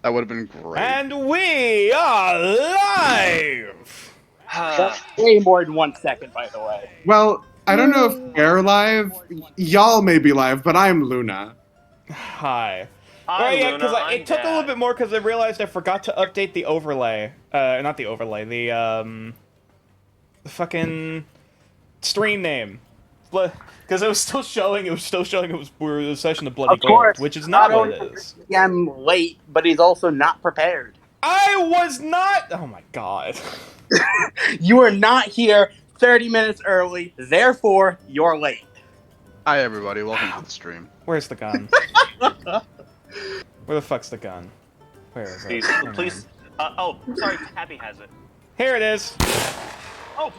That would have been great. And we are live! That's way more than 1 second, by the way. Well, I don't know if we're live. Y'all may be live, but I'm Luna. Hi. Hi, Right, yeah, Luna, because I'm it took a little Dad. bit more because I realized I forgot to update the overlay. Not the overlay, the fucking stream name. Because it was still showing, we were in a session of Bloody Of course, Gold, which is not what only it is. I'm late, but he's also not prepared. I was not! Oh my god. You are not here 30 minutes early, therefore you're late. Hi, everybody. Welcome to the stream. Where's the gun? Where the fuck's the gun? Where is it? Please, Hang please. Oh, sorry, Happy has it. on. Here it is! Oh!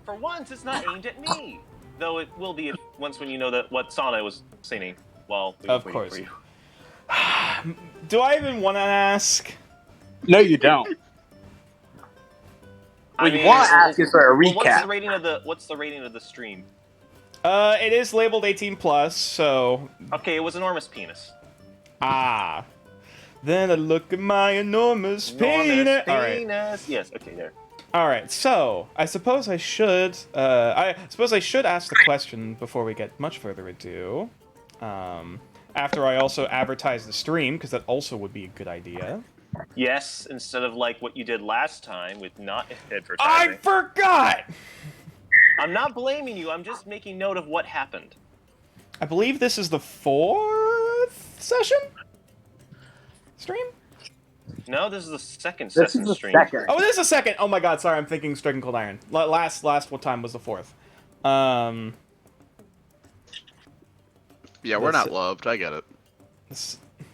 For once, it's not aimed at me. Though it will be once when you know that what song I was singing while we were Of waiting course. for you. Do I even want to ask? No, you don't. I What mean, you want to ask is for a well, what's the recap. rating of the stream? It is labeled 18 plus, so Okay, it was enormous penis. ah. Then I look at my enormous penis. All right, Penis. Yes. Okay, there. all right. So I suppose I should. Ask the question before we get much further ado. After I also advertise the stream, because that also would be a good idea. Yes, instead of like what you did last time with not I advertising. forgot. I'm not blaming you. I'm just making note of what happened. I believe this is the 4th session stream. No, this is the second This session is the stream. second. Oh, it is the second. Oh my god, sorry, I'm thinking Stricken Cold Iron. Last what time was the 4th? Yeah, we're That's not it. loved. I get it.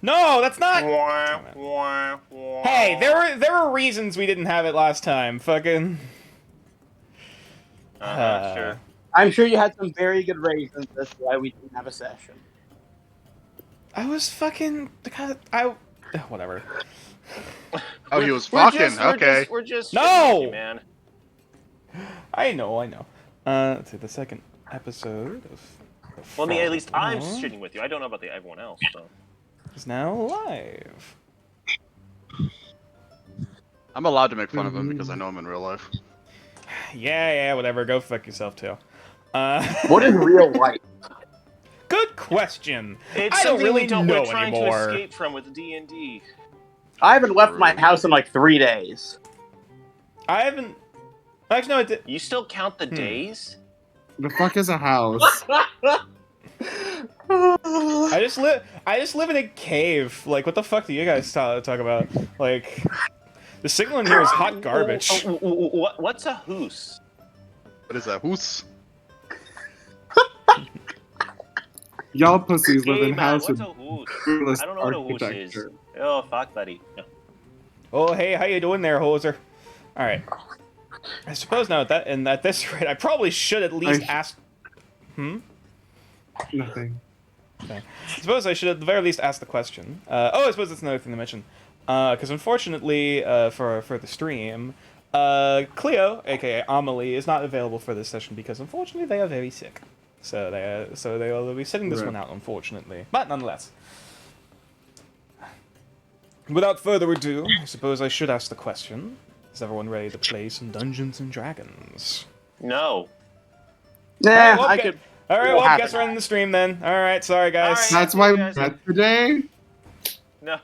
No, that's not. Wah, wah, wah. Hey, there were reasons we didn't have it last time. Fucking. Sure. I'm sure you had some very good reasons as to why we didn't have a session. I was fucking. Whatever. Oh, he was fucking. Okay. We're just No! shitting with you, man. I know. Let's see, the second episode of. Well, I mean, at least I'm Fall shitting with you. I don't know about everyone else, so. is now live. I'm allowed to make fun of him because I know him in real life. Yeah, whatever. Go fuck yourself too. What is real life? Good question. It's I don't something really we're know trying to anymore. escape from with D&D. I haven't left my house in like 3 days. I haven't. Actually, no, I did. You still count the days? The fuck is a house? I just live in a cave. Like, what the fuck do you guys talk about? Like, the signal in here is hot garbage. What's a hoose? What is that? Who's? Y'all pussies live Hey, in man, houses what's a hoose? with I don't know what a hoose is. architecture. Oh, fuck, buddy. No. Oh, hey, how you doing there, hoser? All right. I suppose now at this rate, I probably should at least ask. Nothing. Okay. I suppose I should at the very least ask the question. I suppose that's another thing to mention. Because unfortunately, for the stream, Cleo, aka Amelie, is not available for this session because unfortunately they are very sick. So they will be sitting this Right. one out, unfortunately. But nonetheless. Without further ado, I suppose I should ask the question. Is everyone ready to play some Dungeons and Dragons? No. Nah, Alright, well, I okay. could. Alright, It'll well, guess happen. we're in the stream then. Alright, sorry guys. Alright. That's why we guys. met today? No.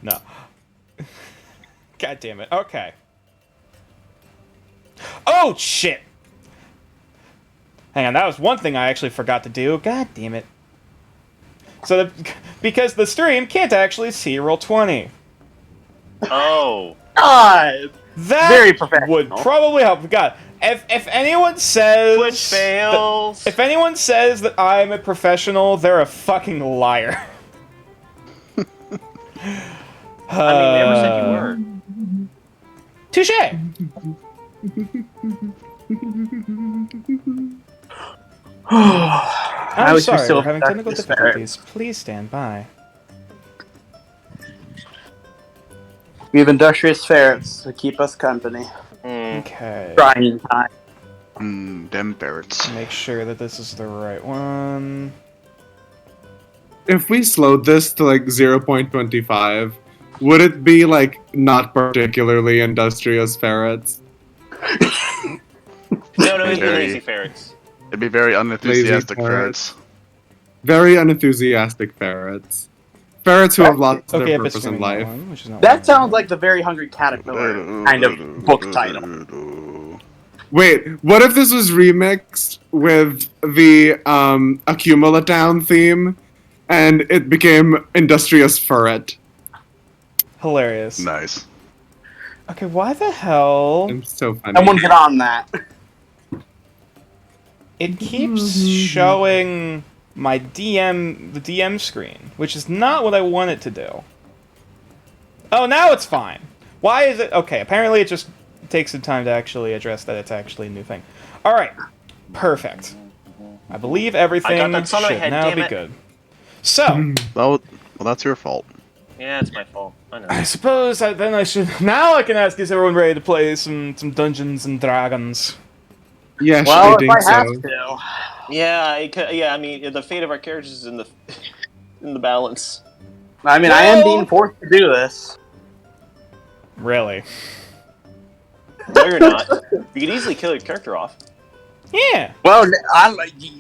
No. God damn it. Okay. Oh, shit! Hang on, that was one thing I actually forgot to do. God damn it. So, because the stream can't actually see Roll20. Oh. God! That Very professional. would probably help. God, if anyone says Twitch fails. if anyone says that I'm a professional, they're a fucking liar. I mean, never said you were. Touche. I'm wish we sorry, still we're having had technical this difficulties. Please stand by. We have industrious ferrets to keep us company. Okay. Trying time. Them ferrets. Make sure that this is the right one. if we slowed this to like 0.25, would it be like not particularly industrious ferrets? No, it'd be Very- lazy ferrets. It'd be very unenthusiastic Lazy ferrets. Very unenthusiastic ferrets. Ferrets who have lots of Okay, their if it's purpose in streaming life. one, which is not That one. sounds like the Very Hungry Caterpillar kind of book title. Wait, what if this was remixed with the Accumulatown theme, and it became Industrious Ferret? Hilarious. Nice. Okay, why the hell? I'm so funny. Someone get on that. It keeps showing my the DM screen, which is not what I want it to do. Oh, now it's fine. Why is it? Okay, apparently it just takes some time to actually address that it's actually a new thing. Alright, perfect. I believe everything that son of a should head, now damn be it. good. So, Well, that's your fault. Yeah, it's my fault. I know. I suppose then I should... Now I can ask, is everyone ready to play some Dungeons and Dragons? Yes, Well, I if think I have so. to. Yeah, I mean, the fate of our characters is in the balance. I mean, I am Well- being forced to do this. Really? No, you're not. You could easily kill your character off. Yeah. Well,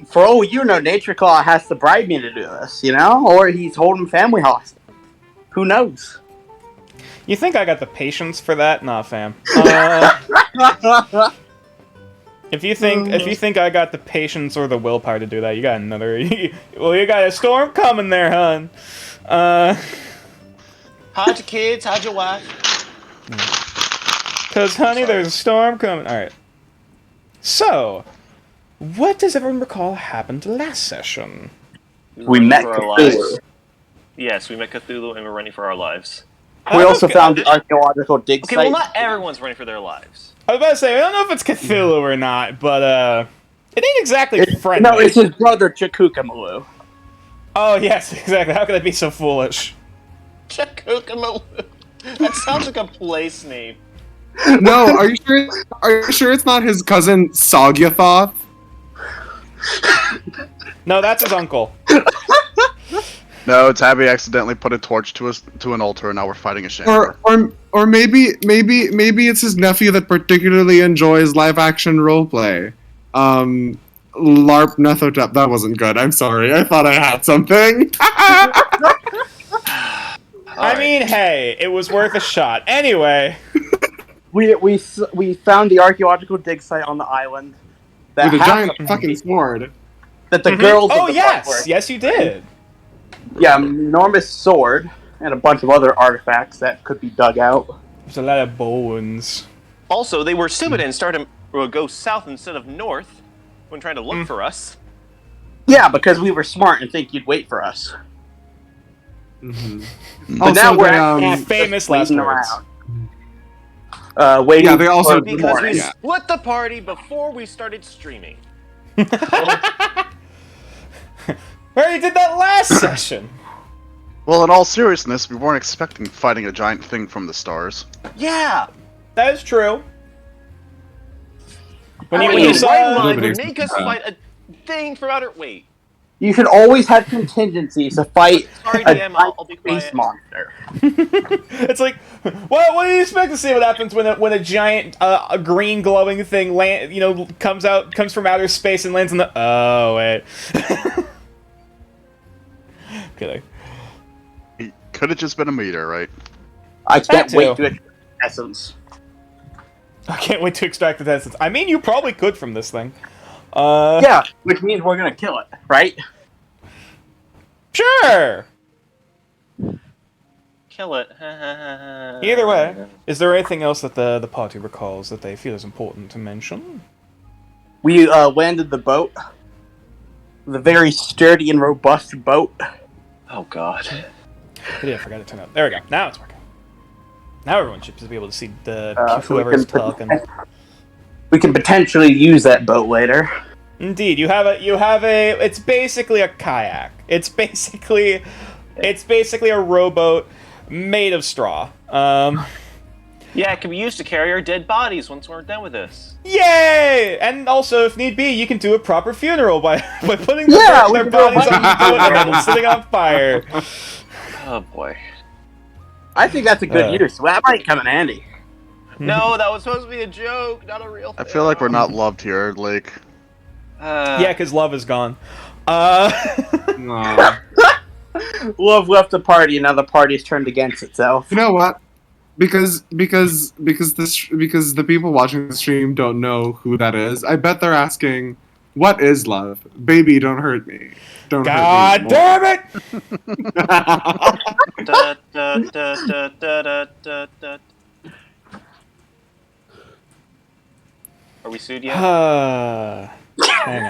for all you know, Nature Claw has to bribe me to do this, you know? Or he's holding family hostage. Who knows? You think I got the patience for that? Nah, fam. If you think I got the patience or the willpower to do that, you got another. Well, you got a storm coming there, hun. How'd your kids? How'd your wife? Cause honey, there's a storm coming. All right. So, what does everyone recall happened last session? We met for our Cthulhu. lives. Yes, we met Cthulhu and we're running for our lives. We also found the archaeological dig Okay, site. well, not everyone's running for their lives. I was about to say I don't know if it's Cthulhu or not, but it ain't exactly friendly. No, it's his brother Chakukamalu. Oh yes, exactly. How could I be so foolish? Chakukamalu. That sounds like a place name. No, are you sure? Are you sure it's not his cousin Sogyathoth? No, that's his uncle. No, Tabby accidentally put a torch to an altar, and now we're fighting a shambler. Or maybe it's his nephew that particularly enjoys live action roleplay. LARP Nethotep. That wasn't good. I'm sorry. I thought I had something. I mean, hey, it was worth a shot. Anyway. We found the archaeological dig site on the island. That With a has giant a- fucking sword. That the girls. Oh of the yes, park were- yes you did. Yeah, an enormous sword and a bunch of other artifacts that could be dug out. There's a lot of bones. Also, they were stupid and started to go south instead of north when trying to look for us. Yeah, because we were smart and think you'd wait for us. Mm-hmm. But now we're at they, camp famous just last waiting words. around. Waiting. Yeah, they also- for Because more. we Yeah. split the party before we started streaming. We already did that last session. Well, in all seriousness, we weren't expecting fighting a giant thing from the stars. Yeah! That is true. When you, When when you you saw, right mind Nobody would make us fight a thing from outer... Wait. You should always have contingencies to fight Sorry, a DM, giant I'll be space quiet. monster. it's like, what do you expect to see? What happens when a giant, a green glowing thing comes from outer space and lands in the? Oh wait. Kidding. It could have just been a meteor, right? I can't That wait too. to extract essence. I can't wait to extract the essence. I mean, you probably could from this thing. Yeah, which means we're gonna kill it, right? Sure. Kill it. Either way, is there anything else that the party recalls that they feel is important to mention? We landed the boat, the very sturdy and robust boat. Oh god. Yeah, I forgot to turn up. There we go. Now it's working. Now everyone should be able to see the So we whoever's can talking. We can potentially use that boat later. Indeed, you have a. It's basically a kayak. It's basically a rowboat made of straw. Yeah, it can be used to carry our dead bodies once we're done with this. Yay! And also, if need be, you can do a proper funeral by putting Yeah, we their can do a bodies on bunch the of boat and sitting on fire. Oh boy. I think that's a good Uh. use. That might come in handy. No, that was supposed to be a joke, not a real I thing. feel like we're not loved here, like. Yeah, because love is gone. Aw. Love left the party, and now the party's turned against itself. You know what? Because the people watching the stream don't know who that is. I bet they're asking, "What is love? Baby, don't hurt me. Don't God hurt me." damn it! Da, da, da, da, da, da, da. Are we sued yet? Hang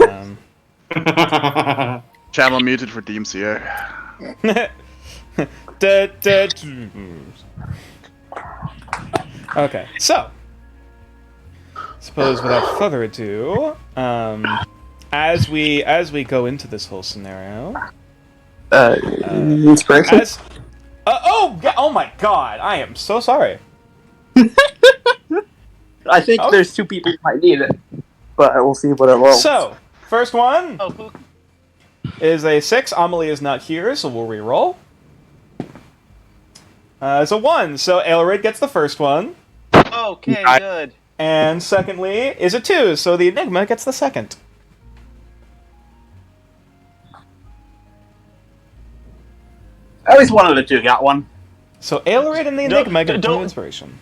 on. Channel muted for DMCA. Okay, so suppose without further ado, as we go into this whole scenario, Inspiration? oh my God, I am so sorry. I think Oh. there's two people who might need it, but we'll see what it will. So first one Oh, who? is a 6. Amelie is not here, so we'll re-roll. It's a 1, so Aelred gets the first one. Okay, good. And secondly is a 2, so the Enigma gets the second. At least one of the two got one. So Aelred and the Don't- Enigma get a point don't- of inspiration.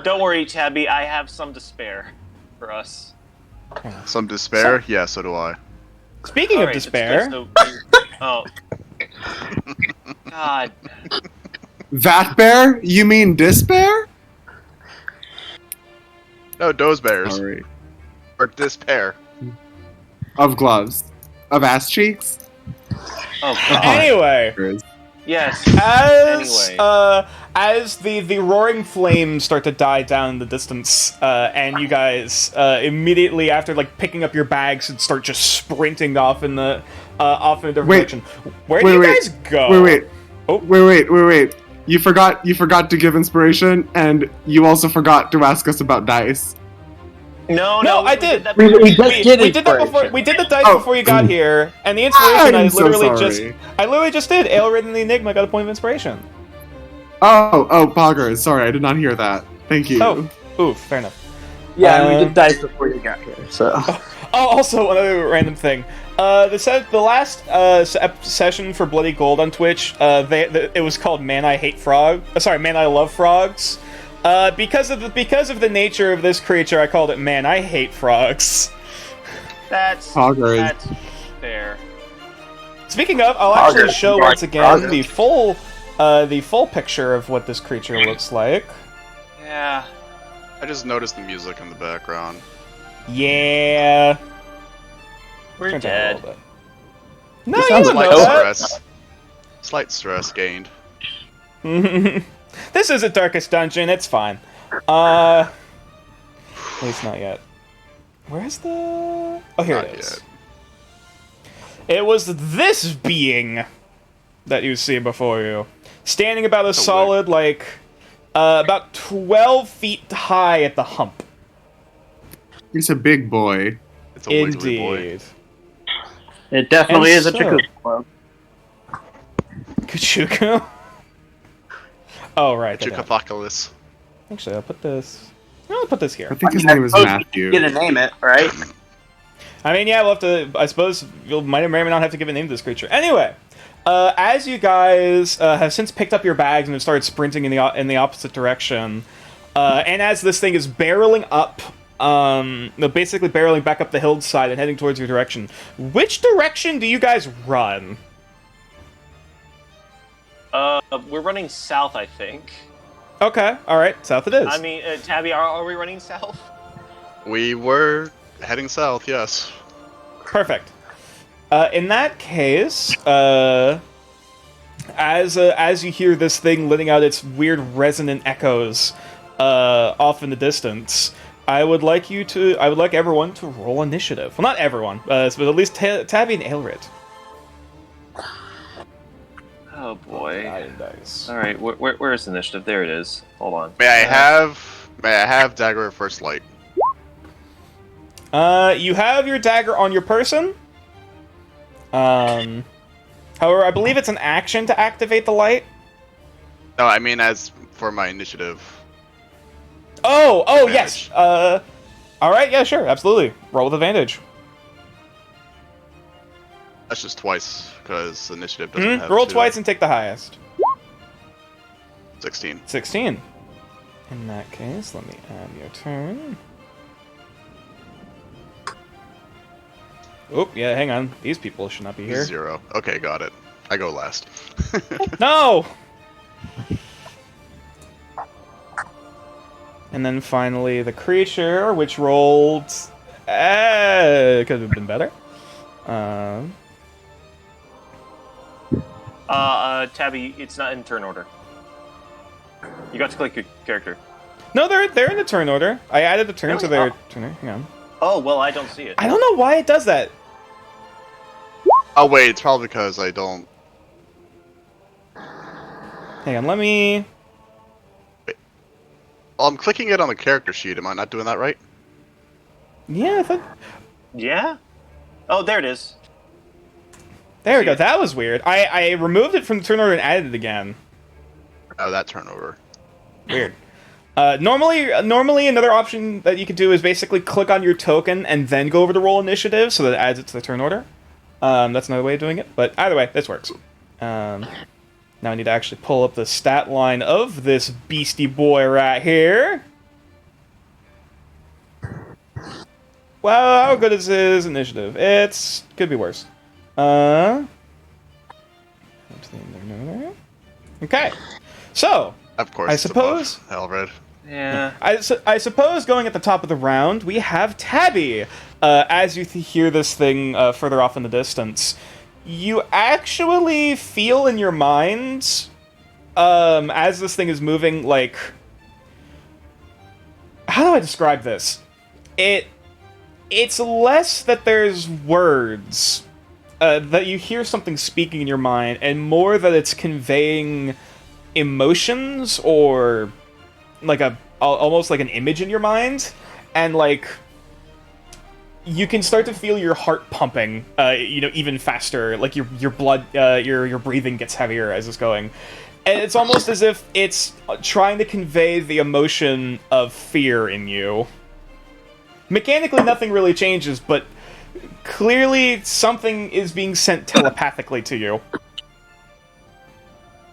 Don't worry, Tabby. I have some to spare for us. Some despair? Yeah, so do I. Speaking of Alright, it's despair, just oh. God. That bear? You mean despair? No, those bears. Sorry. Or despair. Of gloves. Of ass cheeks? Oh God. anyway, Yes. as the roaring flames start to die down in the distance, and you guys immediately after like picking up your bags and start just sprinting off in a different direction. Where do you guys go? Wait. Oh. Wait. You forgot to give inspiration, and you also forgot to ask us about dice. No, No, we I did. that We before. just did We did that before. inspiration. We did the dice Oh. before you got here, and the inspiration I'm so sorry. I literally just did. Aelred and the Enigma got a point of inspiration. Oh, Poggers. Sorry, I did not hear that. Thank you. Oh, oof, fair enough. Yeah, we did dice before you got here, so. Oh, also another random thing. The last session for Bloody Gold on Twitch, it was called "Man I Hate Frog." Man I Love Frogs. Because of the nature of this creature, I called it "Man I Hate Frogs." That's Poggers. fair. Speaking of, I'll actually Poggers. show once again Poggers. the full picture of what this creature looks like. Yeah. I just noticed the music in the background. Yeah. We're Turn down a dead. little bit. No, This you sounds don't like know Cobra. that. Stress. Slight stress gained. This is a darkest dungeon. It's fine. At least not yet. Where's the? Oh, here Not it is. yet. It was this being that you see before you, standing about a wig. solid about 12 feet high at the hump. He's a big boy. It's a wiggly boy. Indeed. It definitely And is a so- Chikuko. Kachuku. Oh right. I got it. Chukapocalypse. Actually, I'll put this I here. think his name is Matthew. You're gonna name it, right? I mean, yeah, we'll have to. I suppose you may or may not have to give a name to this creature. Anyway, as you guys have since picked up your bags and have started sprinting in the opposite direction, and as this thing is barreling up, basically barreling back up the hillside and heading towards your direction, which direction do you guys run? We're running south, I think. Okay, all right, south it is. I mean, Tabby, are we running south? We were heading south, yes. Perfect. In that case, as you hear this thing letting out its weird resonant echoes off in the distance, I would like everyone to roll initiative. Well, not everyone, but at least Tabby and Aelred. Oh Oh boy. Iron dice. All right, where's initiative? There it is. Hold on. May I have dagger of first light? You have your dagger on your person. However, I believe it's an action to activate the light. No, I mean as for my initiative. Oh, Advantage. yes. All right, yeah, sure, absolutely. Roll with advantage. That's just twice because initiative doesn't have Roll two. twice and take the highest. 16. 16. In that case, let me add your turn. Oh, yeah, hang on. These people should not be here. 0. Okay, got it. I go last. No! And then finally the creature, which rolled... could have been better. Tabby, it's not in turn order. You got to click your character. No, they're in the turn order. I added the turn Really? to their Oh. turn. Hang on. Oh, well, I don't see it. I don't know why it does that. Oh wait, it's probably because I don't. Hang on, let me... Oh, I'm clicking it on the character sheet. Am I not doing that right? Yeah, I thought... Yeah? Oh, there it is. There we See go. it. That was weird. I removed it from the turn order and added it again. Oh, that turnover. Weird. Normally another option that you could do is basically click on your token and then go over to roll initiative, so that it adds it to the turn order. That's another way of doing it, but either way, this works. Now I need to actually pull up the stat line of this beastie boy right here. Well, how good is his initiative? It's could be worse. Okay, so Of course. I it's above suppose- Elred. Yeah. I suppose going at the top of the round, we have Tabby. As you hear this thing further off in the distance, you actually feel in your mind, as this thing is moving, like... How do I describe this? It's less that there's words, that you hear something speaking in your mind, and more that it's conveying emotions or... like almost like an image in your mind, and like you can start to feel your heart pumping, even faster. Like your blood, your breathing gets heavier as it's going, and it's almost as if it's trying to convey the emotion of fear in you. Mechanically, nothing really changes, but clearly something is being sent telepathically to you.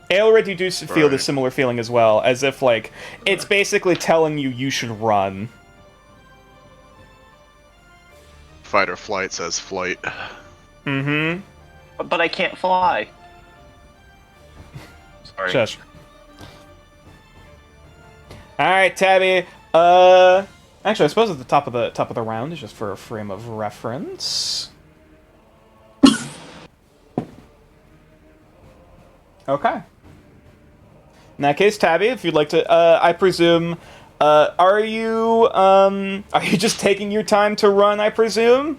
Aelred, you do feel the Right. similar feeling as well, as if, like, it's basically telling you should run. Fight or flight says flight. Mm-hmm. But I can't fly. Sorry. Shush. Alright, Tabby. Actually, I suppose at the top of the round is just for a frame of reference. Okay. In that case, Tabby, if you'd like to, I presume, are you just taking your time to run, I presume?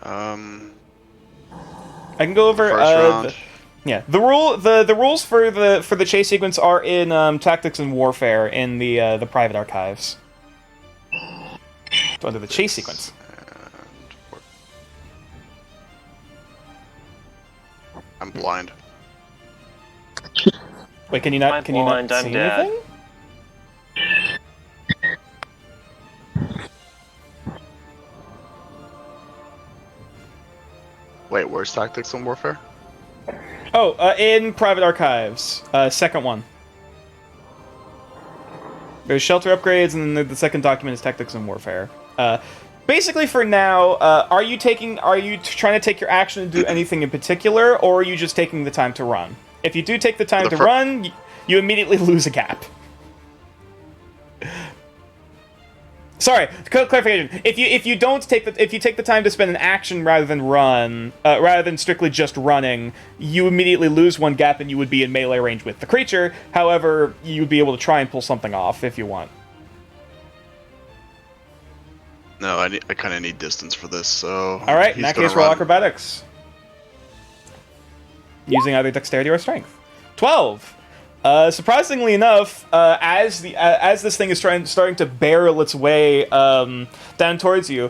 I can go over, First round. the rules for the chase sequence are in, Tactics and Warfare in the private archives. So under the chase sequence. I'm blind. Wait, can you not I'm see blind, I'm dead. anything? Wait, where's Tactics and Warfare? Oh, in private archives, second one. There's shelter upgrades, and then the second document is Tactics and Warfare. Basically, for now, are you trying to take your action and do anything in particular, or are you just taking the time to run? If you do take the time to run, you immediately lose a gap. Sorry, clarification. If you take the time to spend an action rather than run, rather than strictly just running, you immediately lose one gap, and you would be in melee range with the creature. However, you would be able to try and pull something off if you want. No, I kind of need distance for this, so... All right, in he's that gonna case, roll run. acrobatics. Using either dexterity or strength. 12. Surprisingly enough, as this thing is starting to barrel its way down towards you,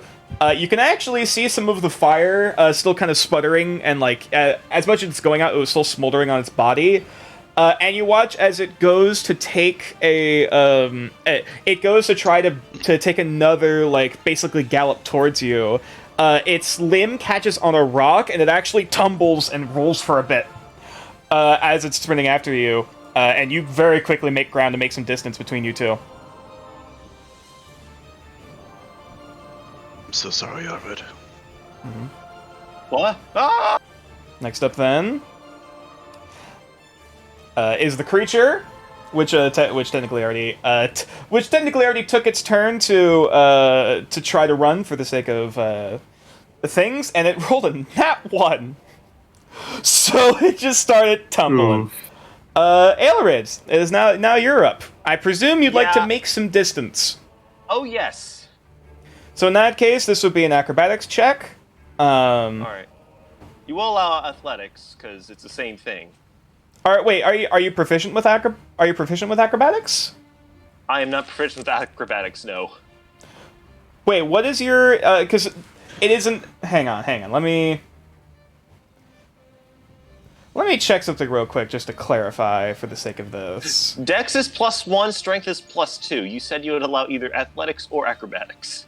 you can actually see some of the fire still kind of sputtering, and like as much as it's going out, it was still smoldering on its body. And you watch as it goes to take it goes to try to take another, like, basically gallop towards you. Its limb catches on a rock, and it actually tumbles and rolls for a bit as it's sprinting after you. And you very quickly make ground to make some distance between you two. I'm so sorry, Arvid. What? Ah! Next up, then, is the creature, which technically already took its turn to try to run for the sake of things, and it rolled a nat 1, so it just started tumbling. Oof. Aelred, it is now you're up. I presume you'd like to Yeah. make some distance. Oh, yes. So in that case, this would be an acrobatics check. All right. You will allow athletics, because it's the same thing. All right, wait. Are you proficient with acrobatics? I am not proficient with acrobatics, no. Wait, what is your? Because it isn't. Hang on. Let me check something real quick just to clarify for the sake of this. Dex is +1, strength is +2. You said you would allow either athletics or acrobatics.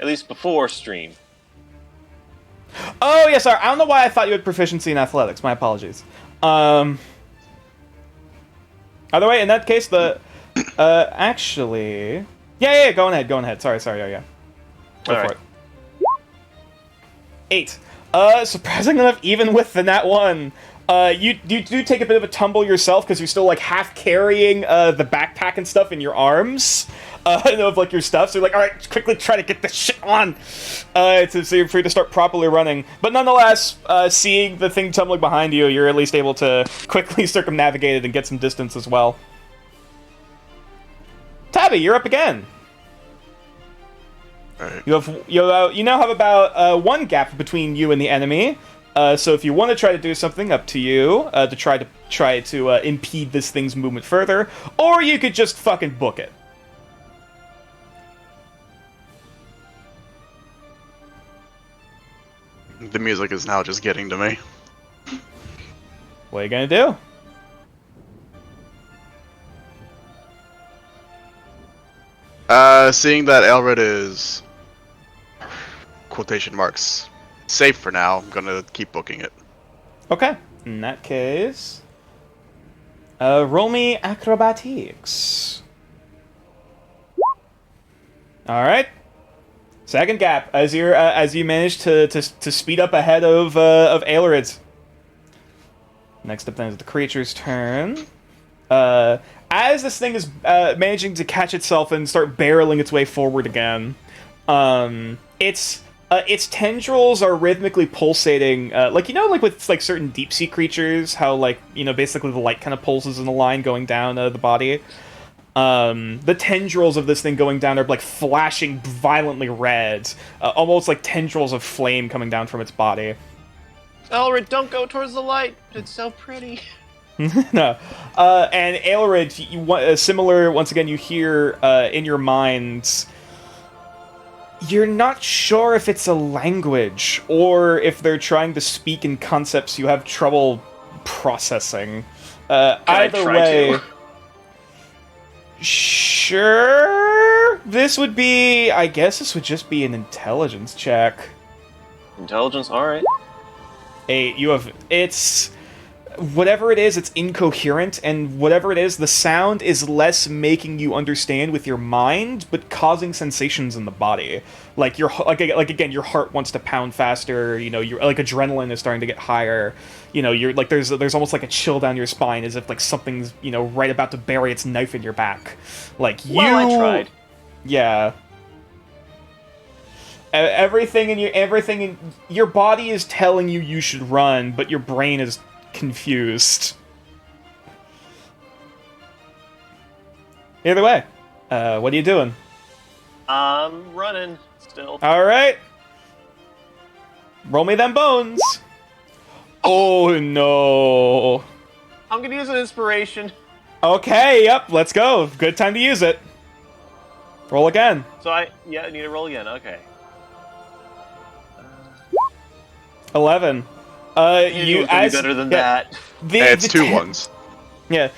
At least before stream. Oh, yeah, sorry. I don't know why I thought you had proficiency in athletics. My apologies. Either way, in that case, actually... Yeah, go ahead. Sorry, yeah. Go All for right. it. 8. Surprisingly enough, even with the nat 1, you do take a bit of a tumble yourself, because you're still, like, half carrying the backpack and stuff in your arms. Of, like, your stuff, so you're like, alright, quickly try to get this shit on, so you're free to start properly running. But nonetheless, seeing the thing tumbling behind you, you're at least able to quickly circumnavigate it and get some distance as well. Tabby, you're up again. Alright. You now have about 1 gap between you and the enemy. So if you want to try to do something, up to you, to try to impede this thing's movement further, or you could just fucking book it. The music is now just getting to me. What are you gonna do? Seeing that Elred is... quotation marks. Safe for now, I'm gonna keep booking it. Okay. In that case, roll me acrobatics. All right. Second gap as you manage to speed up ahead of Aelred's. Next up, then, is the creature's turn. As this thing is managing to catch itself and start barreling its way forward again, its tendrils are rhythmically pulsating, like with like certain deep sea creatures, how basically the light kind of pulses in a line going down the body. The tendrils of this thing going down are like flashing violently red, almost like tendrils of flame coming down from its body. Elrid, don't go towards the light. It's so pretty. No. And Aelred, similar, once again, you hear in your minds, you're not sure if it's a language or if they're trying to speak in concepts you have trouble processing. Either way, sure. I guess this would just be an intelligence check. Intelligence, alright. 8. It's... Whatever it is, it's incoherent, and whatever it is, the sound is less making you understand with your mind, but causing sensations in the body. Like again, your heart wants to pound faster. Your like adrenaline is starting to get higher. You're like there's almost like a chill down your spine, as if like something's right about to bury its knife in your back. Like you. Well, I tried. Yeah. Everything in your body is telling you should run, but your brain is confused. Either way, What are you doing? I'm running still. All right. Roll me them bones. Oh no. I'm gonna use an inspiration. Okay, yep, let's go. Good time to use it. Roll again. So I need to roll again. Okay. 11. You as better than that. It's two ones. Yeah,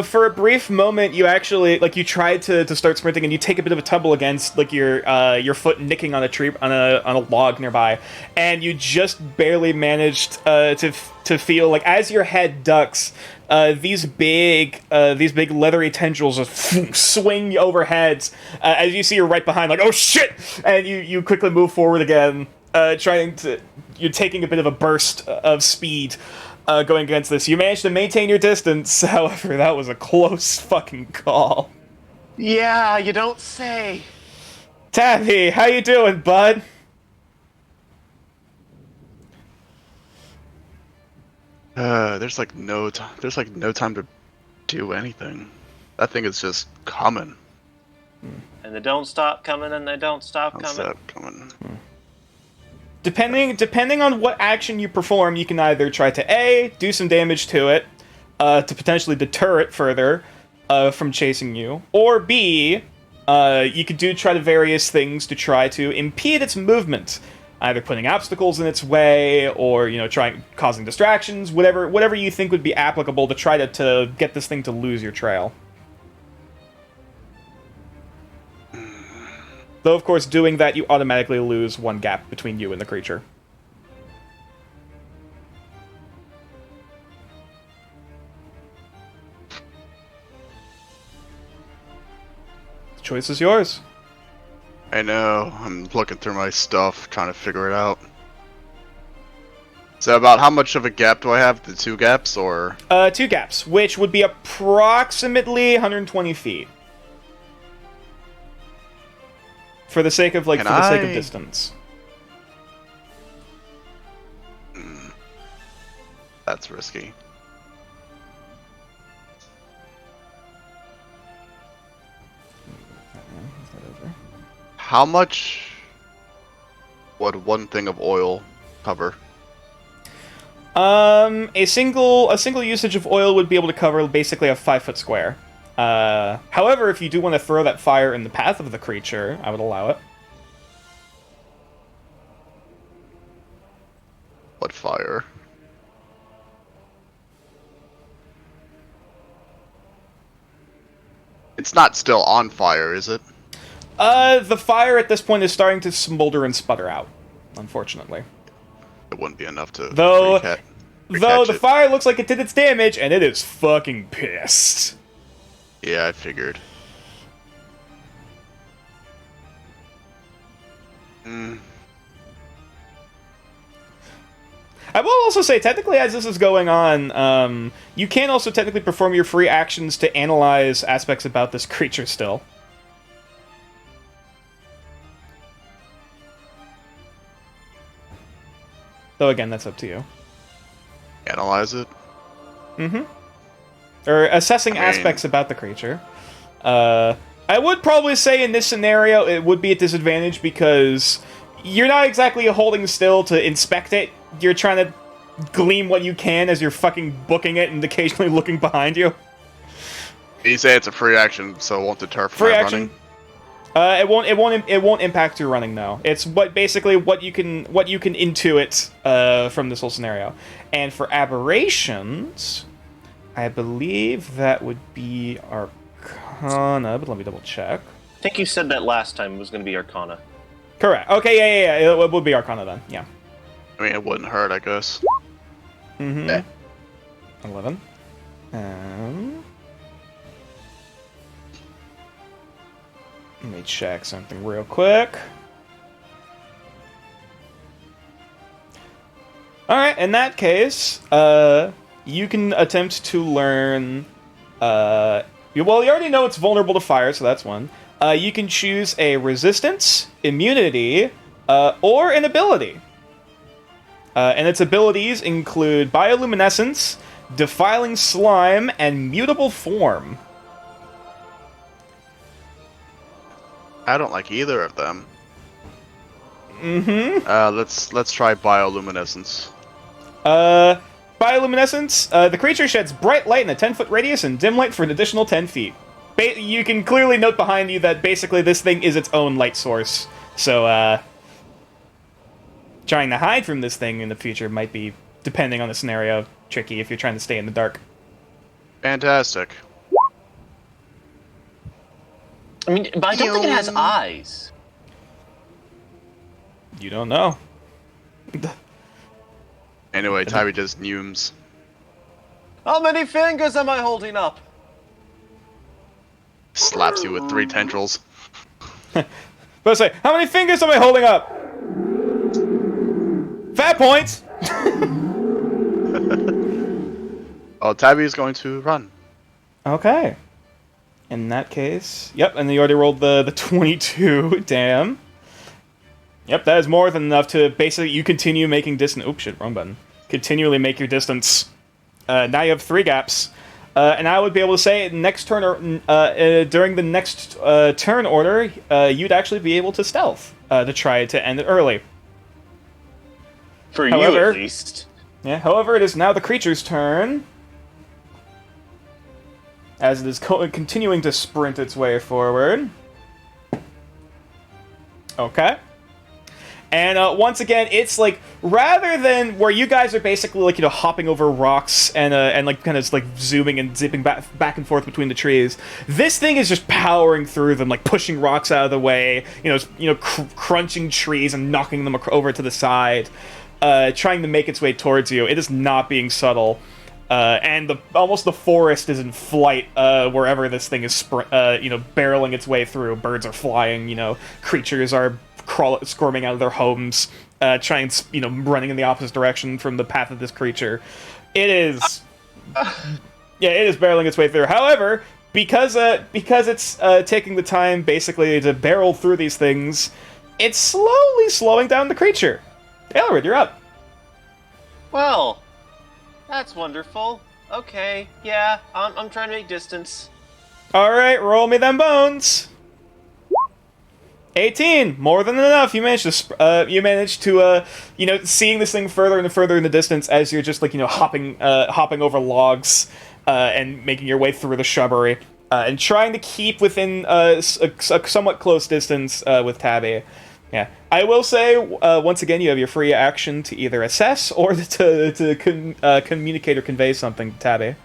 for a brief moment, you actually you tried to start sprinting, and you take a bit of a tumble against your foot nicking on a tree on a log nearby, and you just barely managed to feel like as your head ducks, these big leathery tendrils just swing overhead as you see you're right behind, like oh shit, and you quickly move forward again, you're taking a bit of a burst of speed. Going against this. You managed to maintain your distance, however, that was a close fucking call. Yeah, you don't say. Taffy, how you doing, bud? There's no time to do anything. That thing is just coming. And they don't stop coming, and they don't stop Don't coming. stop coming. Depending on what action you perform, you can either try to A, do some damage to it, to potentially deter it further from chasing you, or B, you could try to various things to try to impede its movement, either putting obstacles in its way, or causing distractions, whatever you think would be applicable to try to get this thing to lose your trail. Though, of course, doing that, you automatically lose one gap between you and the creature. The choice is yours. I know. I'm looking through my stuff, trying to figure it out. So about how much of a gap do I have? The 2 gaps, or? 2 gaps, which would be approximately 120 feet. For the sake of distance. That's risky. How much would one thing of oil cover? A single usage of oil would be able to cover basically a 5-foot square. However, if you do want to throw that fire in the path of the creature, I would allow it. What fire? It's not still on fire, is it? The fire at this point is starting to smolder and sputter out, unfortunately. It wouldn't be enough to Though the it. fire looks like it did its damage, and it is fucking pissed. Yeah, I figured. I will also say, technically, as this is going on, you can also technically perform your free actions to analyze aspects about this creature still. Though, again, that's up to you. Analyze it? Mm-hmm. Or assessing aspects about the creature. I would probably say in this scenario it would be a disadvantage because you're not exactly holding still to inspect it. You're trying to glean what you can as you're fucking booking it and occasionally looking behind you. You say it's a free action, so it won't deter from Free my action. running? It won't impact your running, no. It's basically what you can intuit from this whole scenario. And for aberrations, I believe that would be Arcana, but let me double check. I think you said that last time was going to be Arcana. Correct. Okay, yeah. It would be Arcana then. Yeah. I mean, it wouldn't hurt, I guess. Mm-hmm. Eh. 11. Let me check something real quick. Alright, in that case, you can attempt to learn... well, you already know it's vulnerable to fire, so that's one. You can choose a resistance, immunity, or an ability. And its abilities include Bioluminescence, Defiling Slime, and Mutable Form. I don't like either of them. Mm-hmm. Let's try bioluminescence. Bioluminescence. The creature sheds bright light in a 10-foot radius and dim light for an additional 10 feet. You can clearly note behind you that basically this thing is its own light source. So, trying to hide from this thing in the future might be, depending on the scenario, tricky if you're trying to stay in the dark. Fantastic. I mean, but I don't think it has eyes. You don't know. Anyway, Tybee just neumes. How many fingers am I holding up? Slaps you with 3 tendrils. But I say, how many fingers am I holding up? Fat points! Oh, Tabby is going to run. Okay. In that case, yep, and you already rolled the 22, damn. Yep, that is more than enough to basically, you continue making distance. Oops, shit, wrong button. Continually make your distance. Now you have 3 gaps. And I would be able to say next turn, during the next turn order, you'd actually be able to stealth to try to end it early. For However, you, at least. Yeah, however, it is now the creature's turn. As it is continuing to sprint its way forward. Okay. And once again, it's like, rather than where you guys are basically like, you know, hopping over rocks and like kind of like zooming and zipping back and forth between the trees, this thing is just powering through them, like pushing rocks out of the way, crunching trees and knocking them over to the side, trying to make its way towards you. It is not being subtle. And almost the forest is in flight wherever this thing is, barreling its way through. Birds are flying, creatures are squirming out of their homes, running in the opposite direction from the path of this creature. It is, it is barreling its way through. However, because it's taking the time basically to barrel through these things, it's slowly slowing down the creature. Elrid, you're up. Well, that's wonderful. Okay, yeah, I'm trying to make distance. All right, roll me them bones. 18, more than enough. You managed to, seeing this thing further and further in the distance as you're just like, hopping over logs, and making your way through the shrubbery, and trying to keep within a somewhat close distance with Tabby. Yeah, I will say once again, you have your free action to either assess or to communicate or convey something to Tabby.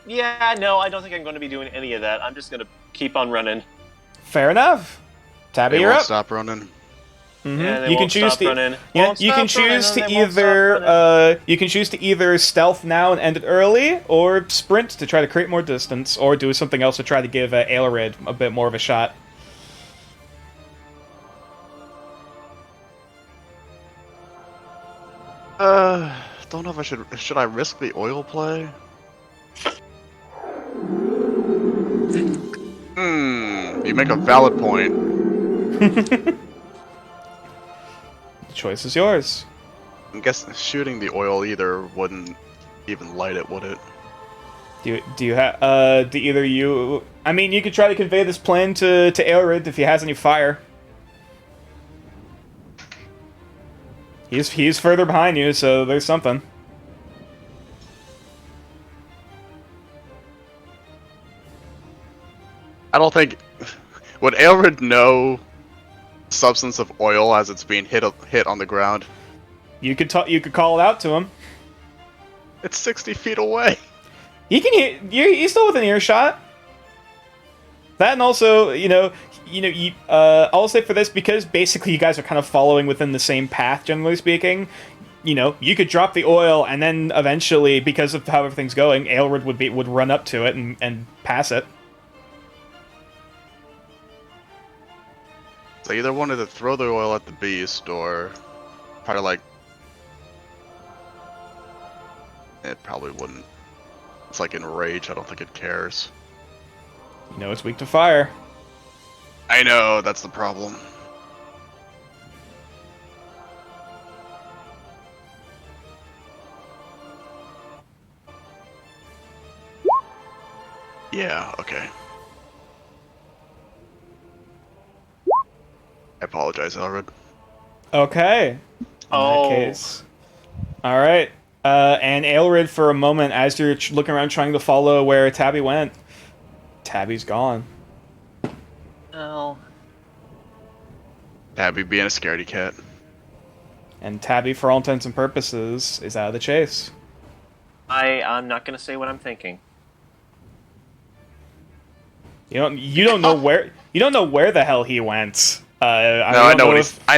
Yeah, no, I don't think I'm going to be doing any of that. I'm just going to keep on running. Fair enough. Tabby, They you're won't up. stop running. Mm-hmm. Yeah, they You can won't choose stop to. running. Yeah, Won't you can stop running, choose to and they won't stop running. you can choose to either stealth now and end it early, or sprint to try to create more distance, or do something else to try to give Aelred a bit more of a shot. Don't know if I should I risk the oil play? You make a valid point. The choice is yours. I guess shooting the oil either wouldn't even light it, would it? Do you have do either you? I mean, you could try to convey this plan to Aelred if he has any fire. He's further behind you, so there's something. I don't think... Would Aelred know substance of oil as it's being hit on the ground? You could call it out to him. It's 60 feet away. He can hear. He's still within earshot. That, and also, I'll say for this, because basically you guys are kind of following within the same path, generally speaking. You could drop the oil, and then eventually, because of how everything's going, Aelred would run up to it and pass it. So I either wanted to throw the oil at the beast, or try to like... It probably wouldn't. It's like in rage, I don't think it cares. It's weak to fire. I know, that's the problem. Yeah, okay. I apologize, Elred. Okay. In Oh. that case. All right. And Aelred, for a moment, as you're looking around trying to follow where Tabby went, Tabby's gone. Well, Abby being a scaredy cat. And Tabby, for all intents and purposes, is out of the chase. I'm not gonna say what I'm thinking. You don't know where the hell he went. No, I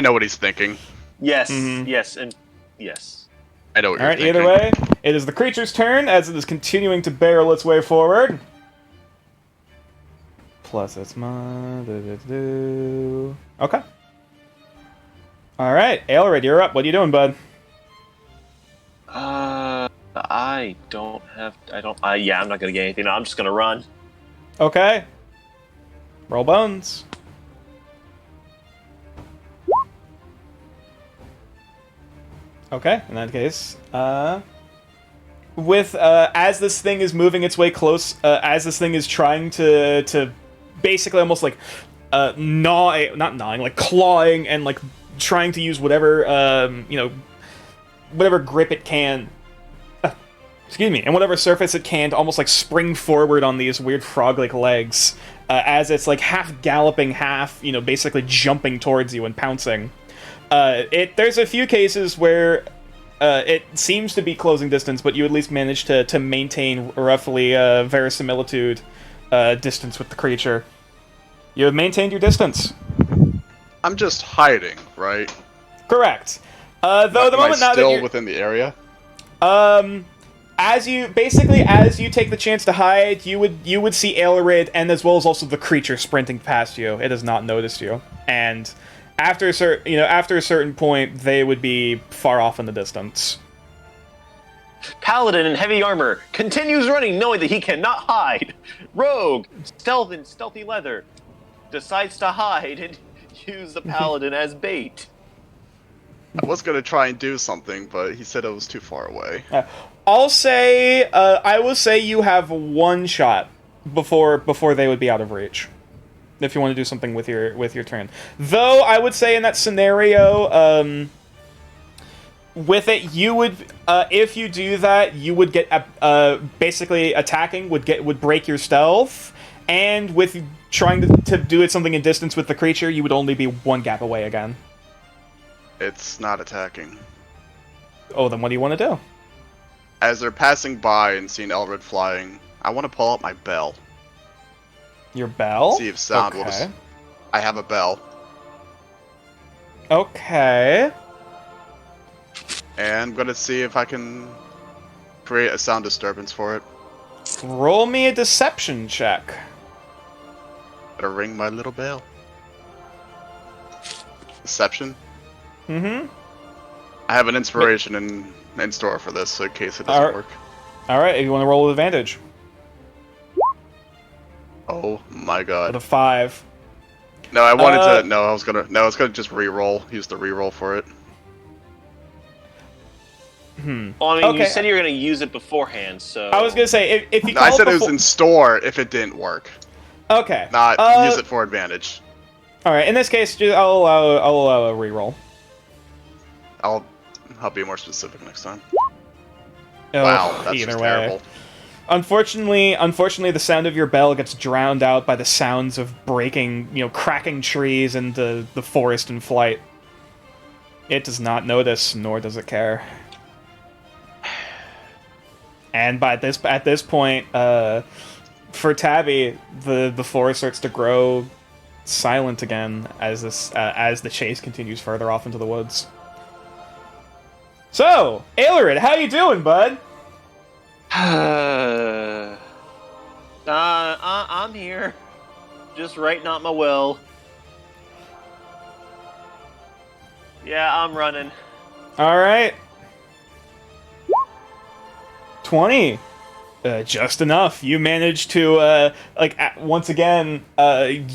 know what he's thinking. Yes, Mhm. yes, and yes. I know what All you're right. thinking. Either way, it is the creature's turn as it is continuing to barrel its way forward. Plus, it's my. Okay. All right, Aelred, you're up. What are you doing, bud? I don't have. I don't. Yeah, I'm not gonna get anything. No, I'm just gonna run. Okay. Roll bones. Okay, in that case, with as this thing is moving its way close, as this thing is trying to basically almost like not gnawing, like clawing and like trying to use whatever whatever grip it can. Excuse me, and whatever surface it can to almost like spring forward on these weird frog-like legs, as it's like half galloping, half basically jumping towards you and pouncing. There's a few cases where it seems to be closing distance, but you at least manage to maintain roughly verisimilitude distance with the creature. You have maintained your distance. I'm just hiding, right? Correct. Though the Am I moment now that still you're within the area? as you take the chance to hide, you would see Aelred and as well as also the creature sprinting past you. It has not noticed you, and after a certain point, they would be far off in the distance. Paladin in heavy armor continues running, knowing that he cannot hide. Rogue, stealth in stealthy leather, decides to hide and use the paladin as bait. I was gonna try and do something, but he said it was too far away. I will say you have one shot before they would be out of reach. If you want to do something with your turn, though, I would say in that scenario, with it, you would if you do that, you would get basically attacking would break your stealth, and with trying to do it something in distance with the creature, you would only be one gap away again. It's not attacking. Oh, then what do you want to do? As they're passing by and seeing Elred flying, I want to pull out my bell. Your bell? See if sound will just... I have a bell. Okay. And I'm gonna see if I can create a sound disturbance for it. Roll me a deception check. Gotta ring my little bell. Deception? Mm-hmm. I have an inspiration in store for this, so in case it doesn't work. Alright, if you want to roll with advantage. Oh my With god. a 5. No, I wanted to... No, I was gonna just re-roll. Use the re-roll for it. Well, I mean, Okay. you said you were going to use it beforehand, so... I was going to say, if you No, I call said it was before... in store if it didn't work. Okay. Not use it for advantage. Alright, in this case, I'll allow a reroll. I'll be more specific next time. Oh, Wow, that's either just way. terrible. Unfortunately, the sound of your bell gets drowned out by the sounds of breaking, cracking trees and the forest in flight. It does not notice, nor does it care. And at this point, for Tabby, the forest starts to grow silent again as the chase continues further off into the woods. So, Aelred, how you doing, bud? I'm here. Just writing out my will. Yeah, I'm running. All right. 20. Just enough. You managed to once again.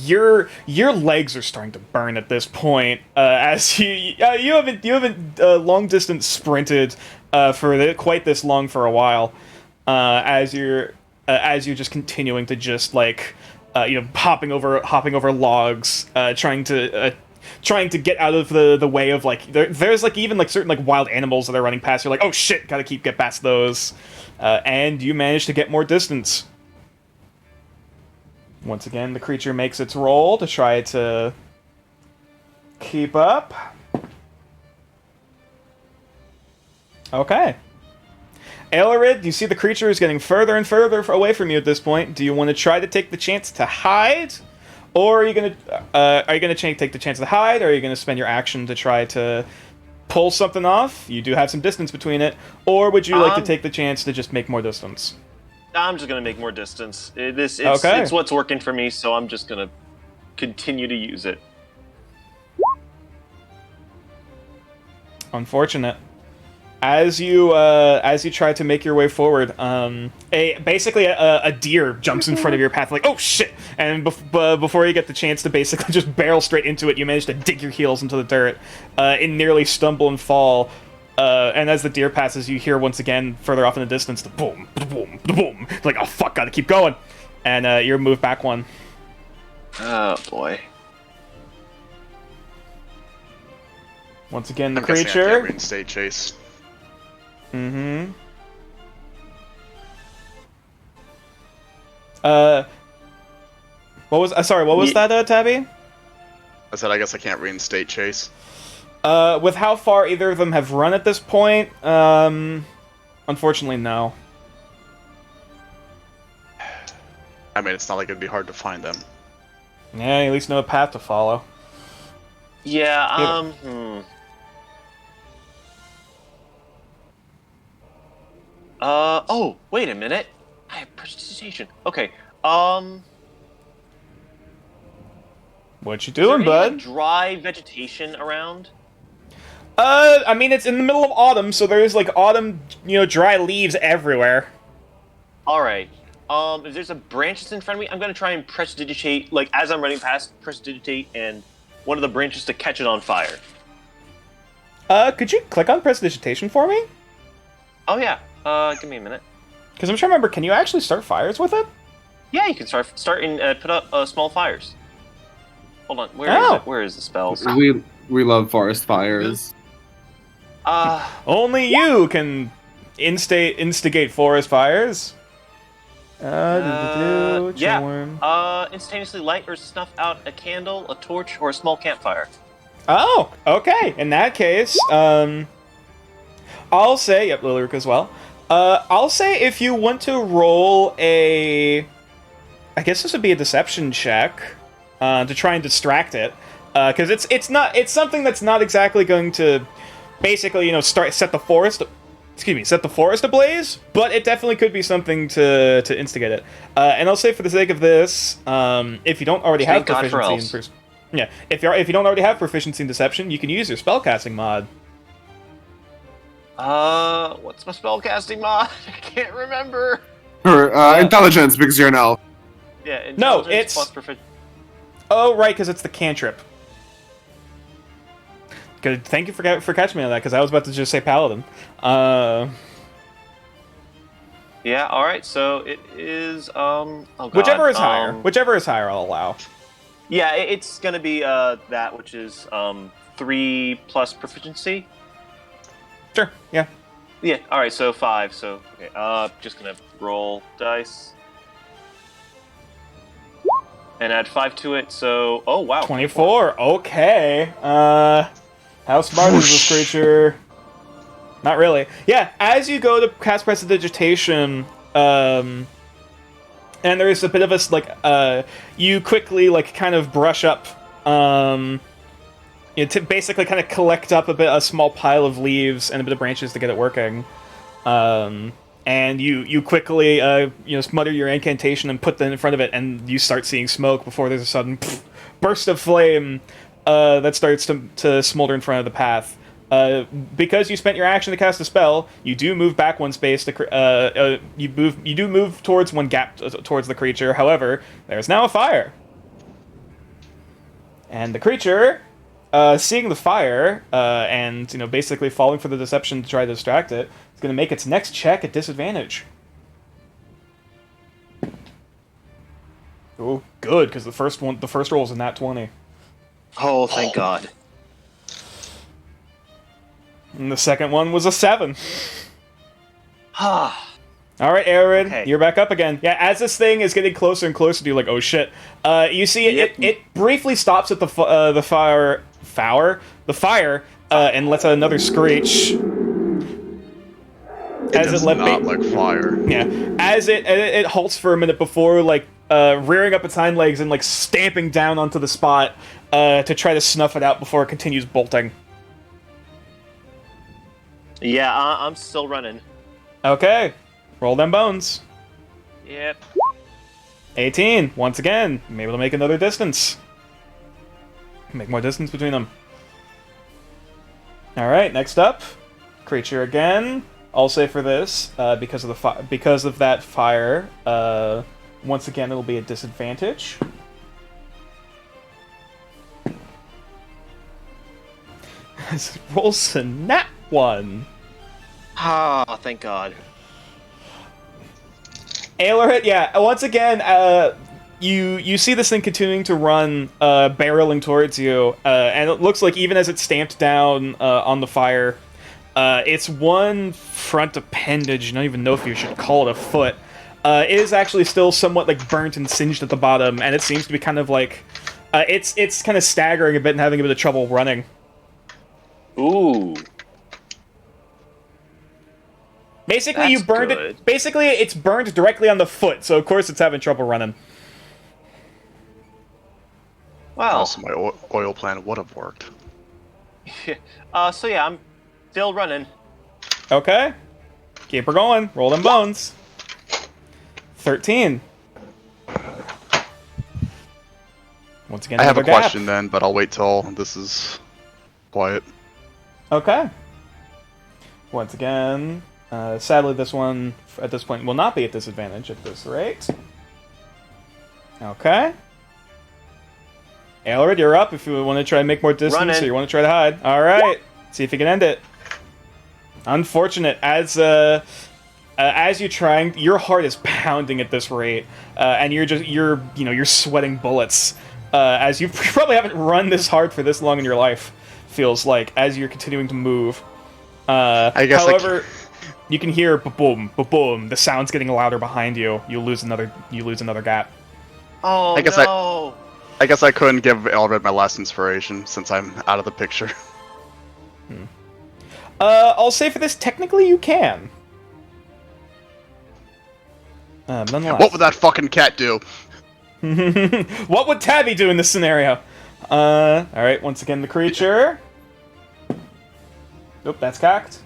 Your legs are starting to burn at this point. As you haven't long distance sprinted for quite this long for a while. As you're just continuing to just hopping over logs, trying to trying to get out of the way of like there's like even like certain like wild animals that are running past. You're like, oh shit, gotta get past those, and you manage to get more distance. Once again, the creature makes its roll to try to keep up. Okay. Ailerid, you see the creature is getting further and further away from you at this point. Do you want to try to take the chance to hide? Or are you gonna take the chance to hide, or are you gonna spend your action to try to pull something off? You do have some distance between it, or would you like to take the chance to just make more distance? I'm just gonna make more distance. Okay. It's what's working for me, so I'm just gonna continue to use it. Unfortunate. As you try to make your way forward, basically a deer jumps in front of your path, like, oh shit! And before you get the chance to basically just barrel straight into it, you manage to dig your heels into the dirt and nearly stumble and fall. And as the deer passes, you hear once again, further off in the distance, the boom, boom, boom. Like, oh fuck, gotta keep going. And you're moved back one. Oh boy. Once again, the I'm guessing I creature. can't reinstate chase. Mm-hmm. What was sorry? What was that, Tabby? I said I guess I can't reinstate chase. With how far either of them have run at this point, unfortunately, no. I mean, it's not like it'd be hard to find them. Yeah, you at least know a path to follow. Yeah. Oh, wait a minute. I have prestidigitation. Okay. What you Is there doing, any, bud? like, dry vegetation around? I mean, it's in the middle of autumn, so there's like autumn, dry leaves everywhere. All right. If there's a branch that's in front of me, I'm gonna try and prestidigitate. Like as I'm running past, prestidigitate, and one of the branches to catch it on fire. Could you click on prestidigitation for me? Oh yeah. Give me a minute. Because I'm trying to remember, can you actually start fires with it? Yeah, you can start and put up small fires. Hold on, where is it? Where is the spells? We love forest fires. Only you can instigate forest fires. Yeah. Charm. Instantaneously light or snuff out a candle, a torch, or a small campfire. Oh, okay. In that case, I'll say, yep, Lilyric as well. I'll say if you want to roll I guess this would be a deception check, to try and distract it, because it's something that's not exactly going to basically, set the forest ablaze, but it definitely could be something to instigate it. And I'll say for the sake of this, if you don't already have proficiency if you don't already have proficiency in deception, you can use your spellcasting mod. What's my spellcasting mod? I can't remember. Or intelligence, because you're an elf. Yeah, intelligence No, it's plus proficiency. Oh, right, because it's the cantrip. Good. Thank you for catching me on that, because I was about to just say paladin. Yeah. All right. So it is. Oh God. Whichever is higher. Whichever is higher, I'll allow. Yeah, it's gonna be that which is 3 plus proficiency. Sure. Yeah. Yeah. All right. So 5. So okay. Just gonna roll dice and add 5 to it. So oh wow. 24. Okay. How smart is this creature? Not really. Yeah. As you go to cast prestidigitation, and there's a bit of a you quickly kind of brush up, to basically kind of collect up a small pile of leaves and a bit of branches to get it working. And you quickly mutter your incantation and put them in front of it, and you start seeing smoke before there's a sudden burst of flame that starts to smolder in front of the path. Because you spent your action to cast a spell, you do move back one space. You do move towards one gap towards the creature. However, there is now a fire, and the creature, seeing the fire and basically falling for the deception to try to distract it, is going to make its next check at disadvantage. Oh, good, because the first roll is a nat 20. Oh, thank God. And the second one was a 7. Ah. All right, Aaron, Okay. you're back up again. Yeah, as this thing is getting closer and closer to you, like, oh shit. You see, Yep. it briefly stops at the fire, and lets out another screech. It does not like fire. Yeah, as it halts for a minute before, like, rearing up its hind legs and, like, stamping down onto the spot to try to snuff it out before it continues bolting. Yeah, I'm still running. Okay, roll them bones. Yep. 18, once again, I'm able to make another distance. Make more distance between them. Alright, next up, creature again. I'll say for this, because of that fire, once again it'll be a disadvantage. Rolls a nat 1. Ah, thank God. Ailerhit, yeah, once again, you see this thing continuing to run, barreling towards you, and it looks like even as it's stamped down on the fire, its one front appendage, I don't even know if you should call it a foot, is actually still somewhat like burnt and singed at the bottom, and it seems to be kind of like, it's kind of staggering a bit and having a bit of trouble running. Ooh. Basically, That's you burned good. it. Basically, it's burned directly on the foot, so of course it's having trouble running. Wow. Also, my oil plan would have worked. So yeah, I'm still running. Okay. Keep her going. Roll them bones. 13. Once again, I have a another gap. question then, but I'll wait till this is quiet. Okay. Once again, sadly this one, at this point, will not be at disadvantage at this rate. Okay. Aelred, you're up if you want to try and make more distance Running. or you want to try to hide. Alright. See if you can end it. Unfortunate, as you're trying, your heart is pounding at this rate, and you're sweating bullets, as you probably haven't run this hard for this long in your life, feels like, as you're continuing to move. I guess however, you can hear ba-boom, ba-boom, the sound's getting louder behind you. You lose another gap. Oh I guess no. I guess I couldn't give Elred my last inspiration since I'm out of the picture. I'll say for this, technically you can. Nonetheless. What would that fucking cat do? What would Tabby do in this scenario? Alright, once again, the creature. Oop, that's cocked.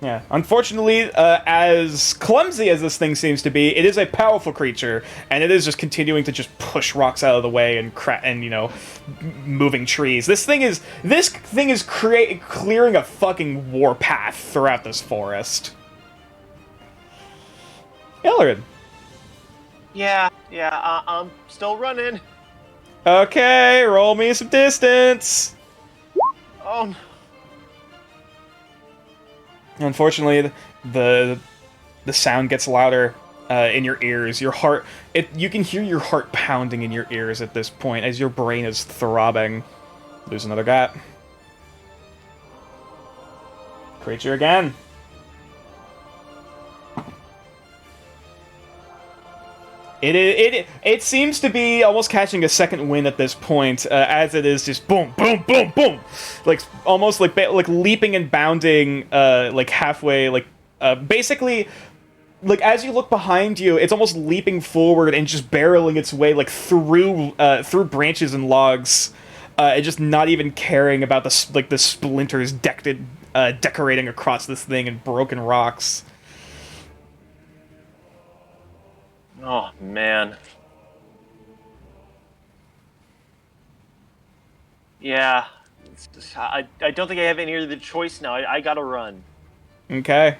Yeah, unfortunately, as clumsy as this thing seems to be, it is a powerful creature, and it is just continuing to just push rocks out of the way and moving trees. This thing is clearing a fucking warpath throughout this forest. Elred. Yeah, I'm still running. Okay, roll me some distance. Oh no. Unfortunately, the sound gets louder in your ears. Your heart, you can hear your heart pounding in your ears at this point as your brain is throbbing. Lose another gap. Creature again. It seems to be almost catching a second wind at this point, as it is just boom, boom, boom, boom, like almost like leaping and bounding, like halfway, like basically, like as you look behind you, it's almost leaping forward and just barreling its way like through branches and logs, and just not even caring about the splinters decorating across this thing and broken rocks. Oh man. Yeah. I don't think I have any other choice now. I gotta run. Okay.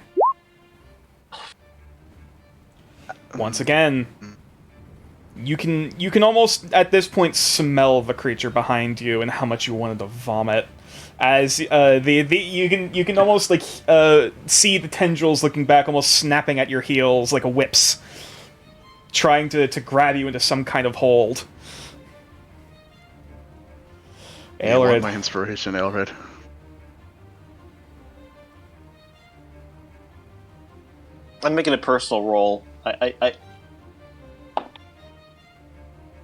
Once again, you can almost at this point smell the creature behind you and how much you wanted to vomit. As you can almost like see the tendrils looking back, almost snapping at your heels like a whips, trying to grab you into some kind of hold. You want Aelred. my inspiration, Aelred. I'm making a personal roll.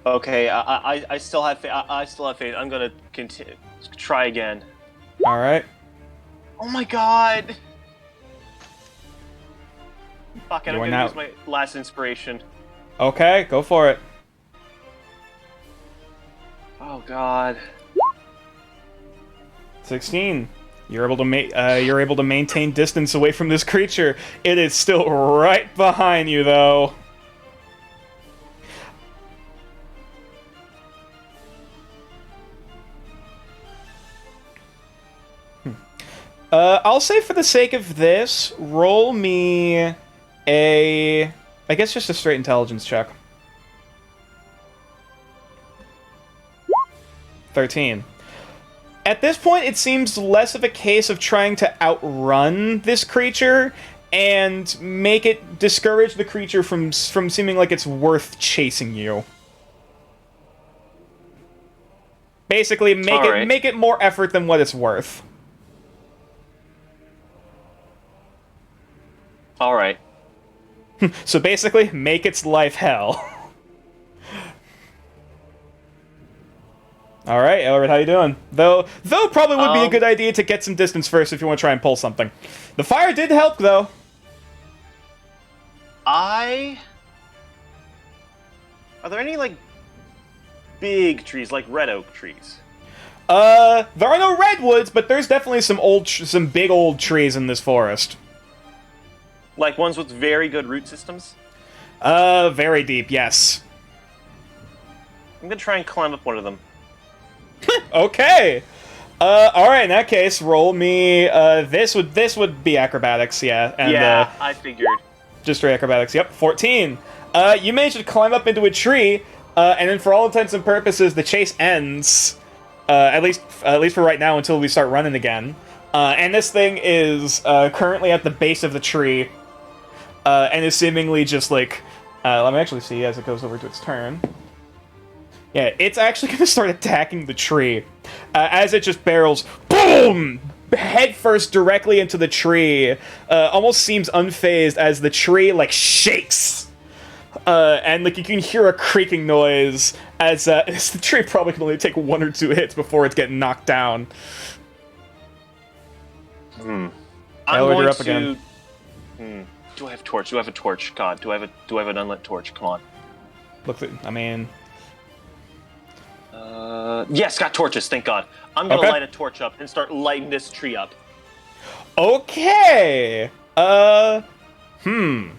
Okay, I still have I still have faith. I'm gonna continue. Try again. All right. Oh my god! Fuck it, You I'm are gonna now- use my last inspiration. Okay, go for it. Oh god. 16. You're able to maintain distance away from this creature. It is still right behind you, though. I'll say for the sake of this, roll me I guess just a straight intelligence check. 13. At this point, it seems less of a case of trying to outrun this creature and make it discourage the creature from seeming like it's worth chasing you. Basically, make it more effort than what it's worth. All right. So basically, make its life hell. All right, Elred, how you doing? Though probably would be a good idea to get some distance first if you want to try and pull something. The fire did help, though. Are there any like big trees, like red oak trees? There are no redwoods, but there's definitely some big old trees in this forest. Like ones with very good root systems? Very deep, yes. I'm gonna try and climb up one of them. Okay. Alright, in that case, roll me, this would be acrobatics, yeah. And, yeah, I figured. Just straight acrobatics, yep, 14. You managed to climb up into a tree, and then for all intents and purposes, the chase ends. At least for right now, until we start running again. And this thing is, currently at the base of the tree, and is seemingly just like, let me actually see as it goes over to its turn. Yeah, it's actually going to start attacking the tree. As it just barrels, boom! Headfirst directly into the tree. Almost seems unfazed as the tree, like, shakes. And, like, you can hear a creaking noise as the tree probably can only take 1 or 2 hits before it's getting knocked down. I'm Elwood, going you're up to... again. Do I have torch? Do I have a torch? God, do I have an unlit torch? Come on. I mean... Yes, got torches, thank God. I'm gonna Okay. light a torch up and start lighting this tree up. Okay! Trying to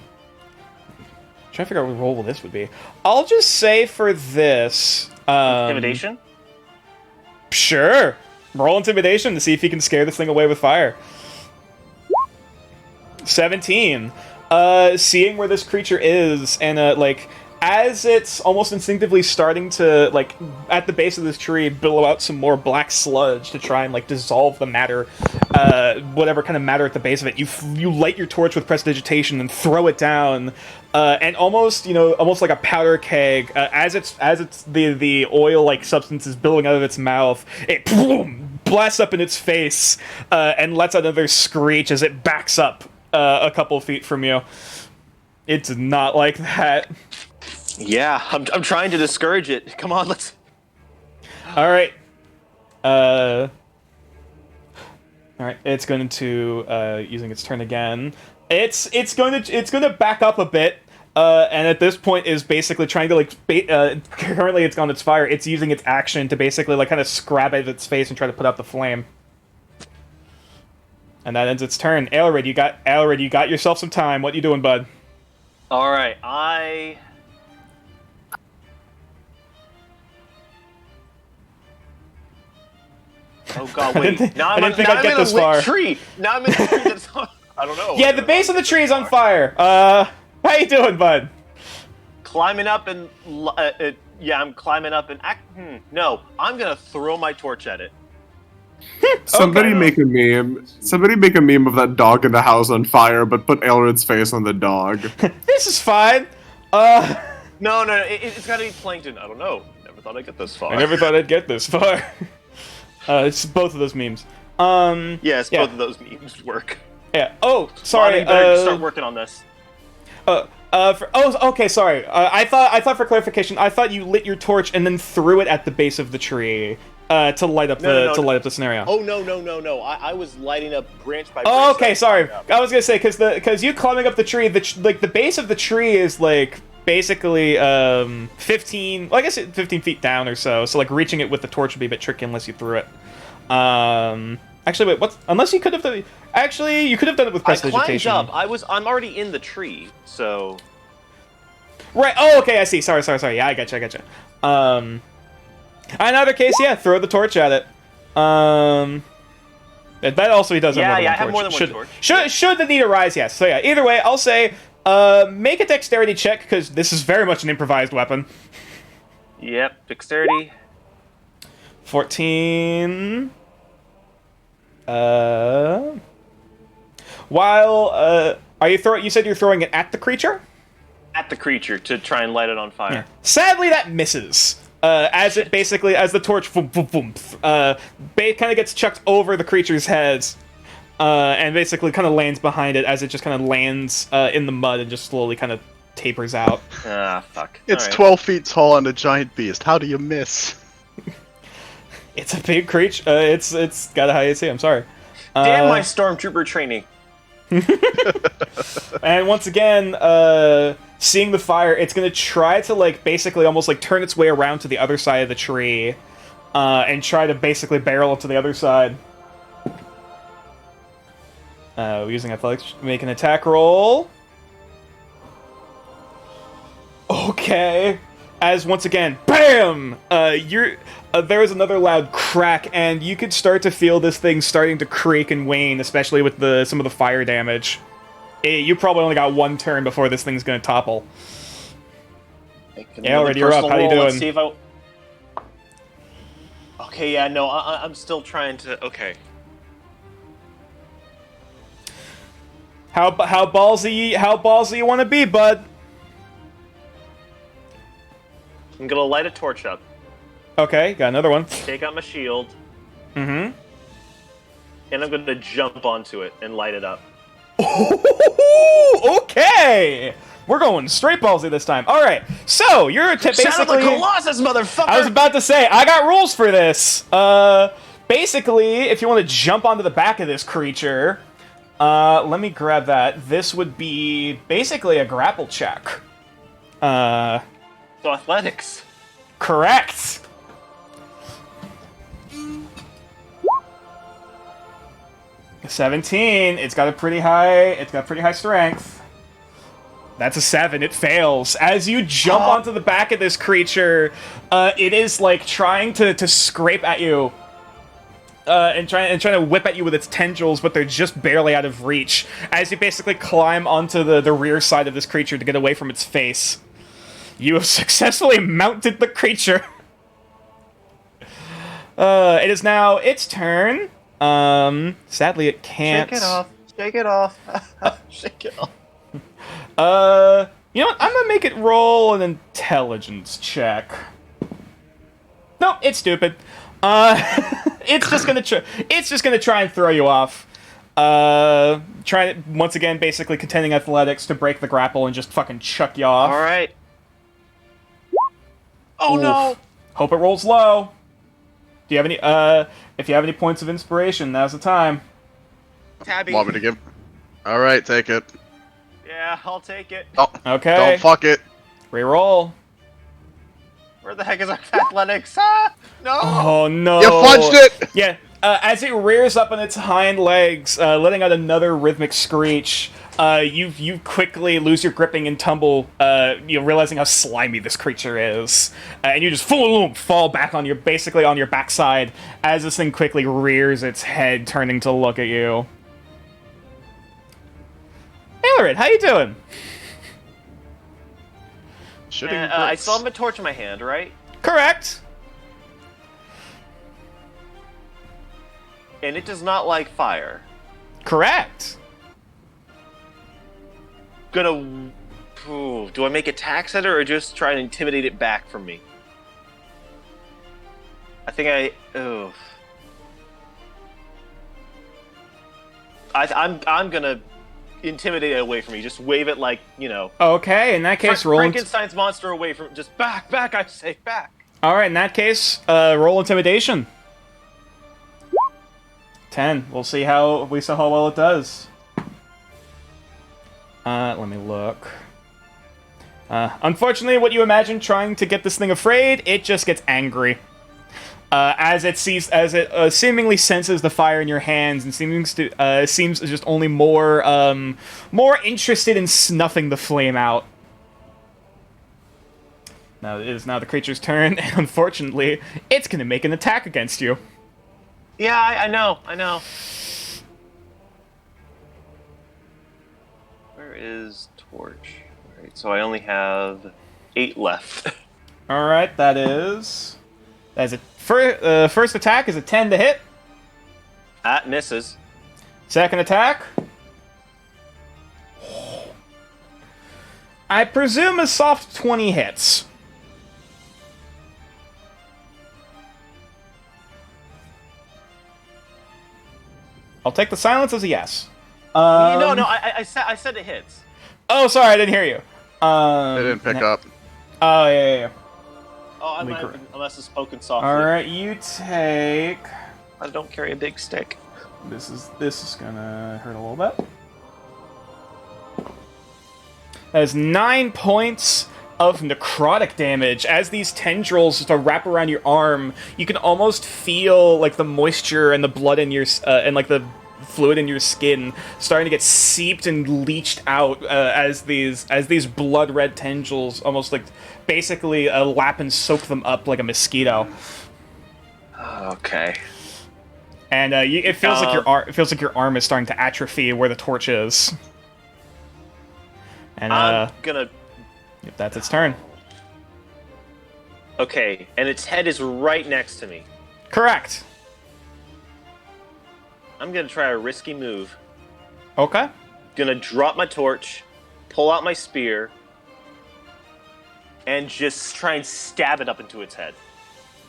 figure out what role this would be. I'll just say for this... Intimidation? Sure! Roll intimidation to see if you can scare this thing away with fire. 17. Seeing where this creature is, and, like... As it's almost instinctively starting to, like, at the base of this tree, billow out some more black sludge to try and, like, dissolve the matter, whatever kind of matter at the base of it, you light your torch with prestidigitation and throw it down, and almost like a powder keg, as the oil-like substance is billowing out of its mouth, it boom, blasts up in its face, and lets out another screech as it backs up a couple feet from you. It's not like that. Yeah, I'm trying to discourage it. Come on, let's... Alright. Alright, it's going to, using its turn again. It's going to back up a bit, and at this point is basically trying to, like, currently it's on its fire, it's using its action to basically, like, kind of scrap at its face and try to put out the flame. And that ends its turn. Aelred, you got yourself some time. What you doing, bud? Alright, Oh god, wait. Now I'm in a lit tree! Now I'm in a tree that's on... I don't know. Yeah, the base of the tree is on fire. How you doing, bud? Climbing up and... yeah, I'm climbing up and... no, I'm gonna throw my torch at it. Somebody make a meme. Somebody make a meme of that dog in the house on fire, but put Elrod's face on the dog. This is fine. No, it's gotta be plankton. I don't know. Never thought I'd get this far. I never thought I'd get this far. It's both of those memes. Yes, yeah. both of those memes work. Yeah. Oh, sorry. Lonnie, better start working on this. Okay. Sorry. I thought for clarification, I thought you lit your torch and then threw it at the base of the tree to light up light up the scenario. Oh no! I was lighting up branch by branch. Oh, okay. Sorry. I was gonna say because you climbing up the tree, the base of the tree is like basically 15. Well, I guess 15 feet down or so. So like reaching it with the torch would be a bit tricky unless you threw it. Actually, wait. What's unless you could have done? Actually, you could have done it with prestidigitation. I climbed up. I'm already in the tree, so. Right. Oh, okay. I see. Sorry. Yeah, I gotcha. In either case, yeah, throw the torch at it. That also he does have more than one torch. Yeah, I have more than one torch. Should the need arise, yes. So yeah, either way, I'll say make a dexterity check, because this is very much an improvised weapon. Yep, dexterity. 14. Are you you said you're throwing it at the creature? At the creature to try and light it on fire. Yeah. Sadly, that misses. As the torch kind of gets chucked over the creature's heads, and basically kind of lands behind it as it just kind of lands in the mud and just slowly kind of tapers out. Ah, fuck. It's 12 feet tall and a giant beast. How do you miss? It's a big creature. It's got a high AC. I'm sorry. Damn my stormtrooper training. And once again, seeing the fire, it's gonna try to like basically almost like turn its way around to the other side of the tree, and try to basically barrel up to the other side. Using athletics, make an attack roll. Okay. As once again, BAM! There is another loud crack, and you could start to feel this thing starting to creak and wane, especially with some of the fire damage. You probably only got one turn before this thing's gonna topple. Yeah, already you're up. How you doing? Let's see if I... Okay, yeah, no, I'm still trying to... Okay. How ballsy you want to be, bud? I'm gonna light a torch up. Okay, got another one. Take out my shield. Mm-hmm. And I'm gonna jump onto it and light it up. Okay! We're going straight ballsy this time. Alright, so you're basically... Shout out the Colossus, motherfucker! I was about to say, I got rules for this. Basically, if you want to jump onto the back of this creature, let me grab that. This would be basically a grapple check. So athletics. Correct. A 17. It's got pretty high strength. That's a 7. It fails. As you jump onto the back of this creature, it is like trying to scrape at you. And trying to whip at you with its tendrils, but they're just barely out of reach. As you basically climb onto the rear side of this creature to get away from its face. You have successfully mounted the creature. It is now its turn. Sadly, it can't. Shake it off. Shake it off. Shake it off. You know what? I'm gonna make it roll an intelligence check. Nope, it's stupid. It's just gonna try and throw you off. Trying once again, basically contending athletics to break the grapple and just fucking chuck you off. All right. Oh Oof. no! Hope it rolls low. Do you have any? If you have any points of inspiration, now's the time. Tabby. Want me to give? All right, take it. Yeah, I'll take it. Oh, Okay. don't fuck it. Reroll. Where the heck is our athletics? Ah! No! Oh no! You fudged it. Yeah. As it rears up on its hind legs, letting out another rhythmic screech, you quickly lose your gripping and tumble, realizing how slimy this creature is, and you just fall back on your backside as this thing quickly rears its head, turning to look at you. Ailerid, how you doing? Shooting I bricks. still have a torch in my hand, right? Correct. And it does not like fire. Correct. Gonna... Ooh, do I make attacks at it or just try and intimidate it back from me? I think I... Ooh. I'm gonna intimidate it away from me. Just wave it like, you know. Okay, in that case, roll. Frankenstein's monster away from. Just back, I say, back. All right, in that case, roll intimidation. 10. We'll see how well it does. Let me look. Unfortunately, what you imagine trying to get this thing afraid, it just gets angry. As it seemingly senses the fire in your hands and seems just only more interested in snuffing the flame out. Now it is now the creature's turn, and unfortunately, it's gonna make an attack against you. Yeah, I know. Where is Torch? Alright, so I only have 8 left. Alright, that is it. First attack is a 10 to hit. That misses. Second attack. I presume a soft 20 hits. I'll take the silence as a yes. No, I said it hits. Oh, sorry, I didn't hear you. They didn't pick up. Oh, yeah. Oh, I must have spoken softly. Alright, you take... I don't carry a big stick. This is gonna hurt a little bit. That is 9 points of necrotic damage. As these tendrils start to wrap around your arm, you can almost feel like the moisture and the blood in your and like the fluid in your skin starting to get seeped and leached out as these blood red tendrils almost like basically lap and soak them up like a mosquito. Okay. And it feels like your arm is starting to atrophy where the torch is. And I'm gonna. That's its turn. Okay, and its head is right next to me. Correct. I'm gonna try a risky move. Okay. Gonna drop my torch, pull out my spear, and just try and stab it up into its head.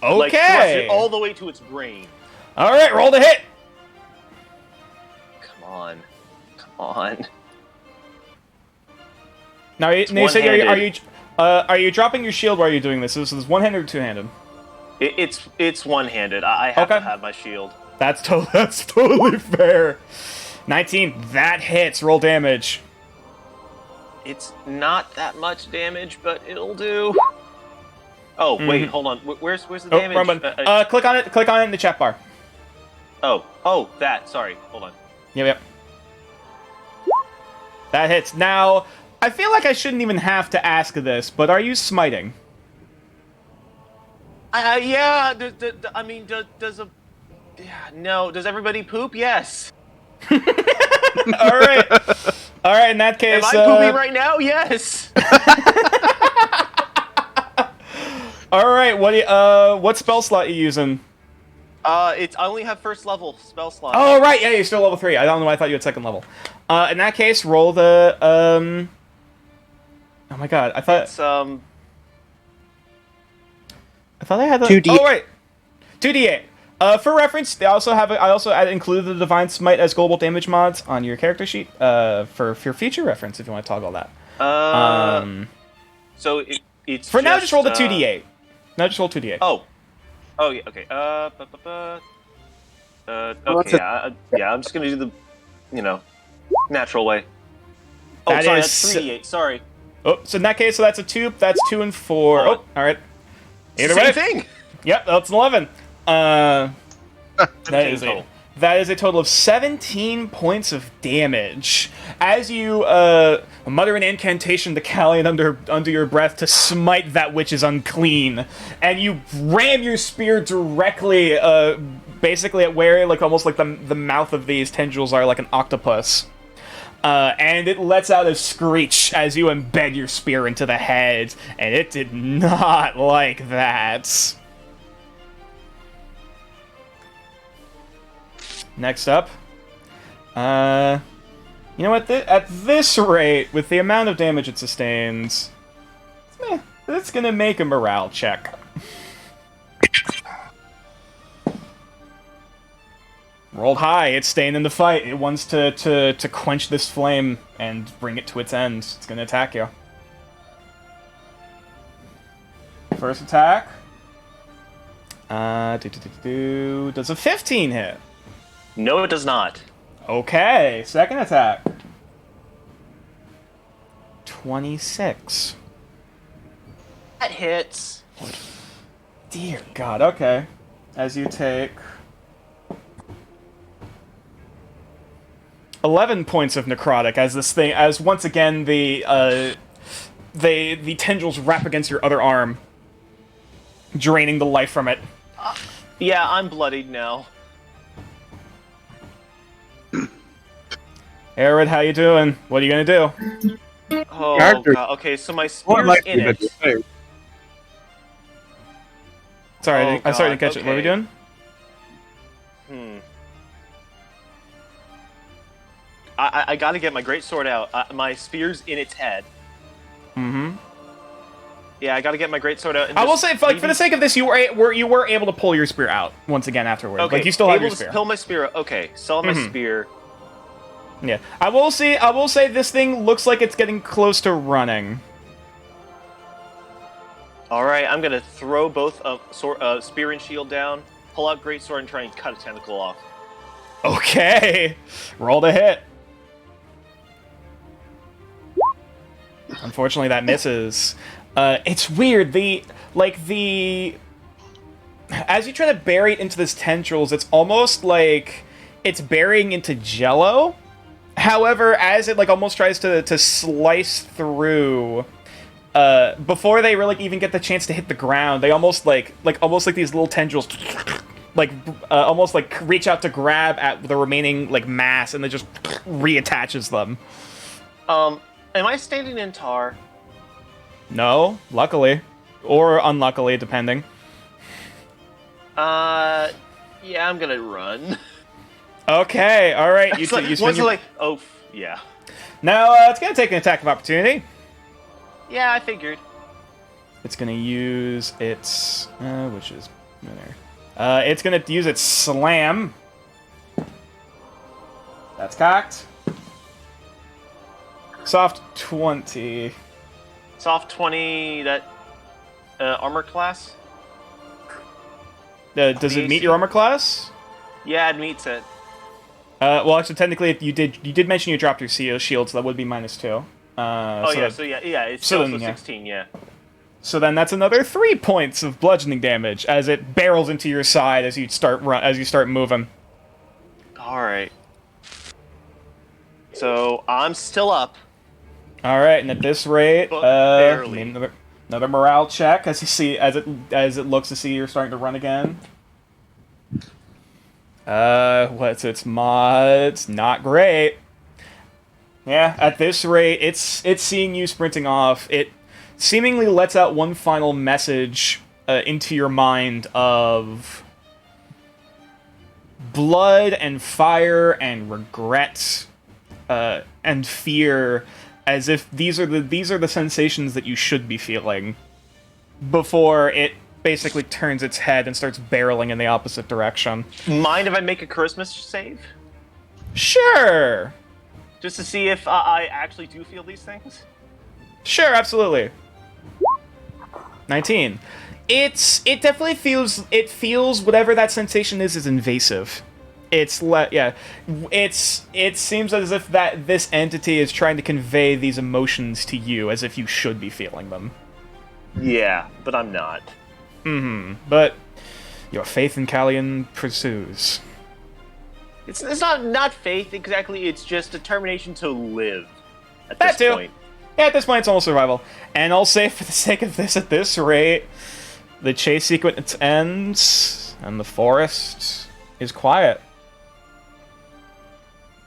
Okay. Like, thrust it all the way to its brain. All right, roll to hit. Come on. Now, are you dropping your shield while you're doing this? Is this one-handed or two-handed? It's one-handed. I have to have my shield. That's totally fair. 19. That hits. Roll damage. It's not that much damage, but it'll do. Oh wait, hold on. Where's the damage? Wrong button. Click on it. Click on it in the chat bar. Oh, that. Sorry. Hold on. Yep. That hits. Now, I feel like I shouldn't even have to ask this, but are you smiting? Yeah. I mean, does a... Yeah, no. Does everybody poop? Yes. All right. All right. In that case, am I pooping right now? Yes. All right. What spell slot are you using? I only have first level spell slot. Oh right, yeah, you're still level 3. I don't know why I thought you had second level. In that case, roll the Oh my god, I thought It's I had the 2D8. Oh right, 2d8. For reference, I also included the Divine Smite as global damage mods on your character sheet. For future reference, if you want to toggle that. So it's for now, just roll the 2d8. Now just roll 2d8. Oh yeah. Okay. Okay. Yeah. I'm just gonna do the, natural way. Oh, That sorry. is That's 3d8. Sorry. Oh, so in that case, that's a 2. That's 2 and 4. Oh, all right. Either Same way. thing. Yep, that's an 11. That is total. That is a total of 17 points of damage. As you mutter an incantation to Callion under your breath to smite that which is unclean, and you ram your spear directly, basically at where, like, almost like the mouth of these tendrils are, like an octopus. And it lets out a screech as you embed your spear into the head, and it did not like that. Next up, you know what? At this rate, with the amount of damage it sustains, it's gonna make a morale check. Rolled high. It's staying in the fight. It wants to quench this flame and bring it to its end. It's gonna attack you. First attack. Does a 15 hit? No, it does not. Okay. Second attack. 26. That hits. Dear God. Okay. As you take 11 points of necrotic, as once again the tendrils wrap against your other arm, draining the life from it. Yeah, I'm bloodied now. Arid, how you doing? What are you gonna do? Oh, Character. God. Okay, so my What spear's might in be the it. thing? Sorry, Oh, I'm sorry to God, catch it. What are we okay. doing? I gotta get my great sword out. My spear's in its head. Mm-hmm. Yeah, I gotta get my great sword out. And I will just say, for maybe- the sake of this, you were able to pull your spear out once again afterward. Okay, Like you still have able your to spear. pull my spear. Okay, still have my spear. Yeah, I will say this thing looks like it's getting close to running. All right, I'm gonna throw both spear and shield down, pull out great sword, and try and cut a tentacle off. Okay, roll to hit. Unfortunately, that misses. It's weird. As you try to bury it into this tendrils, it's almost like it's burying into jello. However, as it almost tries to slice through, before they really even get the chance to hit the ground, they almost like these little tendrils, almost reach out to grab at the remaining mass, and then just reattaches them. Am I standing in tar? No, luckily, or unluckily, depending. Yeah, I'm gonna run. Okay, all right. You It's like, spend once your... like, oh, yeah. Now it's gonna take an attack of opportunity. Yeah, I figured. It's gonna use its which is there. It's gonna use its slam. That's cocked. Soft 20. Soft 20, that armor class? Does it meet your armor class? Yeah, it meets it. Well, actually, technically, you did mention you dropped your CO shield, so that would be -2. It's so still then, yeah. 16, yeah. So then that's another 3 points of bludgeoning damage as it barrels into your side as you start moving. All right. So I'm still up. All right, and at this rate, But barely. another morale check as you see as it looks to see you're starting to run again. What's its mods? Not great. Yeah, at this rate, it's seeing you sprinting off. It seemingly lets out one final message into your mind of blood and fire and regret and fear, as if these are the sensations that you should be feeling before it basically turns its head and starts barreling in the opposite direction. Mind if I make a charisma save? Sure. Just to see if I actually do feel these things? Sure, absolutely. 19. It definitely feels whatever that sensation is invasive. It seems as if that this entity is trying to convey these emotions to you as if you should be feeling them. Yeah, but I'm not. But your faith in Callian pursues. It's not faith exactly, it's just determination to live at That this too. point. Yeah, at this point it's almost survival. And I'll say for the sake of this, at this rate, the chase sequence ends and the forest is quiet.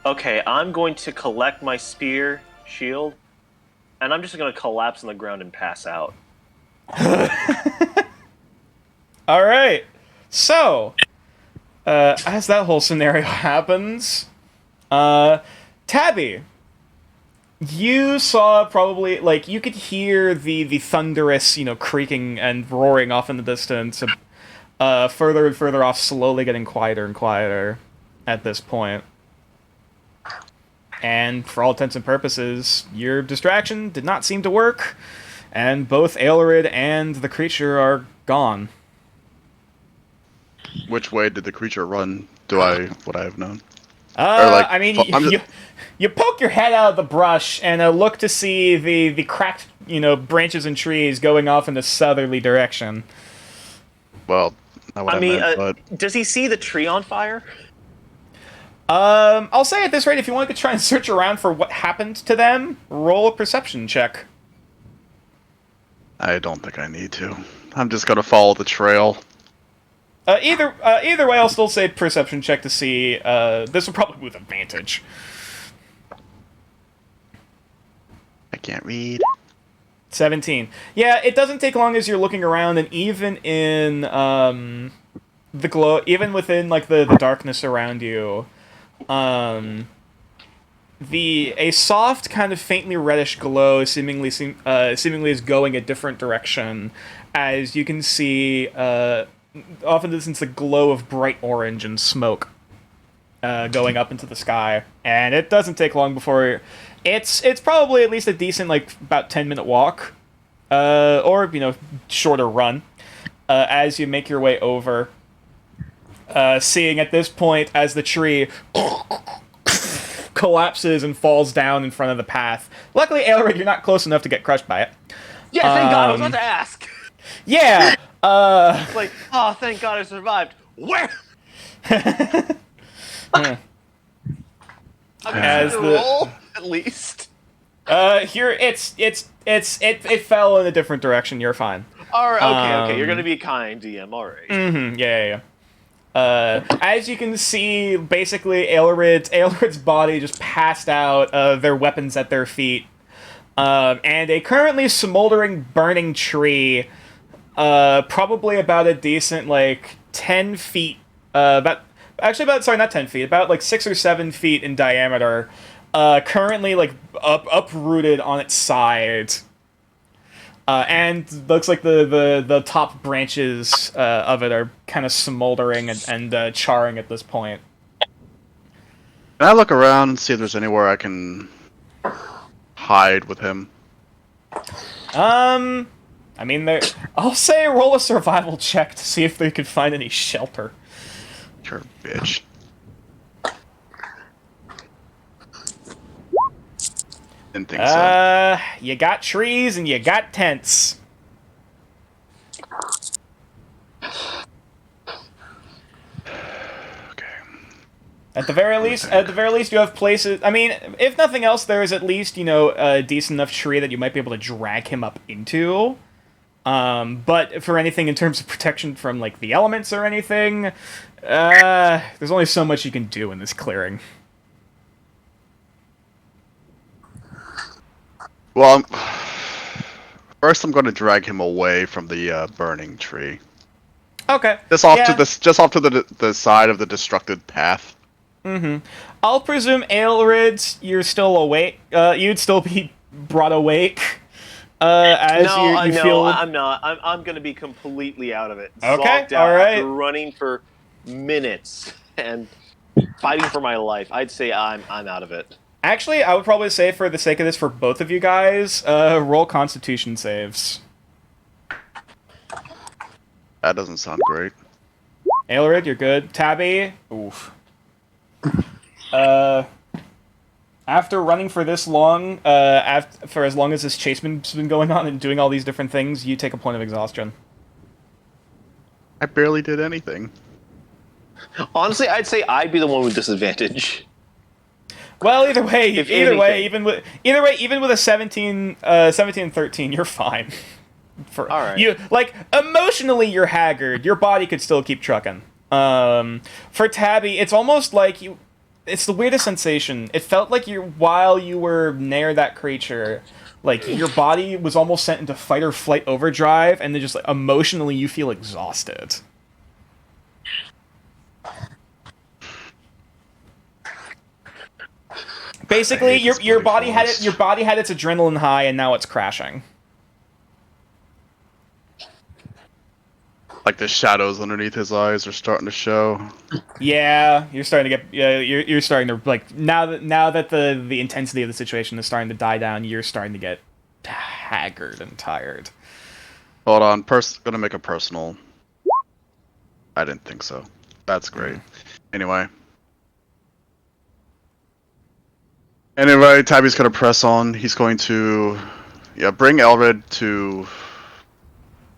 Okay, I'm going to collect my spear, shield, and I'm just going to collapse on the ground and pass out. All right. So, as that whole scenario happens, Tabby, you saw probably you could hear the thunderous, creaking and roaring off in the distance, further and further off, slowly getting quieter and quieter. at this point. And for all intents and purposes, your distraction did not seem to work, and both Aelred and the creature are gone. Which way did the creature run? Would I have known? I mean, I'm just, you poke your head out of the brush and look to see the cracked, branches and trees going off in the southerly direction. well, not what I meant, but does he see the tree on fire? I'll say at this rate, if you want to try and search around for what happened to them, roll a perception check. I don't think I need to. I'm just gonna follow the trail. Either way, I'll still say perception check to see. This will probably be with advantage. I can't read. 17. Yeah, it doesn't take long as you're looking around, and even in the glow, even within like the darkness around you, a soft kind of faintly reddish glow seemingly is going a different direction, as you can see off in the distance the glow of bright orange and smoke going up into the sky, and it doesn't take long before it's probably at least a decent about 10-minute walk, or shorter run, as you make your way over. Seeing at this point as the tree collapses and falls down in front of the path. Luckily, Aelred, you're not close enough to get crushed by it. Yeah, thank God. I was about to ask. Yeah. It's like, oh, thank God I survived. Where? I'm As gonna the roll at least. here it fell in a different direction. You're fine. All right. Okay. You're gonna be kind, DM. All right. Mm-hmm. Yeah. As you can see, basically Aelred's body just passed out, their weapons at their feet, and a currently smoldering, burning tree, probably about a decent 10 feet, not 10 feet, about 6 or 7 feet in diameter, currently uprooted on its side. And looks like the top branches of it are kind of smoldering and charring at this point. Can I look around and see if there's anywhere I can hide with him? I mean, I'll say roll a survival check to see if they could find any shelter. You're a bitch. Didn't think so. You got trees and you got tents. Okay. At the very least, you have places. I mean, if nothing else, there is at least a decent enough tree that you might be able to drag him up into. But for anything in terms of protection from the elements or anything, there's only so much you can do in this clearing. Well, first I'm going to drag him away from the burning tree. Okay. Just off to the side of the destructed path. Mm-hmm. I'll presume Aelred, you're still awake. You'd still be brought awake. You feel. I'm not. I'm going to be completely out of it. Okay. Zonked out All right. After running for minutes and fighting for my life. I'd say I'm out of it. Actually, I would probably say, for the sake of this, for both of you guys, roll Constitution saves. That doesn't sound great. Aelred, you're good. Tabby, oof. After running for this long, for as long as this chase has been going on and doing all these different things, you take a point of exhaustion. I barely did anything. Honestly, I'd say I'd be the one with disadvantage. Well, either way, even with a 17 and 13, you're fine. All right. You emotionally, you're haggard. Your body could still keep trucking. For Tabby, it's almost like it's the weirdest sensation. It felt like while you were near that creature, your body was almost sent into fight or flight overdrive, and then just emotionally you feel exhausted. Basically, your body had its adrenaline high, and now it's crashing. the shadows underneath his eyes are starting to show. Yeah, you're starting to get. Yeah, you're starting to like now that the intensity of the situation is starting to die down. You're starting to get haggard and tired. Hold on, gonna make a personal. I didn't think so. That's great. Anyway. Anyway, Tabby's gonna press on. He's going to, bring Elred to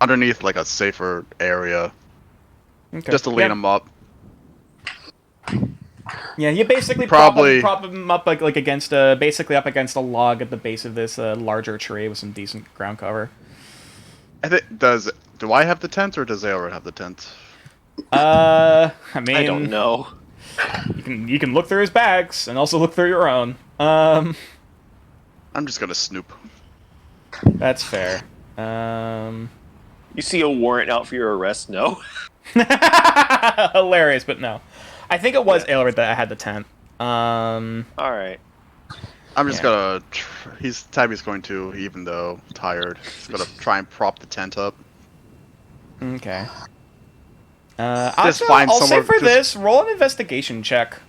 underneath like a safer area, Okay. just to lean him up. Yeah, you basically Probably prop him up like against basically up against a log at the base of this larger tree with some decent ground cover. I think do I have the tent or does Elred have the tent? I mean, I don't know. You can look through his bags and also look through your own. I'm just gonna snoop. That's fair. You see a warrant out for your arrest? No. Hilarious, but no. I think it was Aelred that had the tent. All right. I'm just gonna. Tabby's going to, even though tired, he's gonna try and prop the tent up. Okay. Just I'll find say somewhere- for just- this, roll an investigation check.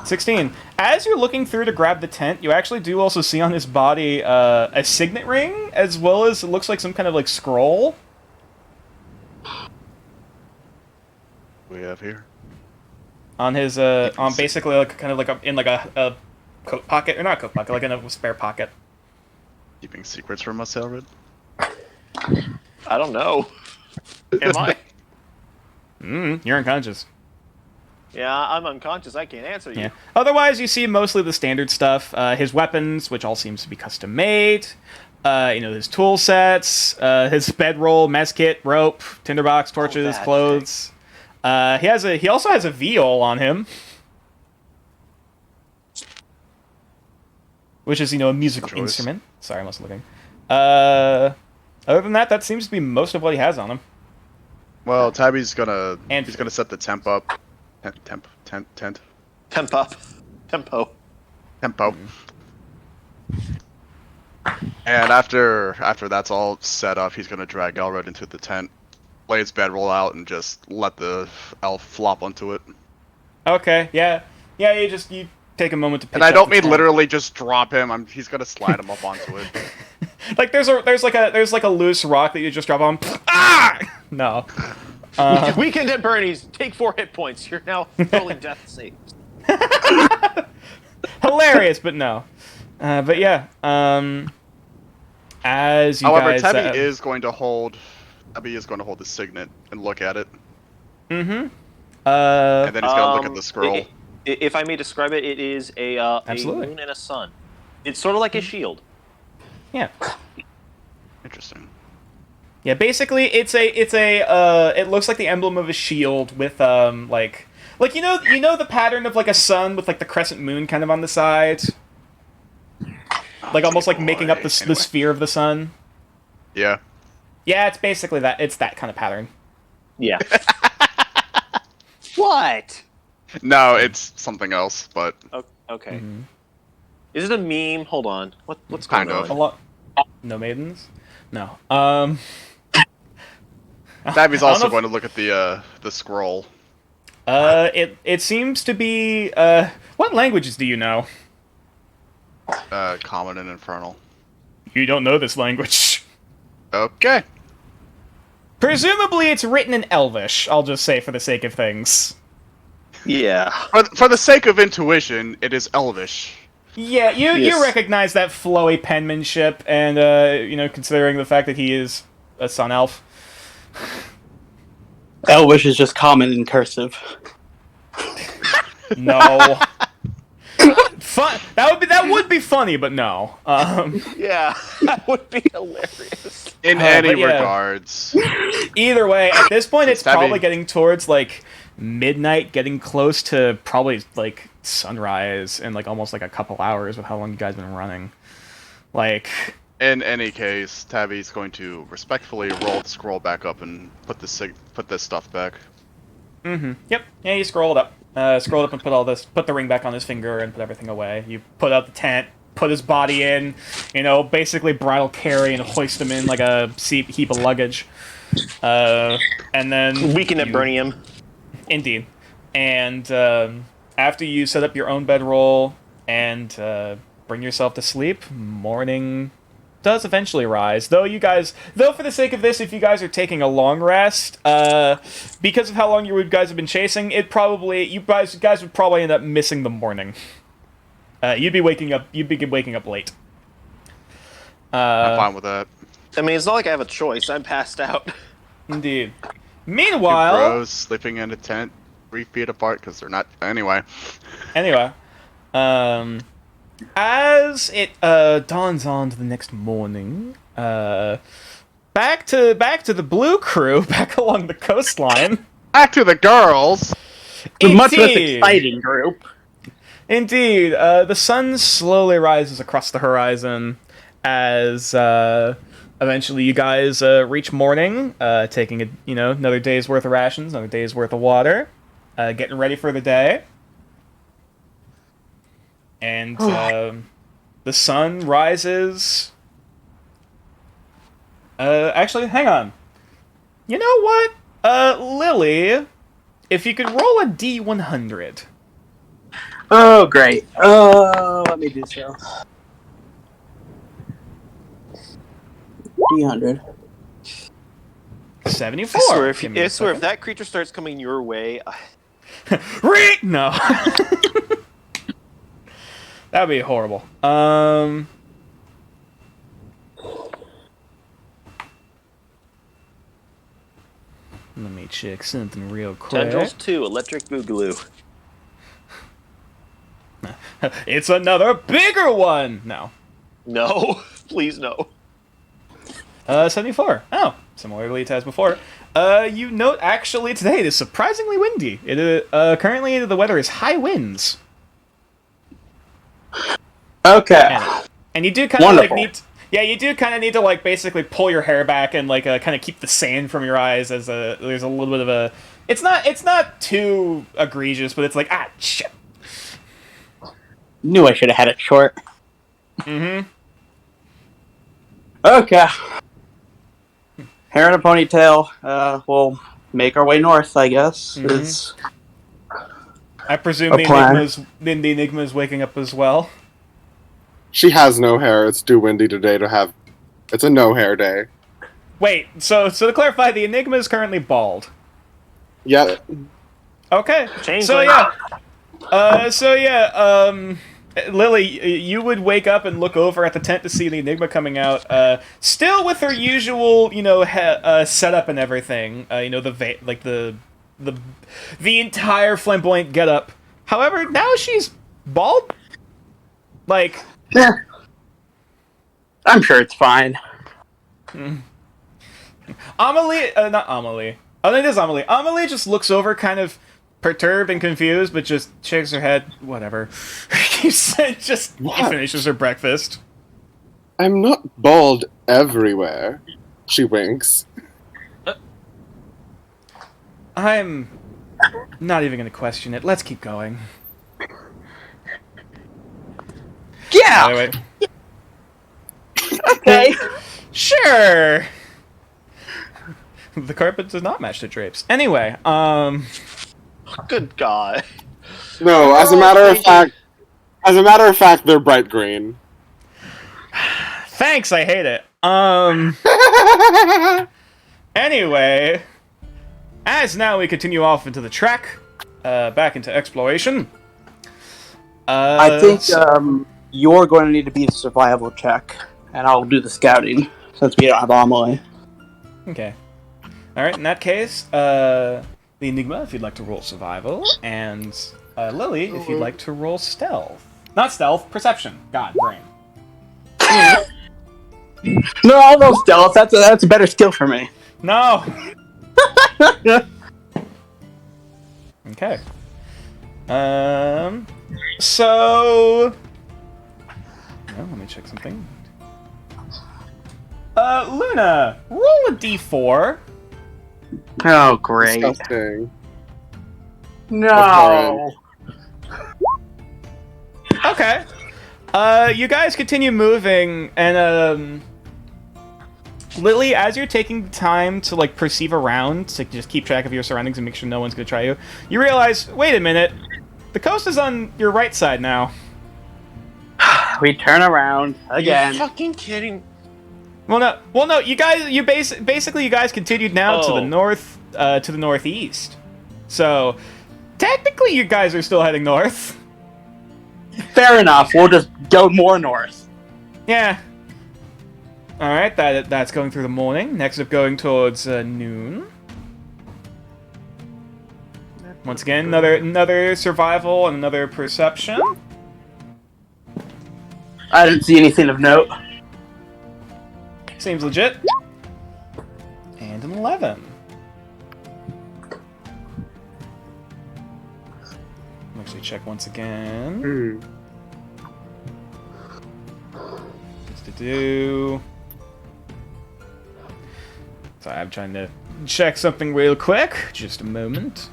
16. As you're looking through to grab the tent, you actually do also see on his body a signet ring, as well as it looks like some kind of like scroll. We have here. On his on basically like kind of like in like a coat pocket, or not a coat pocket, like in a spare pocket. Keeping secrets from us, Elred? I don't know. Am I? You're unconscious. Yeah, I'm unconscious. I can't answer you. Yeah. Otherwise, you see mostly the standard stuff. His weapons, which all seems to be custom made. His tool sets, his bedroll, mess kit, rope, tinderbox, torches, that clothes. He also has a viol on him, which is a musical Choice. instrument. Sorry, I wasn't looking. Other than that, that seems to be most of what he has on him. Well, Tabby's gonna. And- he's gonna set the temp up. Tent. Temp up. Tempo. Tempo. And after that's all set up, he's gonna drag Elred into the tent, lay his bedroll out, and just let the elf flop onto it. Okay, yeah. You take a moment to pick And I up don't the mean tent. literally just drop him. He's gonna slide him up onto it. Like there's like a loose rock that you just drop on. Ah! No. Weekend at Bernie's. Take 4 hit points. You're now rolling death saves. Hilarious, but no. But yeah. As you However, guys. Tabby is going to hold the signet and look at it, Mm-hmm. and then he's gonna look at the scroll. If I may describe it, it is a Absolutely. moon and a sun. It's sort of like a shield. Yeah. Interesting. Yeah. Basically, it looks like the emblem of a shield with like the pattern of like a sun with like the crescent moon kind of on the side. Like almost like making up the sphere of the sun. Yeah. Yeah, it's basically that. It's that kind of pattern. Yeah. What? No, it's something else, but Okay. Mm-hmm. Is it a meme? Hold on. What's going Kind of. A on? lot. No maidens. No. Tabby's I don't also know going to look at the scroll. It seems to be. What languages do you know? Common and infernal. You don't know this language. Okay. Presumably, it's written in Elvish. I'll just say for the sake of things. Yeah. For the sake of intuition, it is Elvish. Yeah, you Yes. recognize that flowy penmanship, and considering the fact that he is a sun elf. Elvish is just common in cursive. No. Fun. That would be funny, but no. Yeah. That would be hilarious. In any but yeah. regards. Either way, at this point, it's Tabby. probably getting towards like midnight, getting close to probably like sunrise in like almost like a couple hours with how long you guys been running. Like, In any case, Tabby's going to respectfully roll the scroll back up and put this stuff back. Yep. Yeah, you scrolled up and put the ring back on his finger and put everything away. You put out the tent, put his body in, basically bridal carry and hoist him in like a heap of luggage. And then Weekend at Birmingham. Indeed. And after you set up your own bedroll and bring yourself to sleep, morning does eventually rise. Though for the sake of this, if you guys are taking a long rest, because of how long you guys have been chasing, you guys would probably end up missing the morning. You'd be waking up late. I'm fine with that. I mean, it's not like I have a choice. I'm passed out. Indeed. Two Meanwhile, bros sleeping in a tent 3 feet apart because they're not. Anyway. As it dawns on to the next morning, back to the Blue Crew, back along the coastline. Back to the girls. The much less Indeed. exciting group. Indeed, the sun slowly rises across the horizon as eventually you guys reach morning, taking another day's worth of rations, another day's worth of water, getting ready for the day. And the sun rises. Actually, hang on. You know what? Lily, if you could roll a D100. Oh, great. Let me do so. 300. 74. I Give me a swear if second. that creature starts coming your way, No. That would be horrible. Let me check something real quick. Tendrils 2, Electric Boogaloo. It's another bigger one! No. No, please no. 74. Oh, similarly to as before. You note actually today it is surprisingly windy. Currently the weather is high winds. Okay. And you do kind of like Wonderful. you do kind of need to like basically pull your hair back and like kind of keep the sand from your eyes as there's a little bit of a. It's not too egregious, but it's like shit. Knew I should have had it short. Mm-hmm. Okay. Hair in a ponytail. We'll make our way north, I guess. Mhm. Is I presume A the plan. Enigma is waking up as well. She has no hair. It's too windy today to have. It's a no hair day. Wait, so to clarify, the Enigma is currently bald. Yeah. Okay. Changeling. So yeah, Lily, you would wake up and look over at the tent to see the Enigma coming out, still with her usual, setup and everything. The entire flamboyant getup. However, now she's bald. Like, yeah. I'm sure it's fine. Amelie, not Amelie. Oh, it is Amelie. Amelie just looks over, kind of perturbed and confused, but just shakes her head. Whatever. Just What? finishes her breakfast. I'm not bald everywhere. She winks. I'm not even going to question it. Let's keep going. Yeah. By the way, Okay. sure. The carpet does not match the drapes. Anyway, Good God. No, as a matter of fact, they're bright green. thanks. I hate it. Anyway, as now we continue off into the trek, back into exploration. I think you're going to need to be a survival check, and I'll do the scouting since we don't have Amelie. Okay. All right. In that case, the Enigma, if you'd like to roll survival, and Lily, if you'd like to roll stealth. Not stealth, perception. God, brain. No, I'll roll stealth. That's a better skill for me. No. Okay. So. Well, let me check something. Luna, roll a d4. Oh, great. Disgusting. No. Okay. You guys continue moving, and Lily, as you're taking the time to like perceive around, to just keep track of your surroundings and make sure no one's gonna try you, you realize, wait a minute, the coast is on your right side now. We turn around again. You fucking kidding? Well, no. You guys, basically, you guys continued now to the Oh. north, to the northeast. So, technically, you guys are still heading north. Fair enough. We'll just go more north. Yeah. All right. That's going through the morning. Next up, going towards noon. Once again, another survival and another perception. I didn't see anything of note. Seems legit. And an 11. I'll actually check once again. Do. Sorry, I'm trying to check something real quick. Just a moment.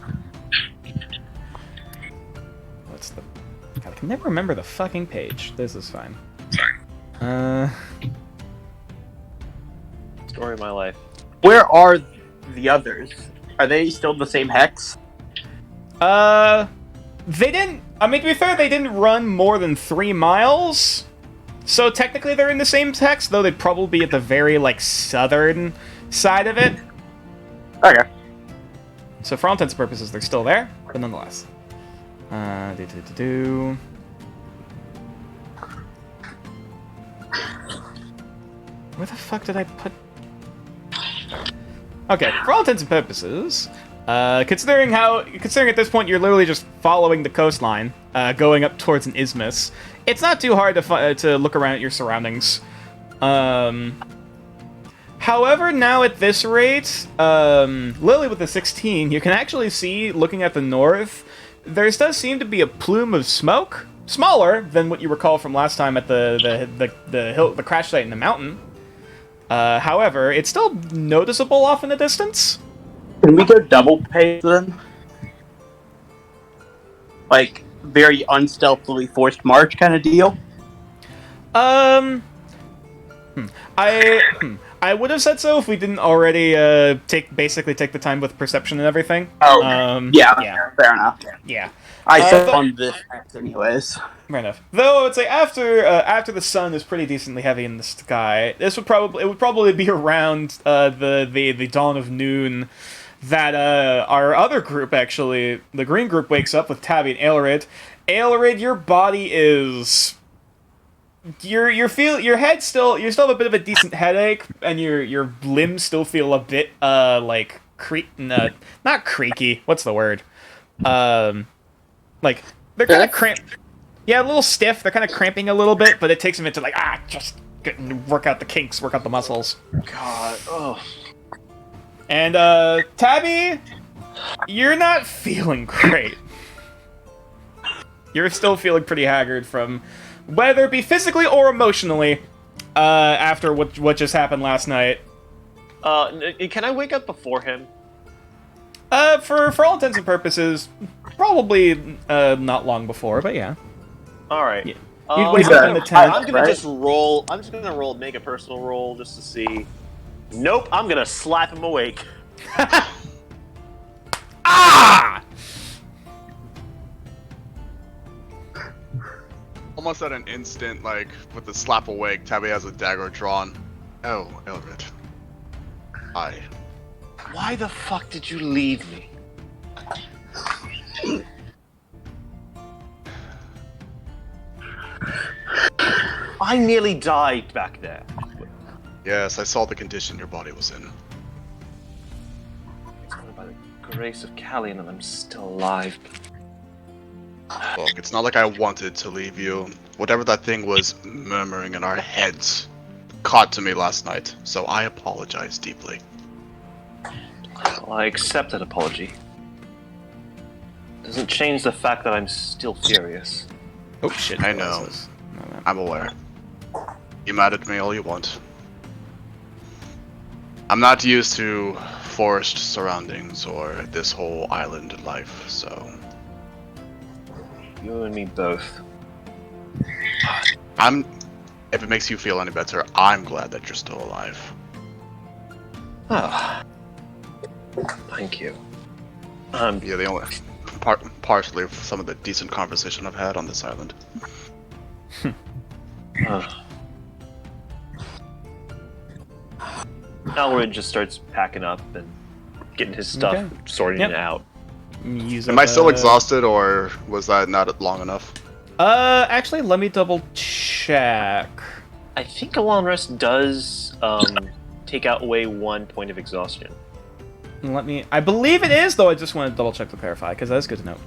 What's the... God, I can never remember the fucking page. This is fine. Story of my life. Where are the others? Are they still the same hex? They didn't... I mean, to be fair, they didn't run more than 3 miles. So technically they're in the same hex, though they'd probably be at the very, like, southern side of it. Okay. So for all intents and purposes, they're still there, but nonetheless. Where the fuck did I put... Okay, for all intents and purposes, considering at this point you're literally just following the coastline, going up towards an isthmus, it's not too hard to look around at your surroundings. However, now at this rate, Lily with the 16, you can actually see, looking at the north, there does seem to be a plume of smoke, smaller than what you recall from last time at the crash site in the mountain. However, it's still noticeable off in the distance. Can we go double pace then? Like, very unstealthily forced march kind of deal? I would have said so if we didn't already basically take the time with perception and everything. Oh, yeah, fair enough. Yeah. I said on this hex anyways. Fair enough. Though I would say after the sun is pretty decently heavy in the sky, it would probably be around the dawn of noon that our other group, actually, the green group, wakes up with Tabby and Aelred. Aelred, your body is... your head still... You still have a bit of a decent headache, and your limbs still feel a bit, like, not creaky. What's the word? Like, they're kind of cramped. Yeah, a little stiff. They're kind of cramping a little bit, but it takes a minute to, like, just work out the kinks, work out the muscles. God, oh. And, Tabby, you're not feeling great. You're still feeling pretty haggard from, whether it be physically or emotionally, after what just happened last night. Can I wake up before him? For all intents and purposes, probably, not long before, but yeah. Alright. Yeah. You'd wake up in the tent. I'm gonna just roll, make a personal roll just to see. Nope, I'm gonna slap him awake. Ah! Almost at an instant, like, with the slap awake, Tabby has a dagger drawn. Oh, Elred. Hi. Why the fuck did you leave me? I nearly died back there. Yes, I saw the condition your body was in. It's only by the grace of Callian that I'm still alive. Look, it's not like I wanted to leave you. Whatever that thing was murmuring in our heads caught to me last night, so I apologize deeply. Well, I accept that apology. Doesn't change the fact that I'm still furious. Oh shit! I know. I'm aware. You mad at me all you want. I'm not used to forest surroundings or this whole island life, so... You and me both. If it makes you feel any better, I'm glad that you're still alive. Ah, thank you. Yeah, the only partially some of the decent conversation I've had on this island. Elwood just starts packing up and getting his stuff, Okay. sorting it out. Am I still exhausted, or was that not long enough? Actually, let me double check. I think a long rest does take out away 1 point of exhaustion. I believe it is, though. I just want to double check to verify because that's good to know.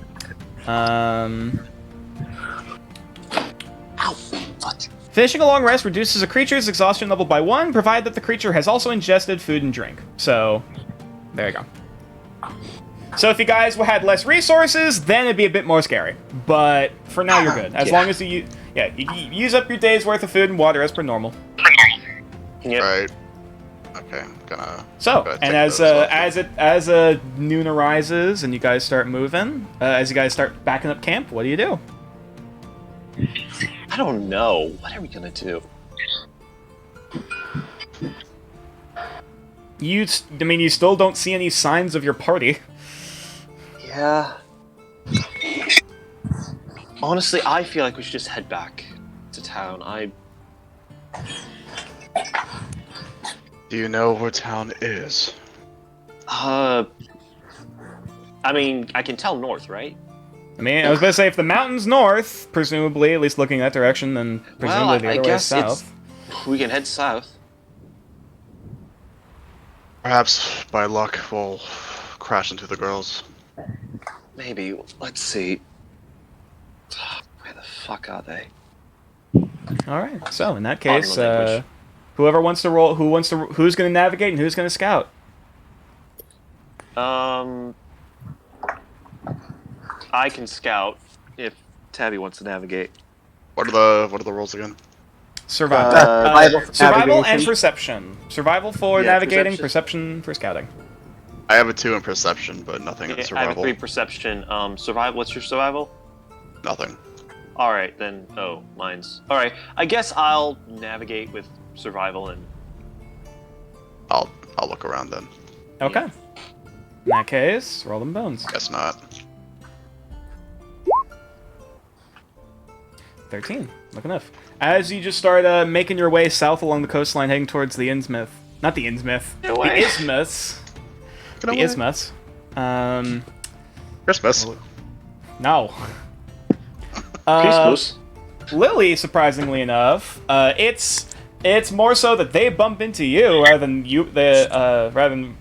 Finishing a long rest reduces a creature's exhaustion level by 1, provided that the creature has also ingested food and drink. So, there you go. So if you guys had less resources, then it'd be a bit more scary. But for now, you're good. As long as you use up your day's worth of food and water as per normal. Yep. Right. Okay. Gonna. So, gonna and take as noon arises and you guys start moving, as you guys start backing up camp, what do you do? I don't know. What are we gonna do? You still don't see any signs of your party. Yeah. Honestly, I feel like we should just head back to town. Do you know where town is? I mean, I can tell north, right? I was gonna say, if the mountain's north, presumably, at least looking that direction, then presumably the other way is south. We can head south. Perhaps by luck we'll crash into the girls. Maybe. Let's see. Where the fuck are they? Alright, so in that case, Pardon the language. whoever wants to roll, who's gonna navigate and who's gonna scout? I can scout if Tabby wants to navigate. What are the rolls again? Survival and navigation. perception. Survival for Yeah, navigating, perception for scouting. I have a 2 in perception, but nothing in I have a survival. 3 perception. Survival. What's your survival? Nothing. All right, then. Oh, mine's. All right. I guess I'll navigate with survival and. I'll look around then. Okay. In that case, roll them bones. Guess not. 13. Look enough. As you just start making your way south along the coastline, heading towards the Innsmouth. Not the Innsmouth. The away. Isthmus. The away. Isthmus. Christmas. No. Christmas. Lily, surprisingly enough, it's more so that they bump into you rather than the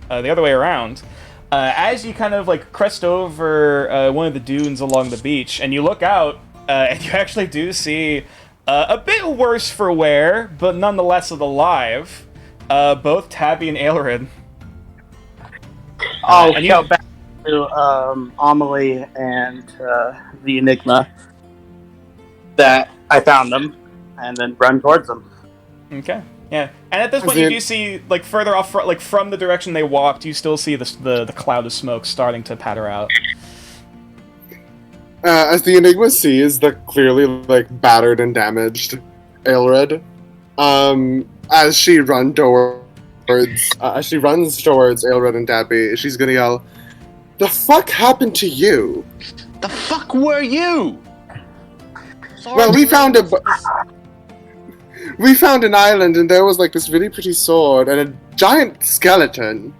other way around. As you kind of like crest over one of the dunes along the beach, and you look out, and you actually do see a bit worse for wear, but nonetheless alive, both Tabby and Aelred. I'll and shout back to Amelie and the Enigma that I found them, and then run towards them. Okay. Yeah. And at this point, you do see, like, further off, like, from the direction they walked, you still see the cloud of smoke starting to patter out. As the Enigma sees the clearly, like, battered and damaged Aelred, as she runs towards Aelred and Tabby, she's gonna yell, "The fuck happened to you?" The fuck were you? Sorry. Well, we found an island, and there was, like, this really pretty sword and a giant skeleton.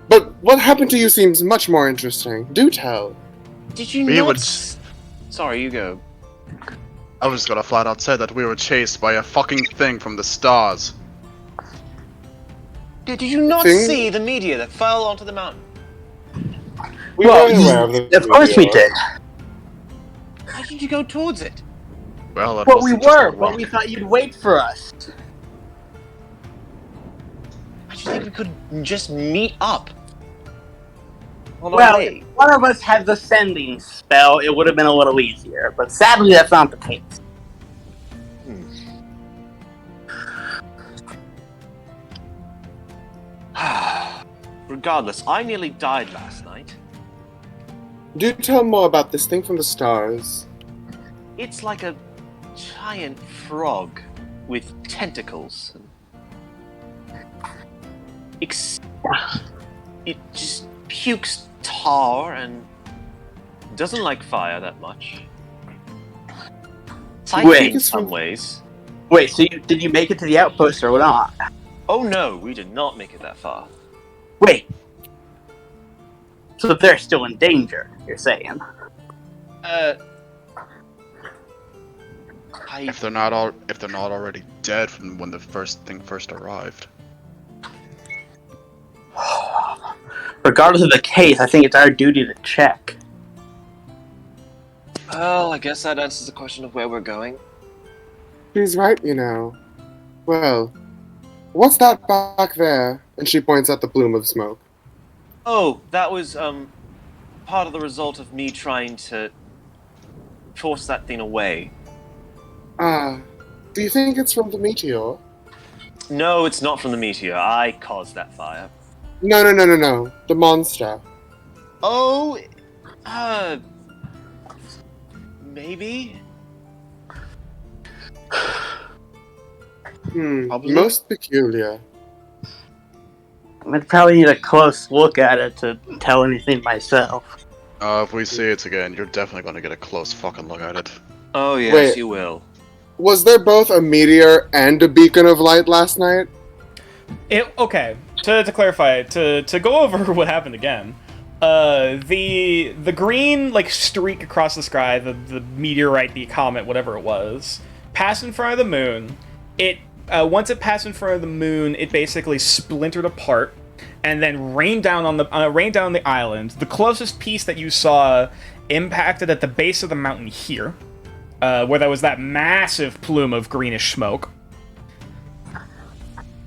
But what happened to you seems much more interesting. Do tell. Did you We not? would- Sorry, you go. I was gonna flat out say that we were chased by a fucking thing from the stars. Did you not Thing? see the meteor that fell onto the mountain? We Well, weren't aware of the Of course we did. Why did you go towards it? Well, that But we wasn't just were, a but rock. we thought you'd wait for us. I just think we could just meet up. On the Well, way. if one of us had the sending spell, it would have been a little easier. But sadly, that's not the case. Regardless, I nearly died last night. Do tell more about this thing from the stars. It's like a giant frog with tentacles. It just pukes tar and doesn't like fire that much. Psychic Wait. in some ways. Wait, so did you make it to the outpost or not? Oh no, we did not make it that far. Wait. So they're still in danger, you're saying? If they're not already dead from when the first arrived. Regardless of the case, I think it's our duty to check. Well, I guess that answers the question of where we're going. She's right, you know. Well, what's that back there? And she points at the plume of smoke. Oh, that was, part of the result of me trying to force that thing away. Do you think it's from the meteor? No, it's not from the meteor. I caused that fire. No. The monster. Oh, maybe? Probably. Most peculiar. I'd probably need a close look at it to tell anything myself. If we see it again, you're definitely gonna get a close fucking look at it. Oh, yes, Wait. you will. Was there both a meteor and a beacon of light last night? Okay, to clarify, to go over what happened again, the green, like, streak across the sky, the meteorite, the comet, whatever it was, passed in front of the moon. It, once it passed in front of the moon, it basically splintered apart, and then rained down on the island. The closest piece that you saw impacted at the base of the mountain here, where there was that massive plume of greenish smoke.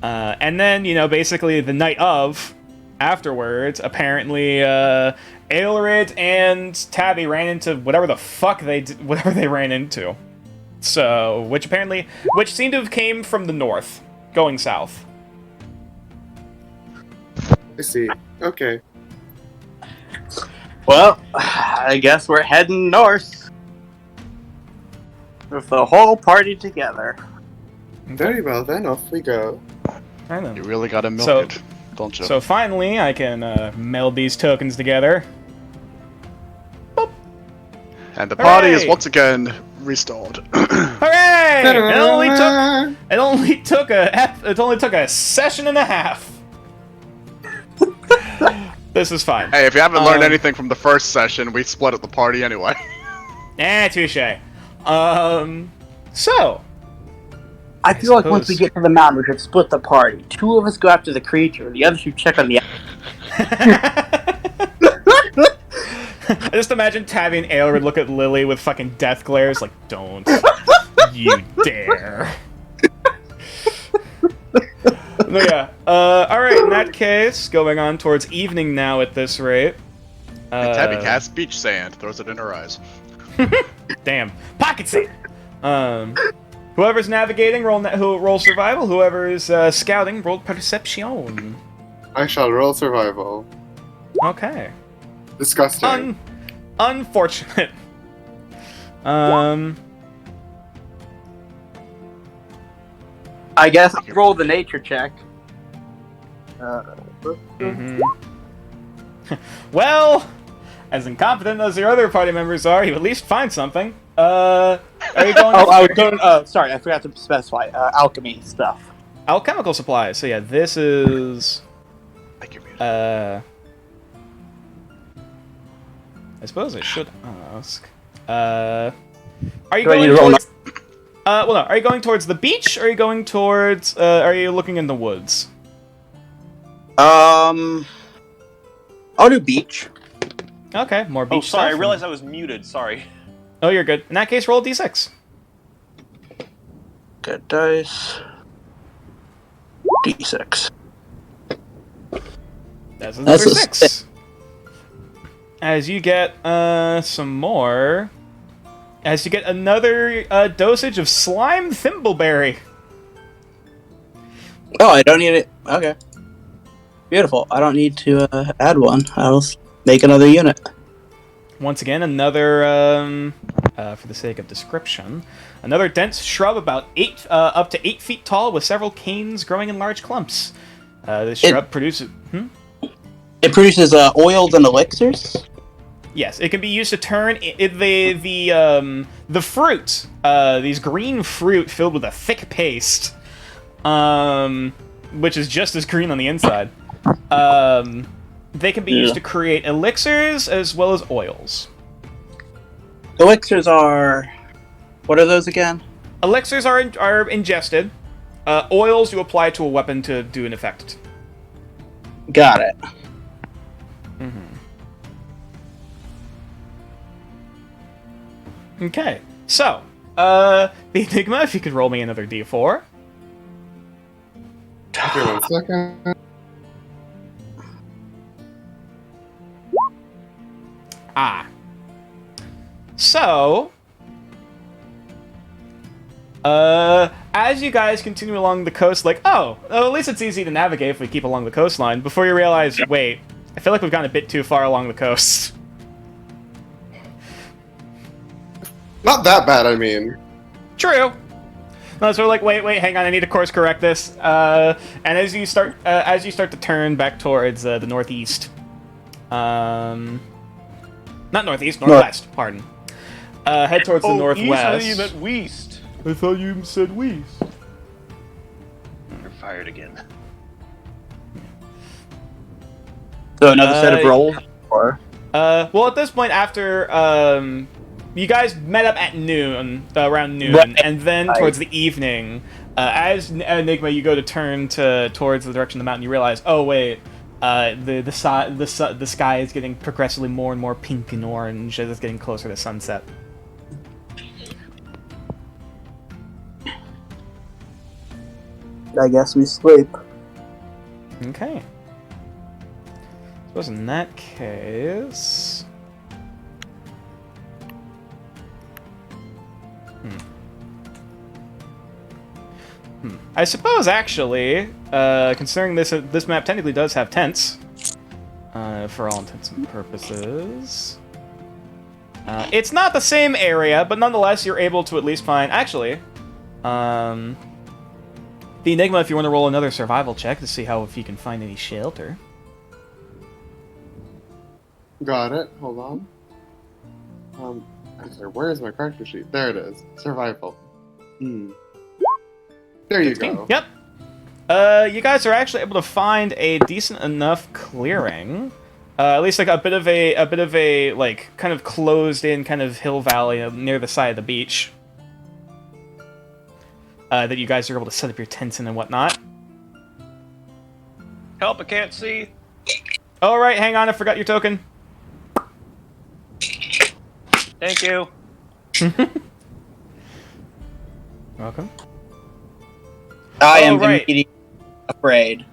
And then, basically the night of, afterwards, apparently, Aelred and Tabby ran into whatever the fuck whatever they ran into. So, which seemed to have came from the north, going south. I see. Okay. Well, I guess we're heading north. With the whole party together. Very well, then off we go. I know. You really gotta milk it, don't you? So finally, I can meld these tokens together. Boop. And the party is Hooray! once again restored. Hooray! It only took a session and a half. This is fine. Hey, if you haven't learned anything from the first session, we split up the party anyway. Touche. So. I feel like once we get to the mountain, we should split the party. 2 of us go after the creature, the other 2 check on the... I just imagine Tabby and Aelred look at Lily with fucking death glares, like, don't you dare. No, yeah. Alright, in that case, going on towards evening now at this rate. Tabby casts beach sand, throws it in her eyes. Damn. Pocket sand! Whoever's navigating, roll survival. Whoever's scouting, roll perception. I shall roll survival. Okay. Disgusting. Unfortunate. I guess I'll roll the nature check. Well, as incompetent as your other party members are, you at least find something. Are you going? I was going. Sorry, I forgot to specify. Alchemy stuff. Alchemical supplies. So yeah, this is. I suppose I should ask. Are you going towards? Well, no. Are you going towards the beach? Or are you going towards? Are you looking in the woods? I'll do beach. Okay, more beach. Oh, sorry, I stuff. realized I was muted. Sorry. Oh, you're good. In that case, roll a d6. Good dice. D6. That's another 6. As you get some more. As you get another dosage of slime thimbleberry. Oh, I don't need it. Okay. Beautiful. I don't need to add one. I'll make another unit. Once again, another for the sake of description. Another dense shrub about up to 8 feet tall with several canes growing in large clumps. This shrub produces... It produces oils and elixirs? Yes, it can be used to turn the fruit, these green fruit filled with a thick paste, which is just as green on the inside. They can be used to create elixirs as well as oils. Elixirs are... What are those again? Elixirs are ingested. Oils you apply to a weapon to do an effect. Got it. Okay, so, the Enigma, if you could roll me another d4. Okay, 1 second. So, as you guys continue along the coast, like, at least it's easy to navigate if we keep along the coastline, before you realize, wait, I feel like we've gone a bit too far along the coast. Not that bad, I mean. True. No, so we're like, wait, hang on, I need to course correct this. And as you start to turn back towards the northeast, not northeast, northwest. Pardon. Head towards the northwest. I thought you meant west. I thought you said west. You're fired again. So another set of rolls? Or... Well, at this point, after you guys met up at noon, around noon, Right. and then towards the evening, as Enigma, you go to turn towards the direction of the mountain. You realize, oh wait, the sky is getting progressively more and more pink and orange as it's getting closer to sunset. I guess we sleep. Okay. Suppose in that case. I suppose, actually, considering this map technically does have tents, for all intents and purposes. It's not the same area, but nonetheless, you're able to at least find... Actually, the Enigma, if you want to roll another survival check to see if you can find any shelter. Got it. Hold on. I'm sorry, where is my character sheet? There it is. Survival. There you 16. go. Yep. You guys are actually able to find a decent enough clearing, at least like a bit of a like kind of closed in kind of hill valley near the side of the beach. That you guys are able to set up your tents in and whatnot. Help! I can't see. Oh right, hang on, I forgot your token. Thank you. Welcome. I am right. immediately afraid.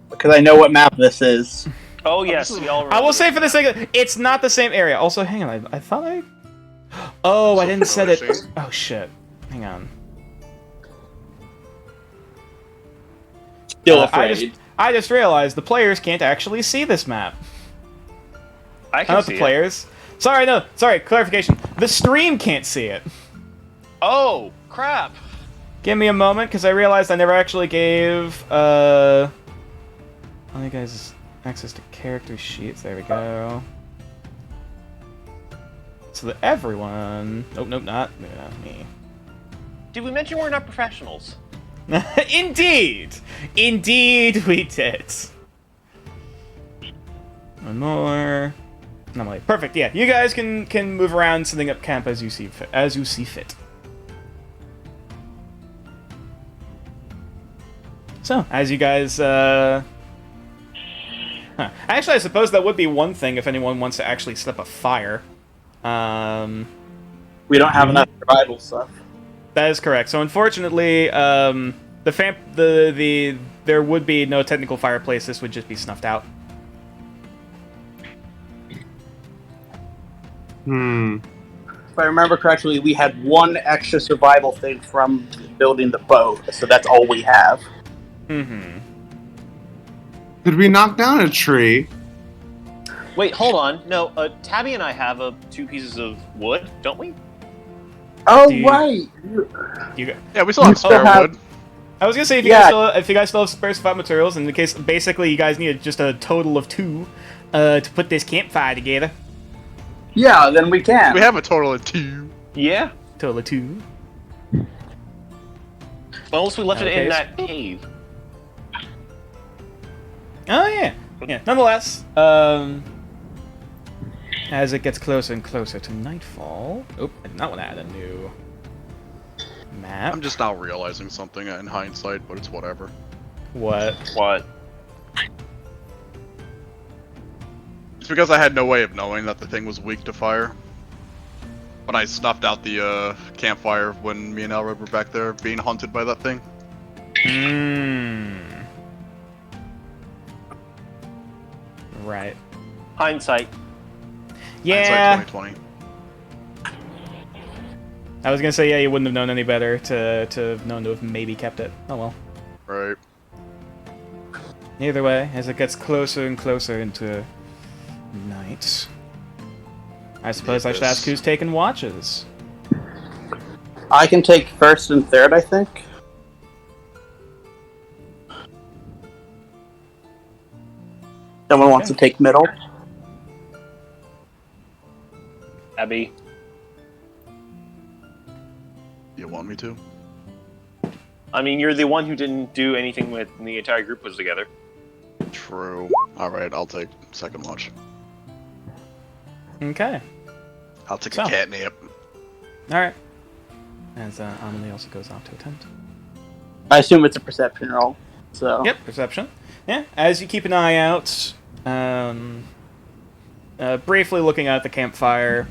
Because I know what map this is. Oh yes, we all. I will say for the sake of it's not the same area. Also, hang on, I thought I. Oh, I didn't set it. Oh shit. Hang on. Still afraid. I just realized the players can't actually see this map. I can Not see the players. Sorry, no. Sorry, clarification. The stream can't see it. Oh crap! Give me a moment, because I realized I never actually gave, all you guys access to character sheets. There we go. So that everyone... Nope, not me. Did we mention we're not professionals? Indeed! Indeed we did. One more. Normally. Perfect, yeah. You guys can move around, setting up camp as you see fit. So, as you guys, Actually, I suppose that would be one thing if anyone wants to actually set up a fire. We don't have enough survival stuff. That is correct. So, unfortunately, there would be no technical fireplace. This would just be snuffed out. If I remember correctly, we had one extra survival thing from building the boat, so that's all we have. Mm-hmm. Could we knock down a tree? Wait, hold on. No, Tabby and I have 2 pieces of wood, don't we? Oh, Do you- right. You, Yeah, we still You have still spare have- wood. I was gonna say if you guys still have spare survival materials, in the case basically you guys need just a total of 2 to put this campfire together. Yeah, then we can. We have a total of 2. Yeah. Total of 2. Unless we left it Okay. in that cave. Oh yeah. Yeah. Nonetheless, as it gets closer and closer to nightfall. Oh, I did not want to add a new map. I'm just now realizing something in hindsight, but it's whatever. What? What? It's because I had no way of knowing that the thing was weak to fire. When I snuffed out the campfire when me and Elred were back there being hunted by that thing. Right. Hindsight. Yeah. Hindsight 2020. I was gonna say, yeah, you wouldn't have known any better to have known to have maybe kept it. Oh well. Right. Either way, as it gets closer and closer into night, I suppose I should ask who's taking watches. I can take first and third, I think. Someone wants to take middle. Abby. You want me to? I mean, you're the one who didn't do anything when the entire group was together. True. Alright, I'll take second watch. Okay. I'll take So. a cat nap. All right. As Amelie also goes off to attempt. I assume it's a perception roll. So Yep, perception. Yeah, as you keep an eye out, briefly looking at the campfire,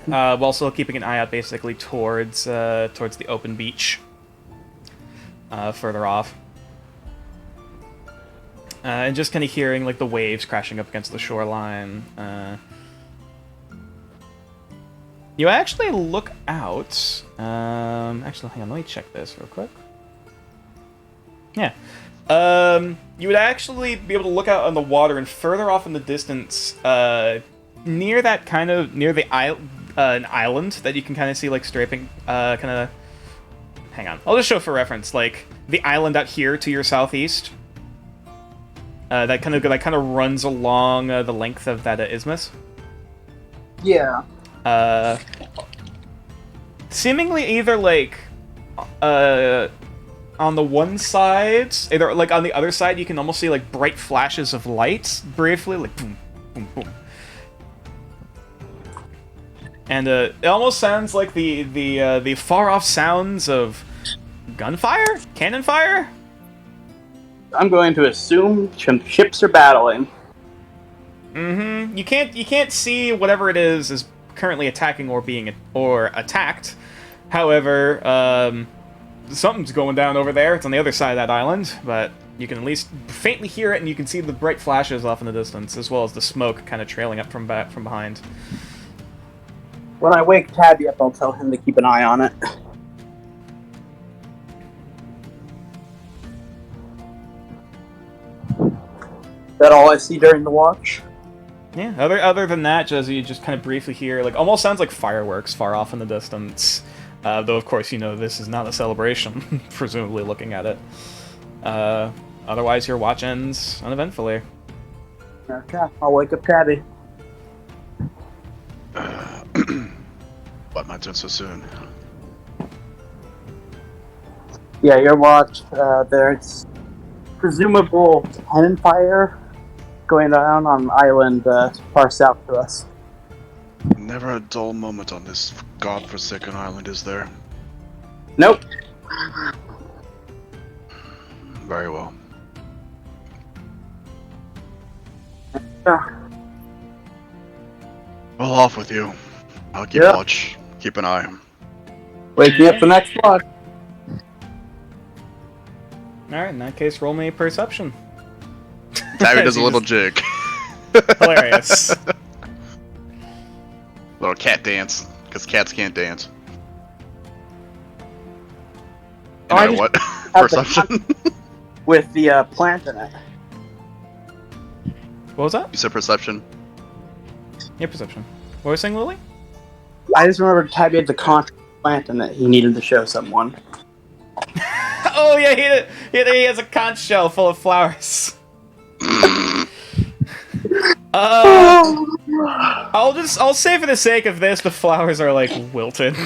while still keeping an eye out basically towards the open beach, further off, and just kind of hearing like the waves crashing up against the shoreline. You actually look out. Actually, hang on. Let me check this real quick. Yeah. You would actually be able to look out on the water, and further off in the distance, near that kind of near the an island that you can kind of see like striping. Kind of. Hang on. I'll just show for reference, like the island out here to your southeast. That kind of runs along the length of that isthmus. yeah. Seemingly either like on the one side, either like on the other side, you can almost see like bright flashes of light briefly, like boom, boom, boom. And it almost sounds like the far off sounds of gunfire, cannon fire. I'm going to assume ships are battling. Mm-hmm. You can't see whatever it is currently attacking or attacked. However, something's going down over there. It's on the other side of that island, but you can at least faintly hear it, and you can see the bright flashes off in the distance, as well as the smoke kind of trailing up from behind. When I wake Tabby up, I'll tell him to keep an eye on it. Is that all I see during the watch? Yeah. Other than that, just you just kind of briefly hear like almost sounds like fireworks far off in the distance. Though of course you know this is not a celebration, presumably looking at it. Otherwise, your watch ends uneventfully. Okay, I'll wake up Tabby. But my turn so soon. Yeah, your watch. There's presumable cannon fire going down on an island far south to us. Never a dull moment on this godforsaken island, is there? Nope. Very well. Yeah. Well, off with you. I'll keep Yeah. watch. Keep an eye. Wake me up the next watch. Alright, in that case, roll me perception. Tabby does a little jig. Hilarious. Little cat dance, because cats can't dance. Oh, You I know just what? have the Perception. With the plant in it. What was that? You said perception. Yeah, perception. What was you saying, Lily? I just remember Tabby had the contract plant and that he needed to show someone. Oh yeah, he has a conch shell full of flowers. I'll say for the sake of this, the flowers are like wilted.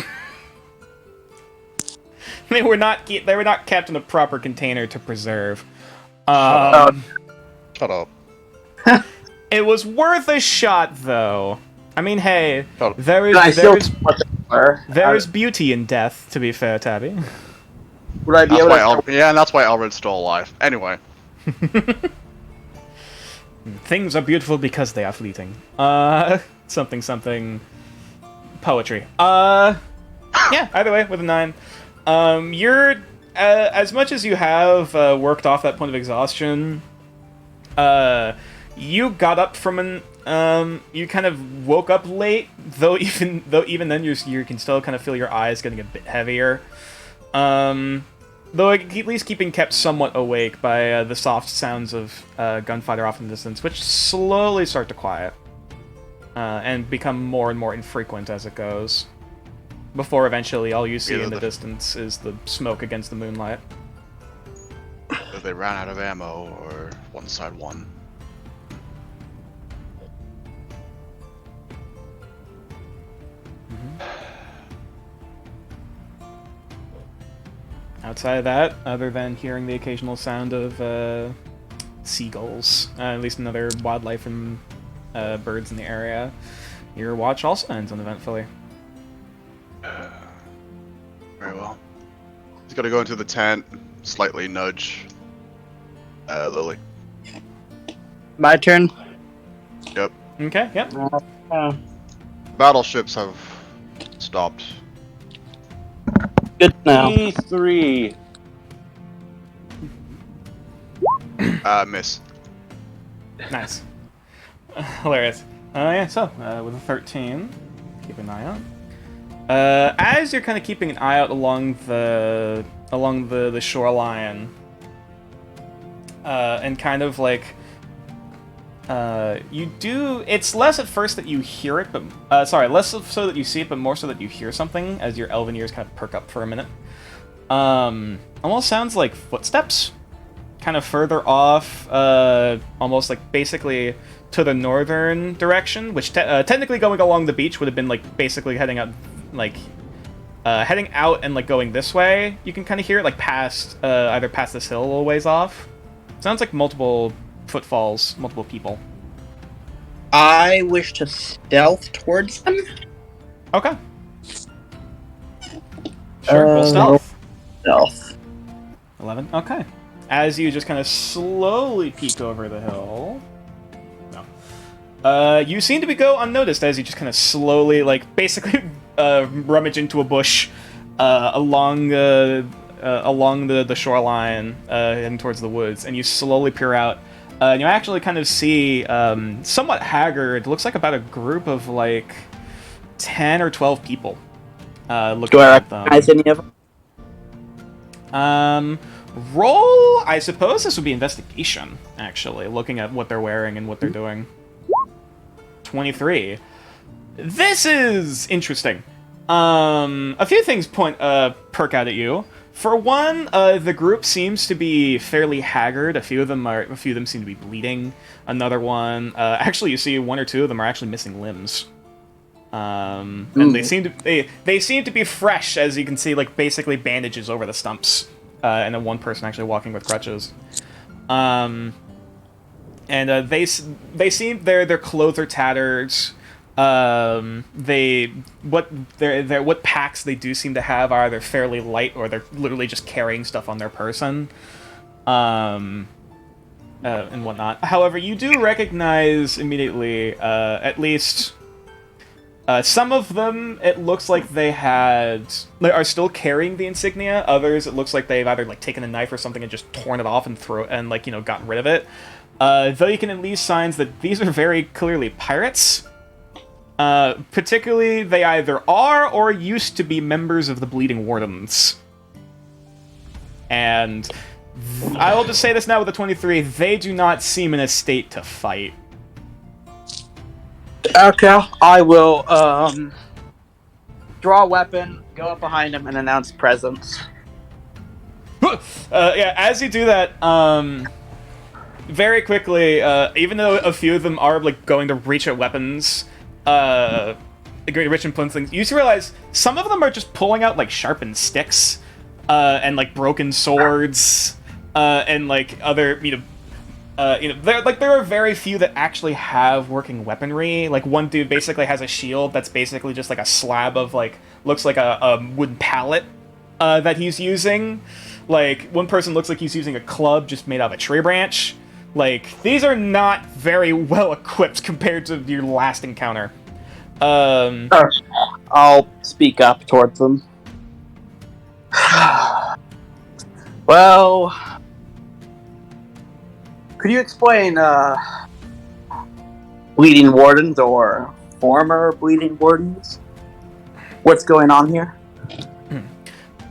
They were not kept in a proper container to preserve. Shut up. It was worth a shot, though. I mean, hey, Shut up. there I still is what they were. There's beauty in death, to be fair, Tabby. Would I be That's able why to? yeah, and that's why Elred's still alive. Anyway. Things are beautiful because they are fleeting. Something. Poetry. Yeah, either way, with a 9. You're, as much as you have worked off that point of exhaustion, you got up from you kind of woke up late, though even then you can still kind of feel your eyes getting a bit heavier. Though at least keeping kept somewhat awake by the soft sounds of gunfire off in the distance, which slowly start to quiet and become more and more infrequent as it goes. Before eventually all you see in the distance is the smoke against the moonlight. Either they ran out of ammo, or one side won. Outside of that, other than hearing the occasional sound of seagulls, at least another wildlife and birds in the area, your watch also ends uneventfully. Very well. He's gonna go into the tent, slightly nudge Lily. My turn. Yep. Okay, yep. Battleships have stopped. Good to know. E3. Miss. Nice. Hilarious. Yeah, so, with a 13, keep an eye out. As you're kind of keeping an eye out along the shoreline, and kind of like, it's less at first that you hear it, but, less so that you see it, but more so that you hear something as your elven ears kind of perk up for a minute. Almost sounds like footsteps, kind of further off, almost like basically to the northern direction, which technically going along the beach would have been like basically heading out, like heading out and like going this way. You can kind of hear it like past, either past this hill a little ways off. Sounds like multiple footfalls, multiple people. I wish to stealth towards them. Okay. Sure, roll stealth. Stealth. 11. Okay. As you just kind of slowly peek over the hill. No. You seem to go unnoticed as you just kind of slowly, like, basically rummage into a bush along the shoreline heading towards the woods, and you slowly peer out. And you actually kind of see, somewhat haggard, looks like about a group of, like, 10 or 12 people looking Do I at them. recognize any of them? Roll, I suppose this would be investigation, actually, looking at what they're wearing and what they're doing. 23. This is interesting. A few things perk out at you. For one, the group seems to be fairly haggard. A few of them seem to be bleeding. Another one, actually, you see one or two of them are actually missing limbs. And they seem to be fresh, as you can see, like basically bandages over the stumps, and then one person actually walking with crutches. And their clothes are tattered. What packs they do seem to have are either fairly light or they're literally just carrying stuff on their person, and whatnot. However, you do recognize immediately, at least some of them. It looks like they are still carrying the insignia. Others, it looks like they've either like taken a knife or something and just torn it off and gotten rid of it. Though you can at least signs that these are very clearly pirates. Particularly, they either are or used to be members of the Bleeding Wardens. And I will just say this now with the 23, they do not seem in a state to fight. Okay, I will draw a weapon, go up behind him, and announce presence. Yeah, as you do that, very quickly, even though a few of them are like going to reach at weapons, going to reach and punch things, you just realize some of them are just pulling out like sharpened sticks, and like broken swords, and like other there are very few that actually have working weaponry. Like one dude basically has a shield that's basically just like a slab of like looks like a wooden pallet that he's using. Like one person looks like he's using a club just made out of a tree branch. Like these are not very well equipped compared to your last encounter. I'll speak up towards them. Well, could you explain, bleeding wardens or former bleeding wardens? What's going on here?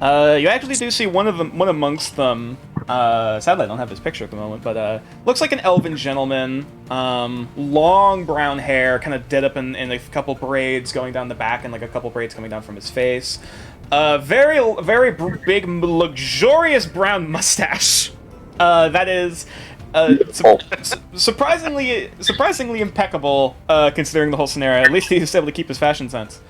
You actually do see one amongst them. Sadly, I don't have his picture at the moment, but looks like an elven gentleman. Long brown hair, kind of dead up in a couple braids going down the back, and like a couple braids coming down from his face. Very big, luxurious brown mustache. That is surprisingly impeccable, considering the whole scenario. At least he's able to keep his fashion sense.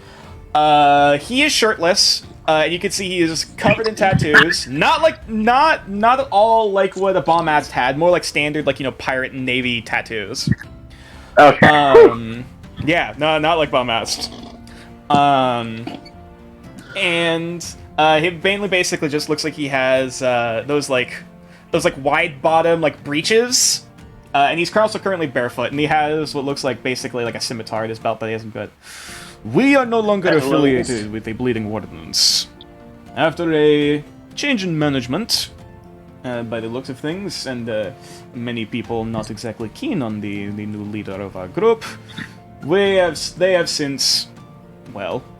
He is shirtless. You can see he is covered in tattoos. Not at all like what a Bombast had. More like standard, like, pirate and navy tattoos. Okay. Yeah, no, not like Bombast. And he mainly basically just looks like he has those wide bottom breeches. And he's also currently barefoot, and he has what looks like basically like a scimitar at his belt, but he hasn't got. We are no longer affiliated with the Bleeding Wardens. After a change in management, by the looks of things, and many people not exactly keen on the new leader of our group, they have since,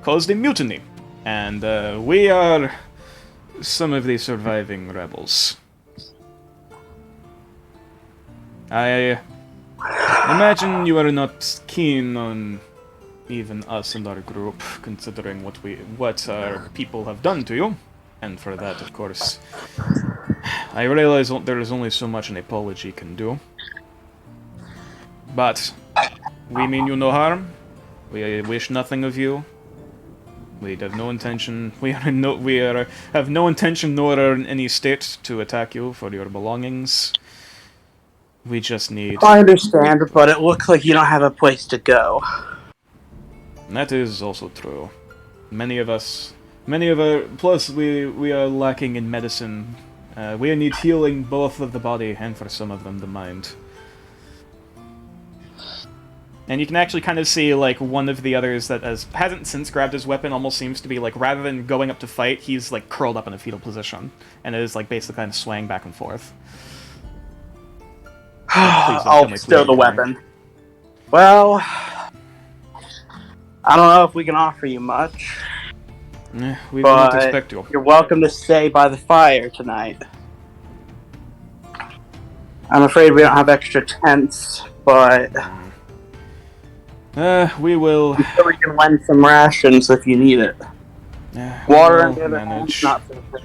caused a mutiny. And we are some of the surviving rebels. I imagine you are not keen on even us and our group, considering what our people have done to you. And for that, of course, I realize there is only so much an apology can do. But we mean you no harm. We wish nothing of you. We have no intention. Have no intention, nor are in any state to attack you for your belongings. We just need. I understand, but it looks like you don't have a place to go. That is also true. Many of our plus we are lacking in medicine. We need healing both of the body and for some of them the mind. And you can actually kind of see one of the others that hasn't since grabbed his weapon almost seems to be rather than going up to fight, he's curled up in a fetal position and is basically kind of swaying back and forth. I'll stow the weapon. Well, I don't know if we can offer you much. We don't expect you. You're welcome to stay by the fire tonight. I'm afraid we don't have extra tents, but we will. I'm sure we can lend some rations if you need it. Water and the other hand, not so good.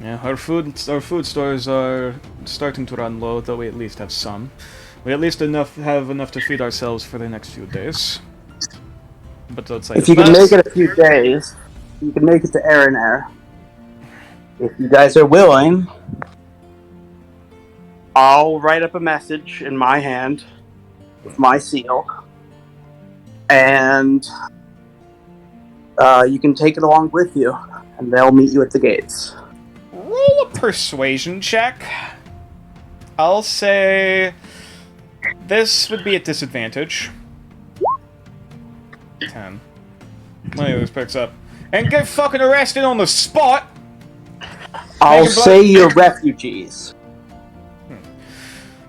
Yeah, our food stores are starting to run low, though we at least have some. We at least have enough to feed ourselves for the next few days. But outside if you can make it a few days, you can make it to Air. If you guys are willing, I'll write up a message in my hand with my seal, and you can take it along with you, and they'll meet you at the gates. Roll a persuasion check. I'll say this would be a disadvantage. 10. One of those picks up. And get fucking arrested on the spot! I'll say you're refugees.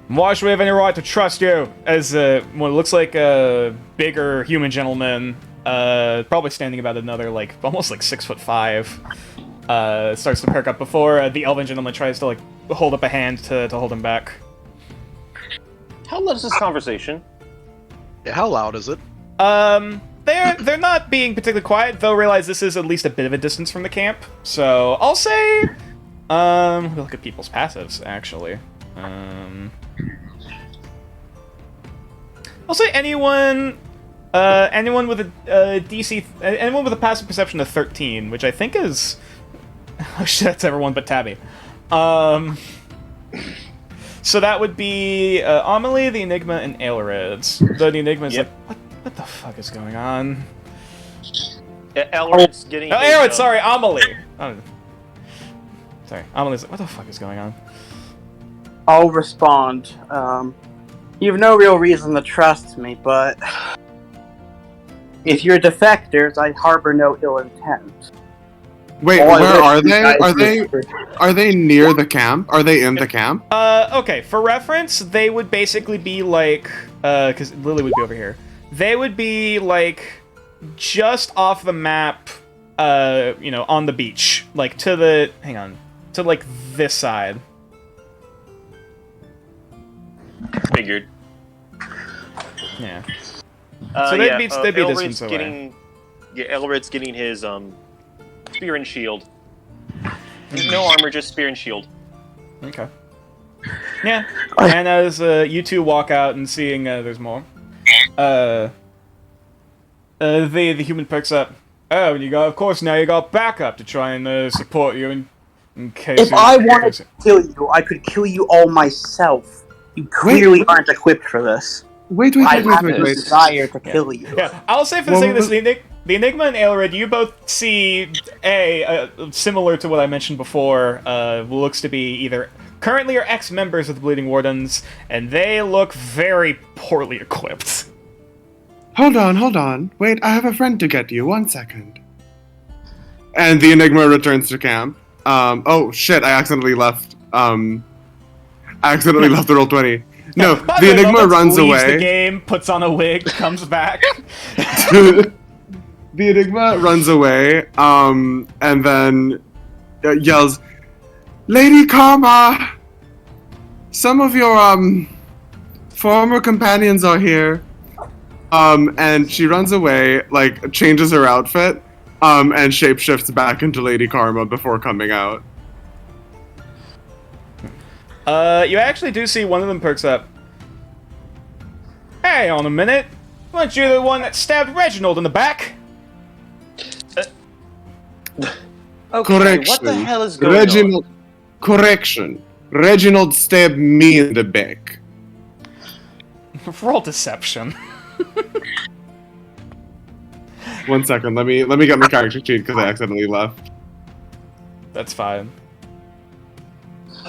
Why should we have any right to trust you? As what looks like a bigger human gentleman, probably standing about another, almost 6'5", starts to perk up before the elven gentleman tries to, hold up a hand to hold him back. How long is this conversation? Yeah, how loud is it? They're not being particularly quiet, though. Realize this is at least a bit of a distance from the camp. So I'll say, we'll look at people's passives actually. I'll say anyone with a DC, anyone with a passive perception of 13, which I think is, oh shit, that's everyone but Tabby. So that would be Amelie, the Enigma, and Aelred's. Though the Enigma is like, what the fuck is going on? Aelred's getting. Oh, Aelred, sorry, Amelie. Oh, sorry, Amelie's like, what the fuck is going on? I'll respond. You have no real reason to trust me, but if you're defectors, I harbor no ill intent. Wait, All I where wish are you they? guys Are they near the camp? Are they in the camp? Okay, for reference, they would basically be like, because Lily would be over here. They would be like just off the map, on the beach, like to the, to like this side. Figured. Yeah. So they'd be distance away. Aelred's getting his spear and shield. No armor, just spear and shield. Okay. Yeah. And as you two walk out and seeing there's more, the human picks up. Oh, of course now you got backup to try and support you in case. If I wanted to kill you, I could kill you all myself. You clearly aren't equipped for this. Wait. I have no desire to kill you. Yeah, I'll say for the sake of this, the Enigma and Aelred, you both see similar to what I mentioned before. Looks to be either currently or ex-members of the Bleeding Wardens, and they look very poorly equipped. Hold on. Wait, I have a friend to get you. 1 second. And the Enigma returns to camp. Oh shit! I accidentally left. I accidentally left the roll 20. No, the Enigma runs away. Leaves the game, puts on a wig, comes back. The Enigma runs away, and then yells, "Lady Karma! Some of your former companions are here." And she runs away, like changes her outfit, and shapeshifts back into Lady Karma before coming out. You actually do see one of them perks up. Hey, on a minute. Weren't you the one that stabbed Reginald in the back? Okay, Correction. what the hell is going on? Correction. Reginald stabbed me in the back. Roll deception. 1 second. Let me get my character sheet because I accidentally left. That's fine.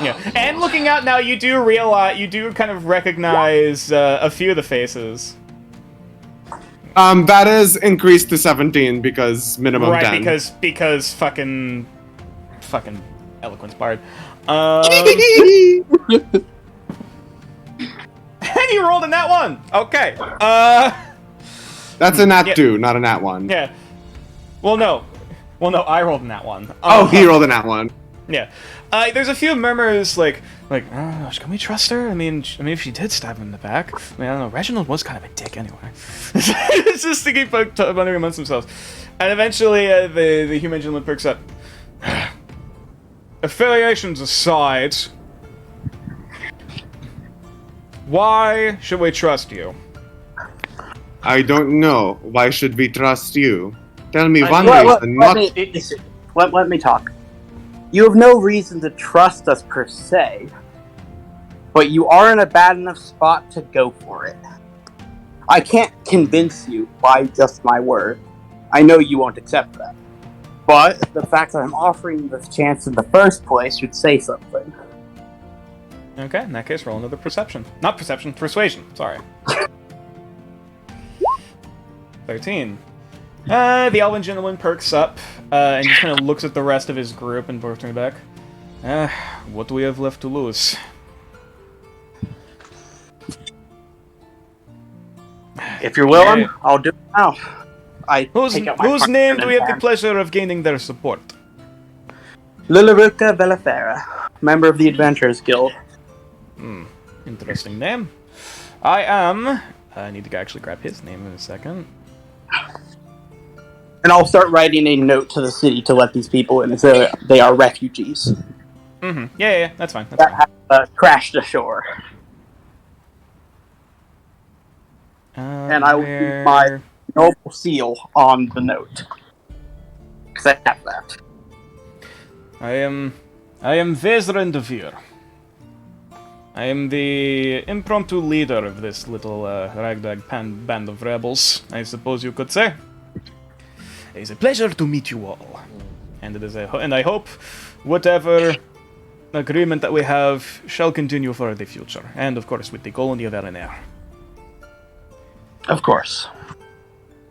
Yeah, and looking out now, you do realize, you do kind of recognize a few of the faces. That is increased to 17 because minimum 10. Right, because fucking eloquence bard. And you rolled a nat 1. Okay. That's a nat 2, not a nat 1. Yeah. Well, no, I rolled a nat 1. He rolled a nat 1. Yeah. There's a few murmurs like, oh, can we trust her? I mean, if she did stab him in the back, I don't know. Reginald was kind of a dick anyway. It's just to keep wondering amongst themselves. And eventually, the human gentleman perks up. Affiliations aside, why should we trust you? I don't know. Why should we trust you? Tell me one Let reason. let me talk. You have no reason to trust us per se, but you are in a bad enough spot to go for it. I can't convince you by just my word. I know you won't accept that. But the fact that I'm offering you this chance in the first place should say something. Okay, in that case, roll another perception. Not perception, persuasion. Sorry. 13. The elven gentleman perks up, and just kind of looks at the rest of his group and turns back. What do we have left to lose? If you're willing, Yeah. I'll do it now. Whose name do we have the pleasure of gaining their support? Lilaruca Velafera, member of the Adventurers Guild. Interesting name. I am I need to actually grab his name in a second. And I'll start writing a note to the city to let these people in, as they are refugees Mm-hmm. Yeah, that's fine. That's that fine. have crashed ashore. And I will keep my noble seal on the note. Because I have that. I am Vezran de Vir. I am the impromptu leader of this little ragtag band of rebels, I suppose you could say. It is a pleasure to meet you all, and and I hope whatever agreement that we have shall continue for the future, and of course with the colony of Elenair. Of course.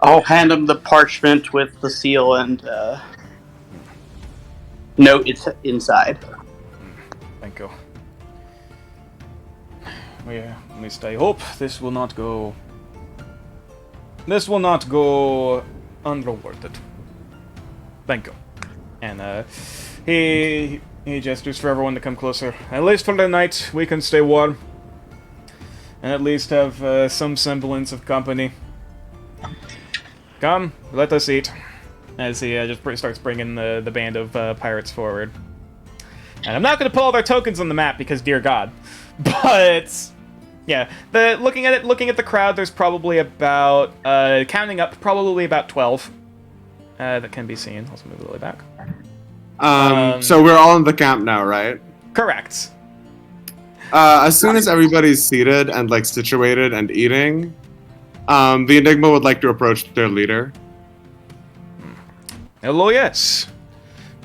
I'll hand him the parchment with the seal and note it's inside. Thank you. Yeah, at least I hope this will not go unrewarded. Thank you. And he gestures for everyone to come closer. At least for the night, we can stay warm. And at least have some semblance of company. Come, let us eat. As he just starts bringing the band of pirates forward. And I'm not going to put all their tokens on the map because, dear God. But yeah, looking at the crowd, there's probably about counting up, probably about 12 that can be seen. Let's move it really back. So we're all in the camp now, right? Correct. As soon as everybody's seated and like situated and eating, the Enigma would like to approach their leader. Hello, yes.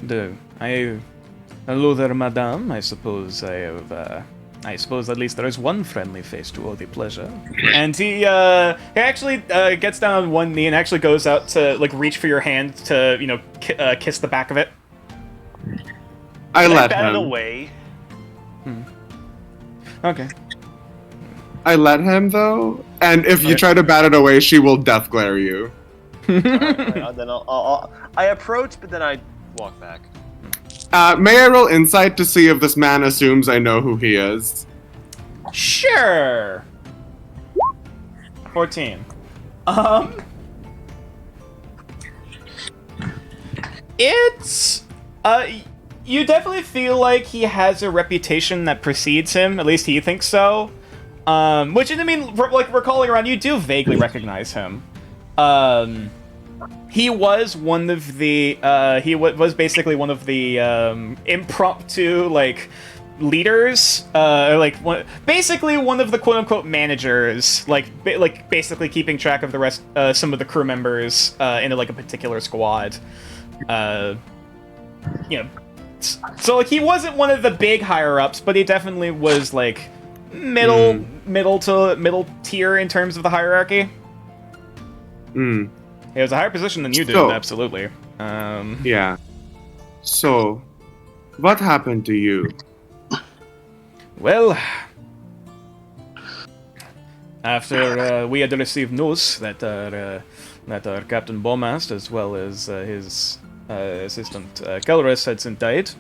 Hello there, madame. I suppose I have. I suppose at least there is one friendly face to owe the pleasure. And he actually gets down on one knee and actually goes out to like reach for your hand to kiss the back of it. I let bat it him. away. Okay. I let him though, and if you try to bat it away, she will death glare you. Alright, then I approach, but then I walk back. May I roll insight to see if this man assumes I know who he is? Sure. 14. It's you definitely feel like he has a reputation that precedes him. At least he thinks so. Which I mean, like recalling around, you do vaguely recognize him. He was one of the was basically one of the impromptu like leaders, basically one of the quote unquote managers, basically keeping track of the rest, some of the crew members in like a particular squad. So like he wasn't one of the big higher ups, but he definitely was like middle tier in terms of the hierarchy. He has a higher position than you did, absolutely. Yeah. So, what happened to you? Well, after we had received news that our Captain Beaumast, as well as his assistant Kelris, had died,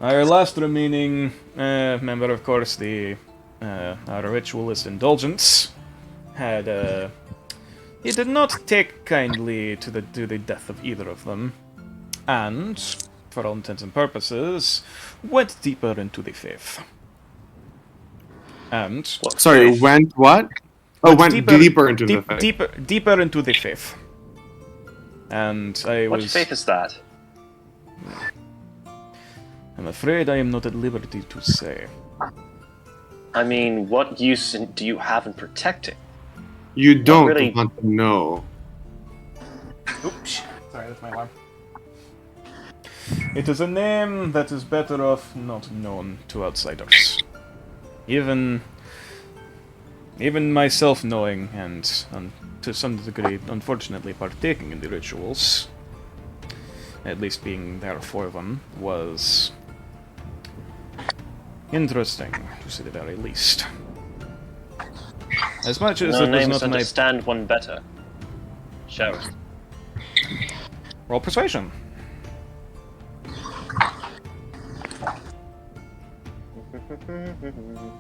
our last remaining member, of course, our ritualist Indulgence, had he did not take kindly to the death of either of them, and, for all intents and purposes, went deeper into the faith. And Sorry, went what? Oh, went deeper into the faith. Deeper into the faith. And What faith is that? I'm afraid I am not at liberty to say. I mean, what use do you have in protecting? You don't really want to know. Oops. Sorry, that's my alarm. It is a name that is better off not known to outsiders. Even myself knowing and to some degree, unfortunately, partaking in the rituals, at least being there for them, was interesting, to say the very least. As much as no it was names not my... understand one better. Shall we? Roll persuasion.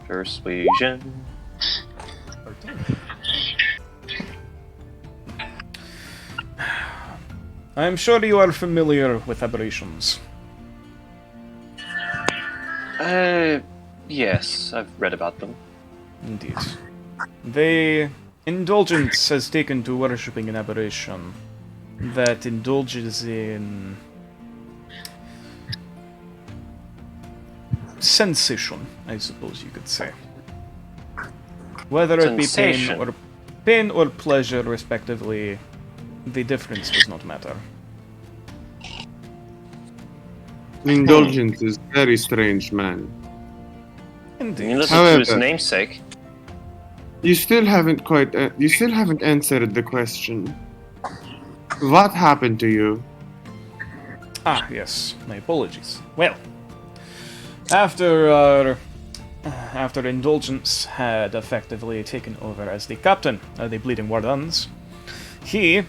Persuasion. I am sure you are familiar with aberrations. Yes, I've read about them. Indeed. The indulgence has taken to worshipping an aberration that indulges in sensation, I suppose you could say. Whether it be Sensation. pain or pleasure, respectively, the difference does not matter. Indulgence is very strange, man. You Indeed. listen to his However- namesake. You still haven't answered the question. What happened to you? Ah, yes. My apologies. Well, after Indulgence had effectively taken over as the captain of the Bleeding Wardens, he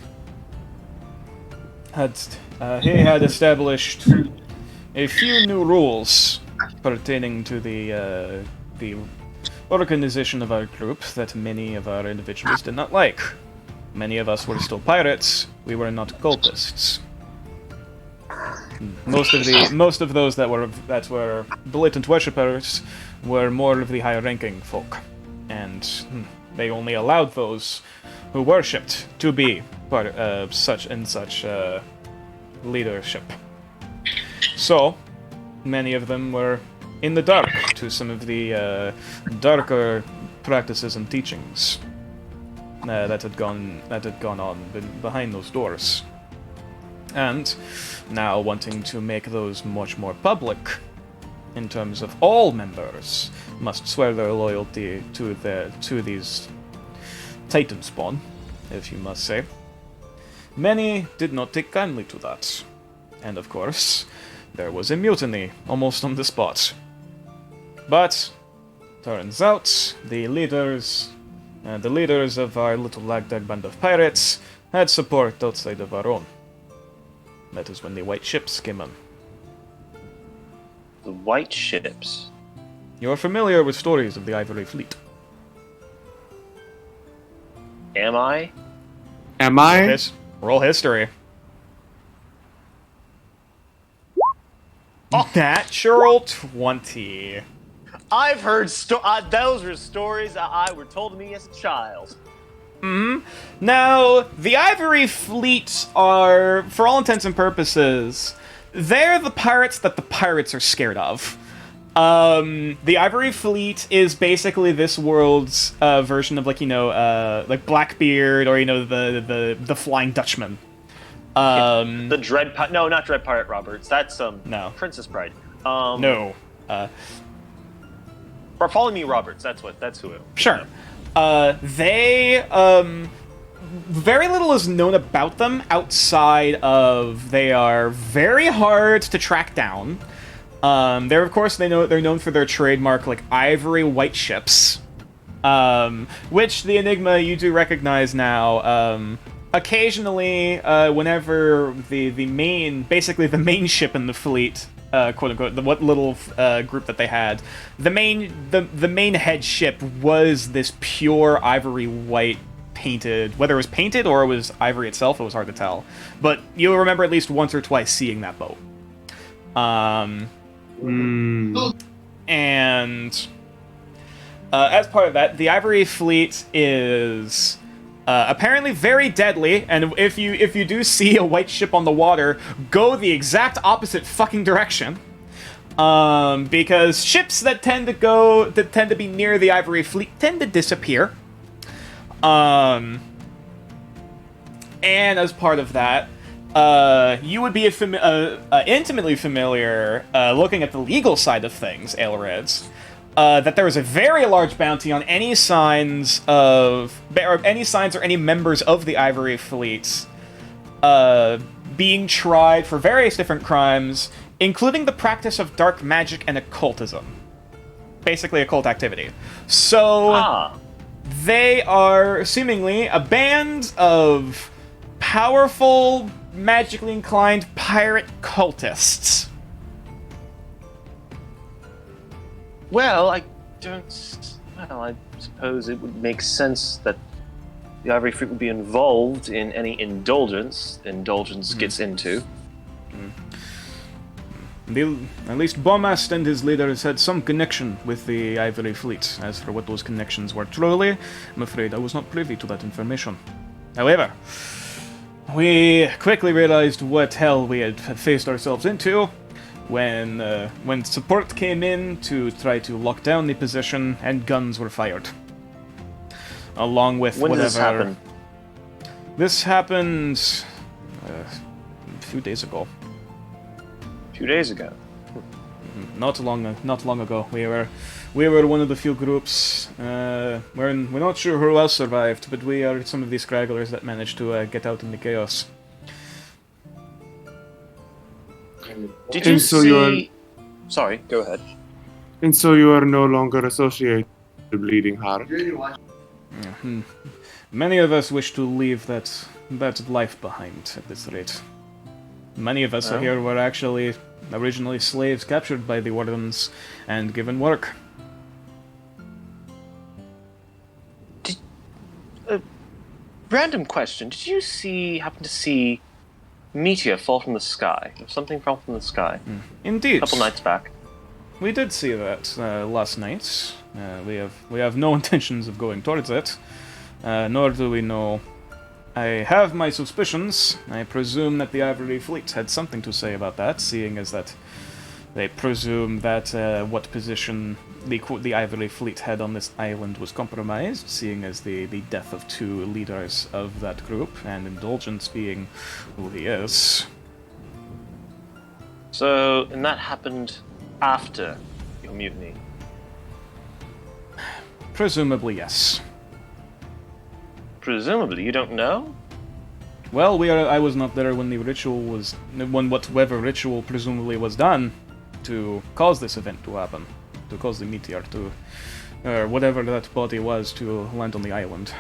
had established a few new rules pertaining to the organization of our group that many of our individuals did not like. Many of us were still pirates. We were not cultists. Most of those that were blatant worshippers were more of the higher-ranking folk, and they only allowed those who worshipped to be part of such leadership. So, many of them were in the dark to some of the darker practices and teachings that had gone on behind those doors. And now wanting to make those much more public, in terms of all members must swear their loyalty to these Titan spawn, if you must say. Many did not take kindly to that, and of course, there was a mutiny almost on the spot. But turns out the leaders of our little ragtag band of pirates had support outside of our own. That is when the white ships came in. The white ships. You're familiar with stories of the Ivory Fleet. Am I? Am I? Roll history. Natural 20. I've heard those were stories that were told to me as a child. Now, the Ivory Fleet are, for all intents and purposes, they're the pirates that the pirates are scared of. The Ivory Fleet is basically this world's version of, like Blackbeard or, the Flying Dutchman. The Dread Pirate. No, not Dread Pirate Roberts. That's No. Princess Bride. No. Bartholomew Roberts. That's who it. Sure. They, very little is known about them outside of they are very hard to track down. They're known for their trademark, like, ivory white ships, which the Enigma you do recognize now. Occasionally, whenever the main ship in the fleet, quote unquote, what little group that they had, the main head ship was this pure ivory white painted. Whether it was painted or it was ivory itself, it was hard to tell. But you'll remember at least once or twice seeing that boat. And as part of that, the Ivory Fleet is apparently very deadly, and if you do see a white ship on the water, go the exact opposite fucking direction. Because ships that tend to be near the Ivory Fleet tend to disappear. And as part of that, you would be intimately familiar, looking at the legal side of things, Aelreds, that there is a very large bounty on any signs or any members of the Ivory Fleet being tried for various different crimes, including the practice of dark magic and occultism. Basically, occult activity. So, they are seemingly a band of powerful, magically inclined pirate cultists. Well, I suppose it would make sense that the Ivory Fleet would be involved in any indulgence gets into. At least Bomast and his leaders had some connection with the Ivory Fleet. As for what those connections were truly, I'm afraid I was not privy to that information. However, we quickly realized what hell we had faced ourselves into when support came in to try to lock down the position and guns were fired. Along with When whatever... did this happen? This happened a few days ago. A few days ago. Not long ago. We were one of the few groups. We're not sure who else survived, but we are some of these scragglers that managed to get out in the chaos. Did you see... Sorry, go ahead. And so you are no longer associated with the Bleeding Heart. Many of us wish to leave that life behind at this rate. Many of us here were actually originally slaves captured by the Wardens and given work. Random question. Did you happen to see meteor fall from the sky? Or something fall from the sky? Indeed. A couple nights back. We did see that last night. We have no intentions of going towards it, nor do we know. I have my suspicions. I presume that the Ivory Fleet had something to say about that, seeing as that they presume that what position the Ivory Fleet had on this island was compromised, seeing as the death of two leaders of that group, and Indulgence being who he is. So, and that happened after your mutiny? Presumably, yes. Presumably, you don't know? Well, I was not there when when whatever ritual presumably was done to cause this event to happen, to cause the meteor to, or whatever that body was, to land on the island.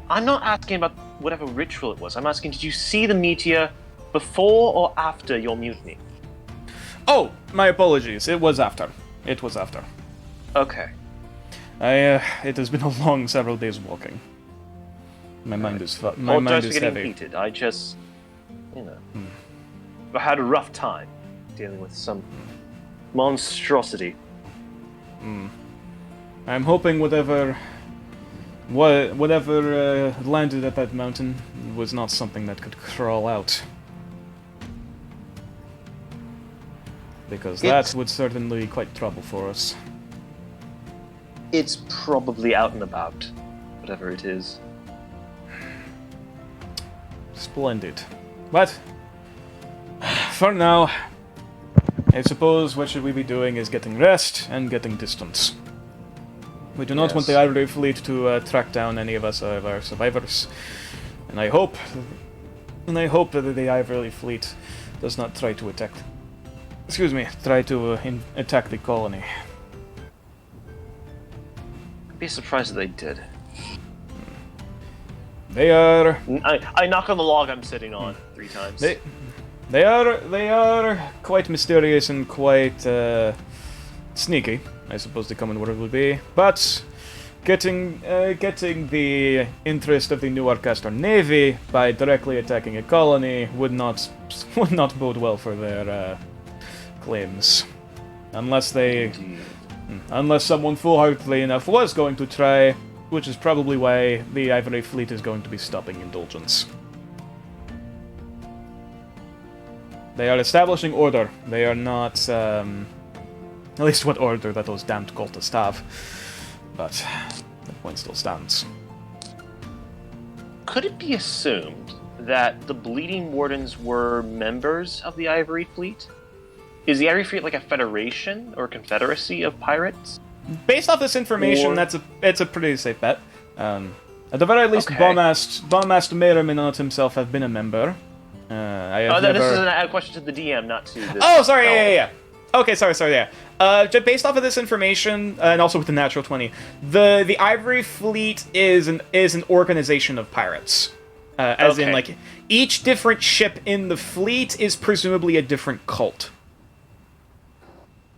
I'm not asking about whatever ritual it was. I'm asking, did you see the meteor before or after your mutiny? Oh, my apologies. It was after. Okay. It has been a long several days walking. My mind is getting heavy. heated. I just, I had a rough time dealing with some monstrosity. I'm hoping whatever landed at that mountain was not something that could crawl out. Because that would certainly be quite trouble for us. It's probably out and about, whatever it is. Splendid. But, for now, I suppose what should we be doing is getting rest and getting distance. We do not want the Ivory Fleet to track down any of us of our survivors. And I hope that the Ivory Fleet does not try to attack the colony. I'd be surprised if they did. They are... I knock on the log I'm sitting on 3 times. They are quite mysterious and quite sneaky, I suppose the common word would be. But getting the interest of the New Arcastor Navy by directly attacking a colony would not bode well for their claims, unless someone foolhardily enough was going to try, which is probably why the Ivory Fleet is going to be stopping Indulgence. They are establishing order. They are not, at least what order that those damned cultists have. But the point still stands. Could it be assumed that the Bleeding Wardens were members of the Ivory Fleet? Is the Ivory Fleet like a federation or confederacy of pirates? Based off this information, it's a pretty safe bet. At the very least, Okay. Bomast may or may not himself have been a member. This is a question to the DM, not to this. Oh, sorry, yeah. Okay, sorry, yeah. Just based off of this information, and also with the natural 20, the Ivory Fleet is an organization of pirates. As in, like, each different ship in the fleet is presumably a different cult.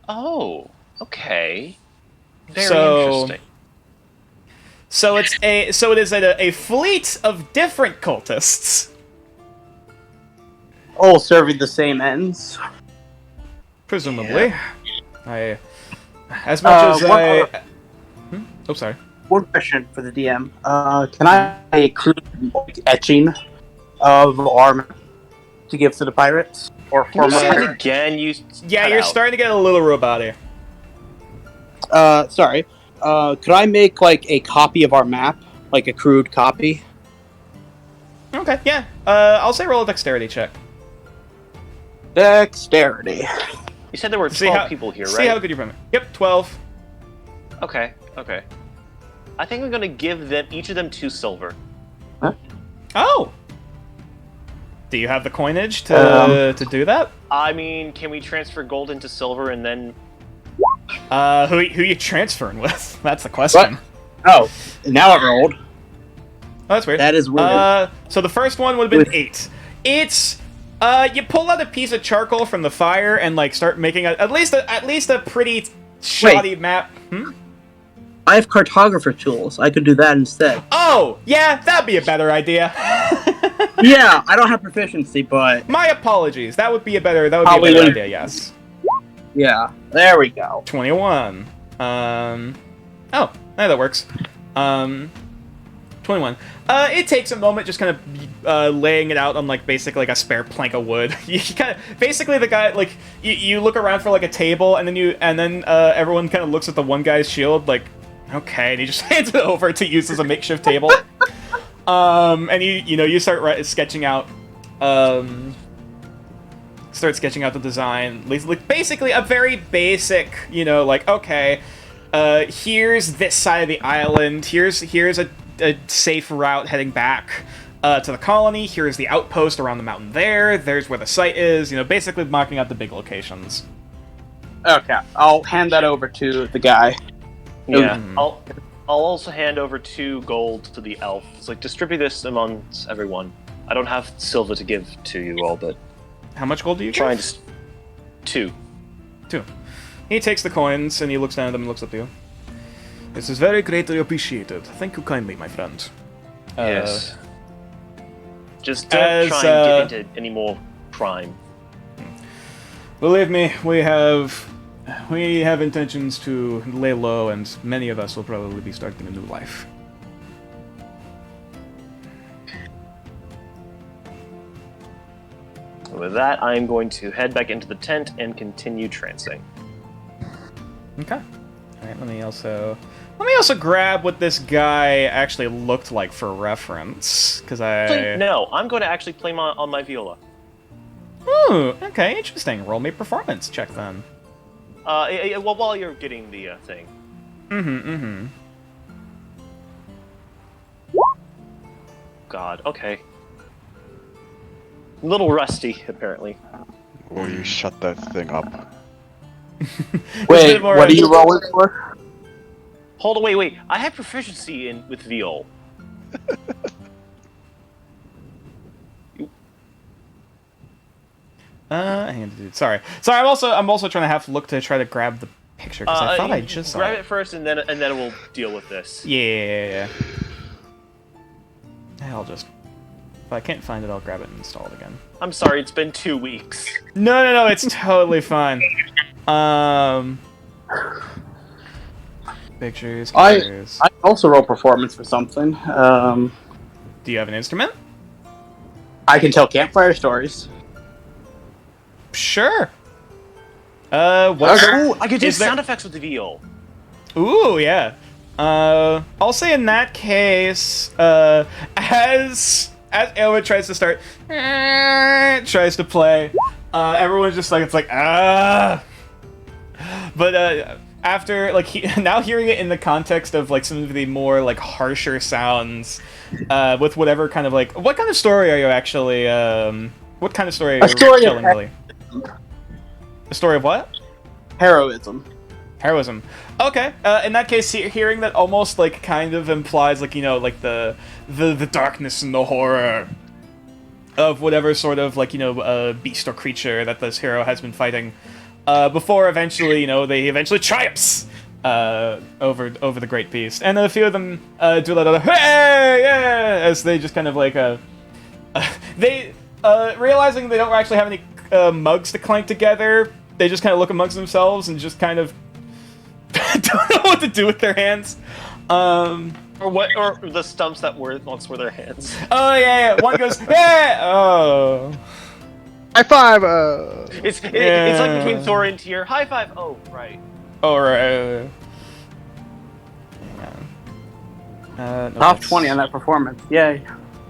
Oh, okay. Very interesting. So it is a fleet of different cultists. All serving the same ends. Presumably. As much as I... Oh, sorry. One question for the DM. Can I a crude etching of armor to give to the pirates? Or Can you former say that pirates? again? Yeah, you're starting to get a little roboty. Sorry. Could I make, like, a copy of our map? Like a crude copy? Okay, yeah. I'll say roll a dexterity check. Dexterity. You said there were 12 people here, right? See how good you're from. Yep, 12. Okay. I think I'm gonna give them each of them 2 silver. Oh! Do you have the coinage to do that? I mean, can we transfer gold into silver and then... Who you transferring with? That's the question. What? Oh, now I rolled. Oh, that's weird. That is weird. So the first one would have been 8. It's you pull out a piece of charcoal from the fire and like start making at least a pretty shoddy map. I have cartographer tools. I could do that instead. Oh, yeah, that'd be a better idea. Yeah, I don't have proficiency, but My apologies. That would be a better Probably better would- idea. Yes. yeah, there we go. 21. Oh, that works. 21. It takes a moment just kind of laying it out on like basically like a spare plank of wood. You kind of basically the guy like you look around for like a table and then everyone kind of looks at the one guy's shield like okay, and he just hands it over to use as a makeshift table. And you start sketching out the design. Like basically a very basic, like okay, here's this side of the island. Here's a safe route heading back to the colony. Here's the outpost around the mountain there. There's where the site is. Basically marking out the big locations. Okay, I'll hand that over to the guy. Yeah, I'll also hand over 2 gold to the elf. It's like, distribute this amongst everyone. I don't have silver to give to you all, but... How much gold do you try give? and 2. 2. He takes the coins and he looks down at them and looks up to you. This is very greatly appreciated. Thank you kindly, my friend. Yes. Just don't try and get into any more crime. Believe me, we have intentions to lay low, and many of us will probably be starting a new life. With that, I'm going to head back into the tent and continue trancing. Okay. Alright, let me also grab what this guy actually looked like for reference, because No, I'm going to actually play on my viola. Ooh, okay, interesting. Roll me performance check then. Well, while you're getting the thing. God, okay. A little rusty, apparently. Will you shut that thing up? Wait, what are you rolling for? Hold on, wait. I have proficiency with viol. Sorry. I'm also trying to have to look to try to grab the picture because I thought I just saw grab it first, and then we'll deal with this. Yeah. I'll just. If I can't find it, I'll grab it and install it again. I'm sorry, it's been 2 weeks. No, it's totally fine. Pictures. I also roll performance for something. Do you have an instrument? I can tell campfire stories. Sure. Ooh, I could do sound effects with the viol. Ooh, yeah. I'll say in that case, as Aelwood tries to play, everyone's just like, it's like, But, after, like, now hearing it in the context of, like, some of the more, like, harsher sounds, with whatever kind of, like, what kind of story are you actually, what kind of story are you telling, really? A story of what? Heroism. Heroism. Okay. In that case, hearing that almost like kind of implies like like the darkness and the horror of whatever sort of like beast or creature that this hero has been fighting before eventually they eventually triumphs over the great beast, and then a few of them do that other hey yeah as they just kind of like they realizing they don't actually have any mugs to clank together. They just kind of look amongst themselves and just kind of don't know what to do with their hands. Or the stumps that once were their hands. Oh yeah. One goes yeah. Oh. High five! It's like between Thor and Tyr. High five! Oh, right. All right. No, Top 20 on that performance. Yay.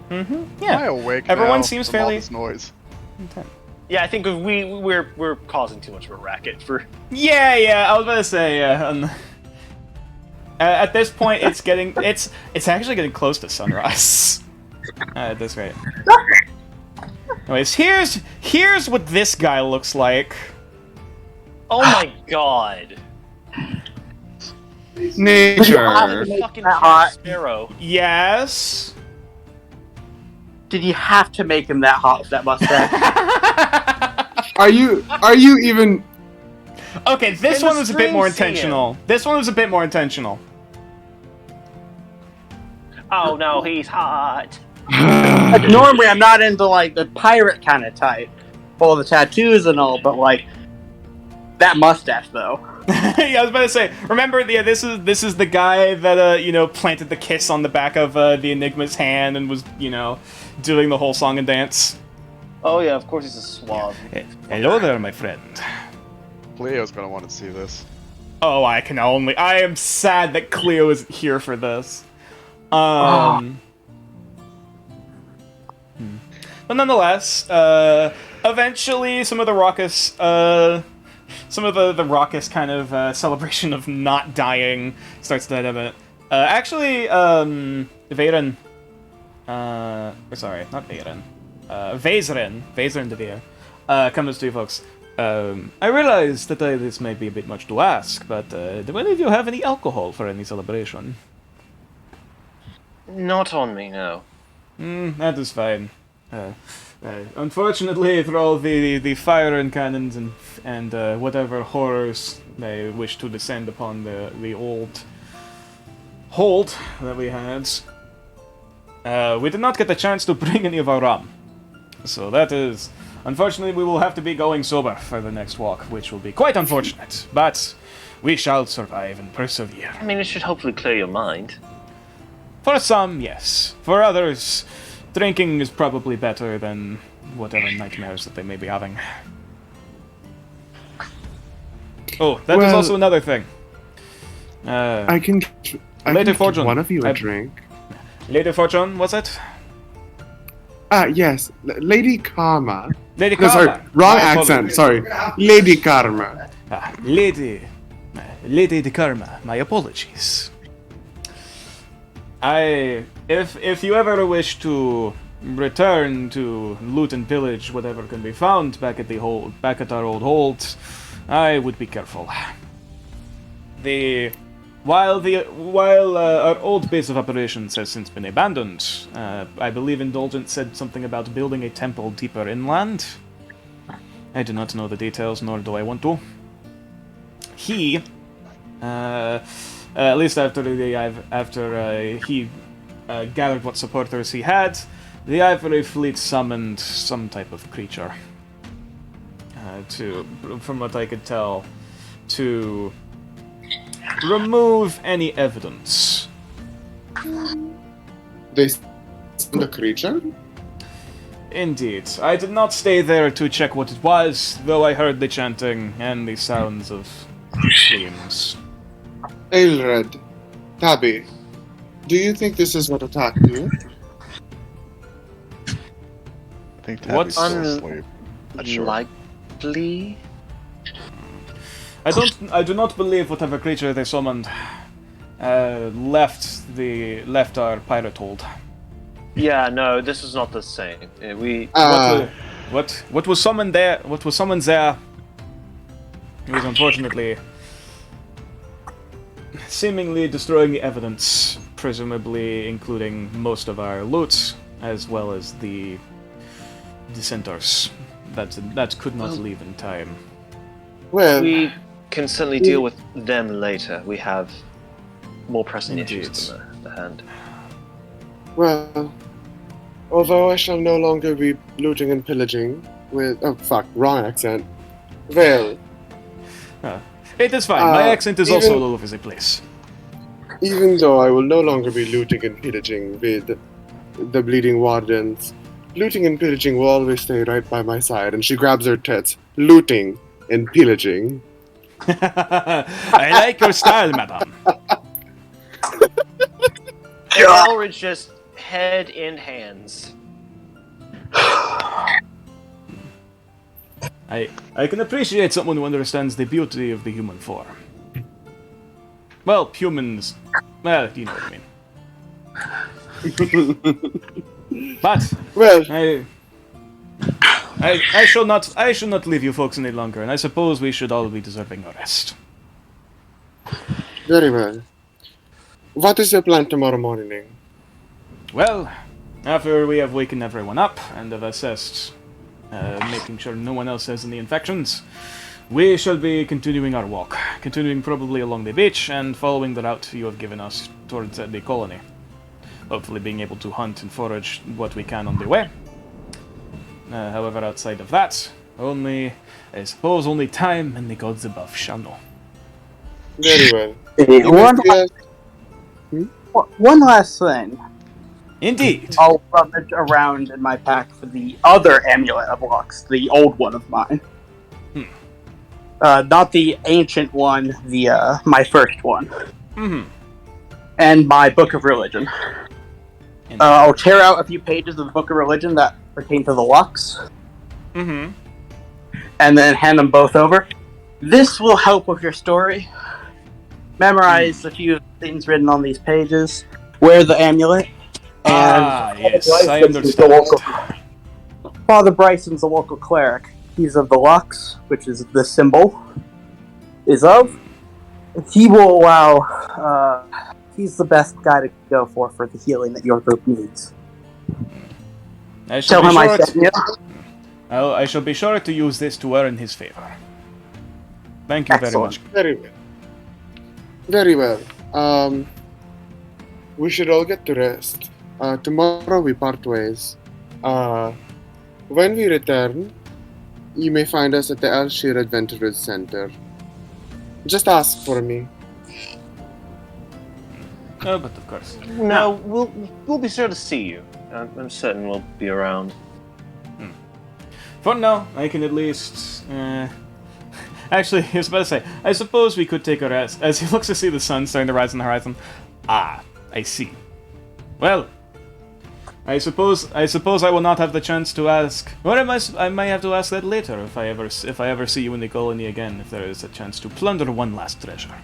Mm-hmm. Am I Yeah. awake Everyone now seems from all fairly this noise? content. Yeah, I think we're causing too much of a racket for. Yeah. I was about to say at this point, it's actually getting close to sunrise. At this rate. Anyways, here's what this guy looks like. Oh my god! Nature. Fucking that hot. Sparrow. Yes. Did you have to make him that hot with that mustache? Are you even? Okay, this Can one the was a bit more stream see intentional. This one was a bit more intentional. Oh no, he's hot. Like, normally, I'm not into like the pirate kind of type, all the tattoos and all, but like that mustache though. Yeah, I was about to say. Remember, yeah, this is the guy that planted the kiss on the back of the Enigma's hand and was doing the whole song and dance. Oh yeah, of course he's a suave. Hello there, my friend. Cleo's gonna want to see this. Oh, I am sad that Cleo isn't here for this. But nonetheless, eventually some of the raucous kind of celebration of not dying starts to happen. Actually, Veyron, sorry, not Veyron, Vezrin de Veer, comes to you folks. I realize that this may be a bit much to ask, but do any of you have any alcohol for any celebration? Not on me, no. That is fine. Unfortunately, for all the fire and cannons and whatever horrors they wish to descend upon the old hold that we had, we did not get the chance to bring any of our rum. So that is... Unfortunately, we will have to be going sober for the next walk, which will be quite unfortunate. But we shall survive and persevere. I mean, it should hopefully clear your mind. For some, yes. For others, drinking is probably better than whatever nightmares that they may be having. Oh, that is also another thing. I can Lady give Fortune. one of you a drink. Lady Fortune, what's it? Yes, Lady Karma. Lady No, Karma. sorry, wrong My accent. apologies. Sorry, Lady Karma. Lady de Karma. My apologies. If you ever wish to return to loot and pillage whatever can be found back at our old hold, I would be careful. While our old base of operations has since been abandoned, I believe Indulgent said something about building a temple deeper inland. I do not know the details, nor do I want to. He, at least after he gathered what supporters he had, the Ivory Fleets summoned some type of creature from what I could tell, to remove any evidence. They send a creature? Indeed. I did not stay there to check what it was, though I heard the chanting and the sounds of screams. Aelred, Tabby, do you think this is what attacked you? I think Tabby's What's still asleep. Not sure. Likely. I do not believe whatever creature they summoned left our pirate hold. Yeah, no, this is not the same. What was summoned there? What was summoned there? It was unfortunately seemingly destroying the evidence, presumably including most of our loot, as well as the dissenters that could not leave in time. Well, We can certainly deal with them later. We have more pressing issues than the hand. Well, although I shall no longer be looting and pillaging with... Oh, fuck, wrong accent. Well, It is fine. My accent is also all over the place. even though I will no longer be looting and pillaging with the Bleeding Wardens, looting and pillaging will always stay right by my side. And she grabs her tits. Looting and pillaging. I like your style, madam. And Elridge just head in hands. I can appreciate someone who understands the beauty of the human form. Well, humans... Well, you know what I mean. But... Well, I shall not leave you folks any longer, and I suppose we should all be deserving a rest. very well. What is your plan tomorrow morning? Well, after we have wakened everyone up and have assessed, making sure no one else has any infections, we shall be continuing our walk. Continuing probably along the beach and following the route you have given us towards the colony. Hopefully being able to hunt and forage what we can on the way. However, outside of that, I suppose only time and the gods above shall know. Very well. One last thing. Indeed. I'll rummage around in my pack for the other amulet of Lux, the old one of mine. Not the ancient one, the my first one. And my Book of Religion. I'll tear out a few pages of the Book of Religion that pertain to the Lux. And then hand them both over. This will help with your story. Memorize a few things written on these pages. Wear the amulet. And yes, I understand. Father Bryson's a local cleric. He's of the Lux, which is the symbol is of. He will allow... he's the best guy to go for the healing that your group needs. Tell him I sent you. I shall be sure to use this to earn his favor. Thank you very much. Very well. Very well. We should all get to rest. Tomorrow we part ways. When we return, you may find us at the Alshir Adventurers Center. Just ask for me. Oh, but of course. No, we'll be sure to see you. I'm certain we'll be around. For now, I can at least... Actually, I was about to say, I suppose we could take a rest. As he looks to see the sun starting to rise on the horizon. Ah, I see. Well, I suppose I will not have the chance to ask. Or I might have to ask that later if I ever see you in the colony again. If there is a chance to plunder one last treasure.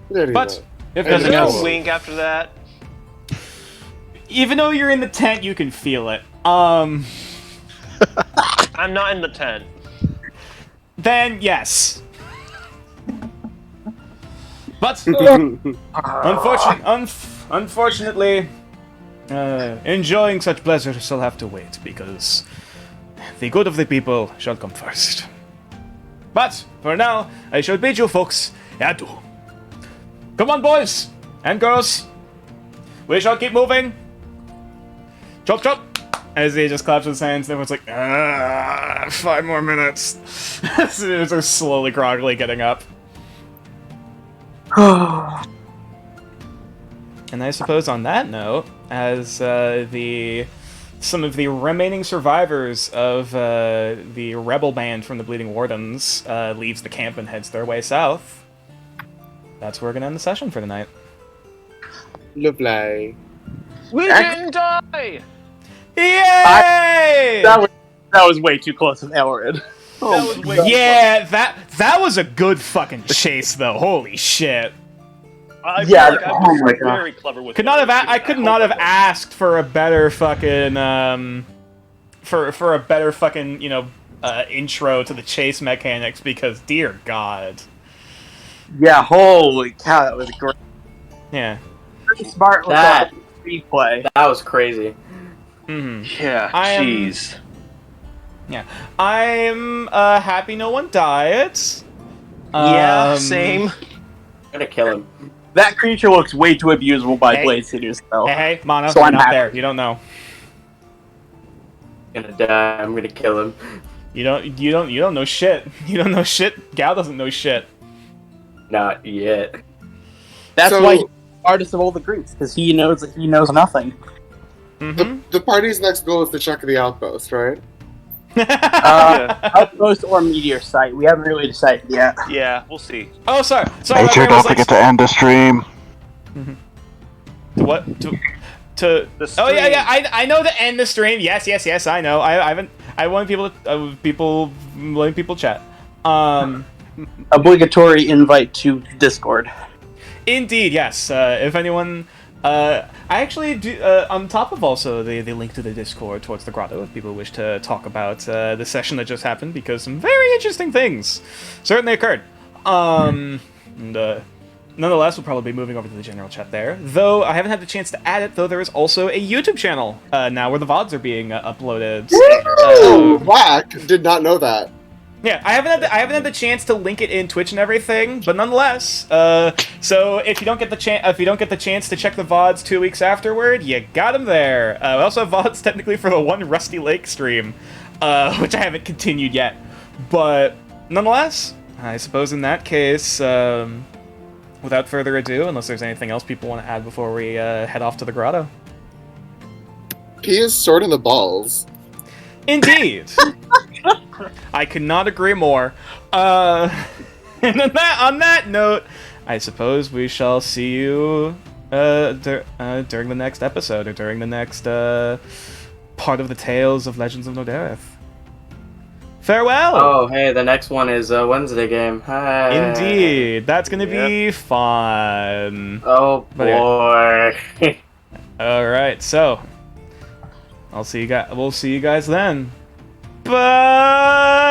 Very but well. if Does nothing it else, wink after that? even though you're in the tent, you can feel it. I'm not in the tent. Then yes. But unfortunately, enjoying such pleasure shall have to wait, because the good of the people shall come first. But for now, I shall bid you folks adieu. Come on, boys and girls. We shall keep moving. Chop chop. As he just claps his hands, and everyone's like, 5 more minutes. They're slowly, groggily getting up. And I suppose on that note, as some of the remaining survivors of the rebel band from the Bleeding Wardens leaves the camp and heads their way south, that's where we're gonna end the session for tonight. Lovely. We didn't die! Yay! That was way too close with Elrid. That was a good fucking chase, though. Holy shit! I Yeah, feel like oh I my was God. very clever with I could not have it. asked for a better fucking for a better fucking intro to the chase mechanics, because dear God. Yeah, holy cow, that was great. Yeah. Pretty smart with That- that replay. That was crazy. Mm-hmm. Yeah, jeez. I'm happy no one died. Yeah, same. I'm gonna kill him. That creature looks way too abusable by Blade Seeker's spell. Hey, Mono, So you're I'm not happy. there. You don't know. I'm gonna die. I'm gonna kill him. You don't know shit. You don't know shit. Gal doesn't know shit. Not yet. That's So- why he's the artist of all the groups, because he knows that he knows nothing. Mm-hmm. The party's next goal is to check the outpost, right? Outpost or meteor site. We haven't really decided yet. Yeah, we'll see. Oh, sorry. Hey, there don't was, like, forget to end the stream. To what? To The oh yeah, stream. yeah. I know to end the stream. Yes, I know. I haven't. I want people to letting people chat. Obligatory invite to Discord. Indeed, yes. If anyone, I actually do. On top of also the link to the Discord towards the grotto, if people wish to talk about the session that just happened, because some very interesting things certainly occurred. Nonetheless, we'll probably be moving over to the general chat there. Though I haven't had the chance to add it, though there is also a YouTube channel now where the VODs are being uploaded. Whack! Did not know that. Yeah, I haven't had the chance to link it in Twitch and everything, but nonetheless, so if you don't get the chance to check the VODs 2 weeks afterward, you got them there. We also have VODs technically for the one Rusty Lake stream, which I haven't continued yet. But nonetheless, I suppose in that case, without further ado, unless there's anything else people want to add before we head off to the grotto. He is sorting the balls. Indeed. I could not agree more. And on that note, I suppose we shall see you during the next episode, or during the next part of the Tales of Legends of Nordareth. Farewell! Oh, hey, the next one is a Wednesday game. Hi. Indeed, that's gonna be fun. Oh, But yeah. boy. Alright, so we'll see you guys then. Bye!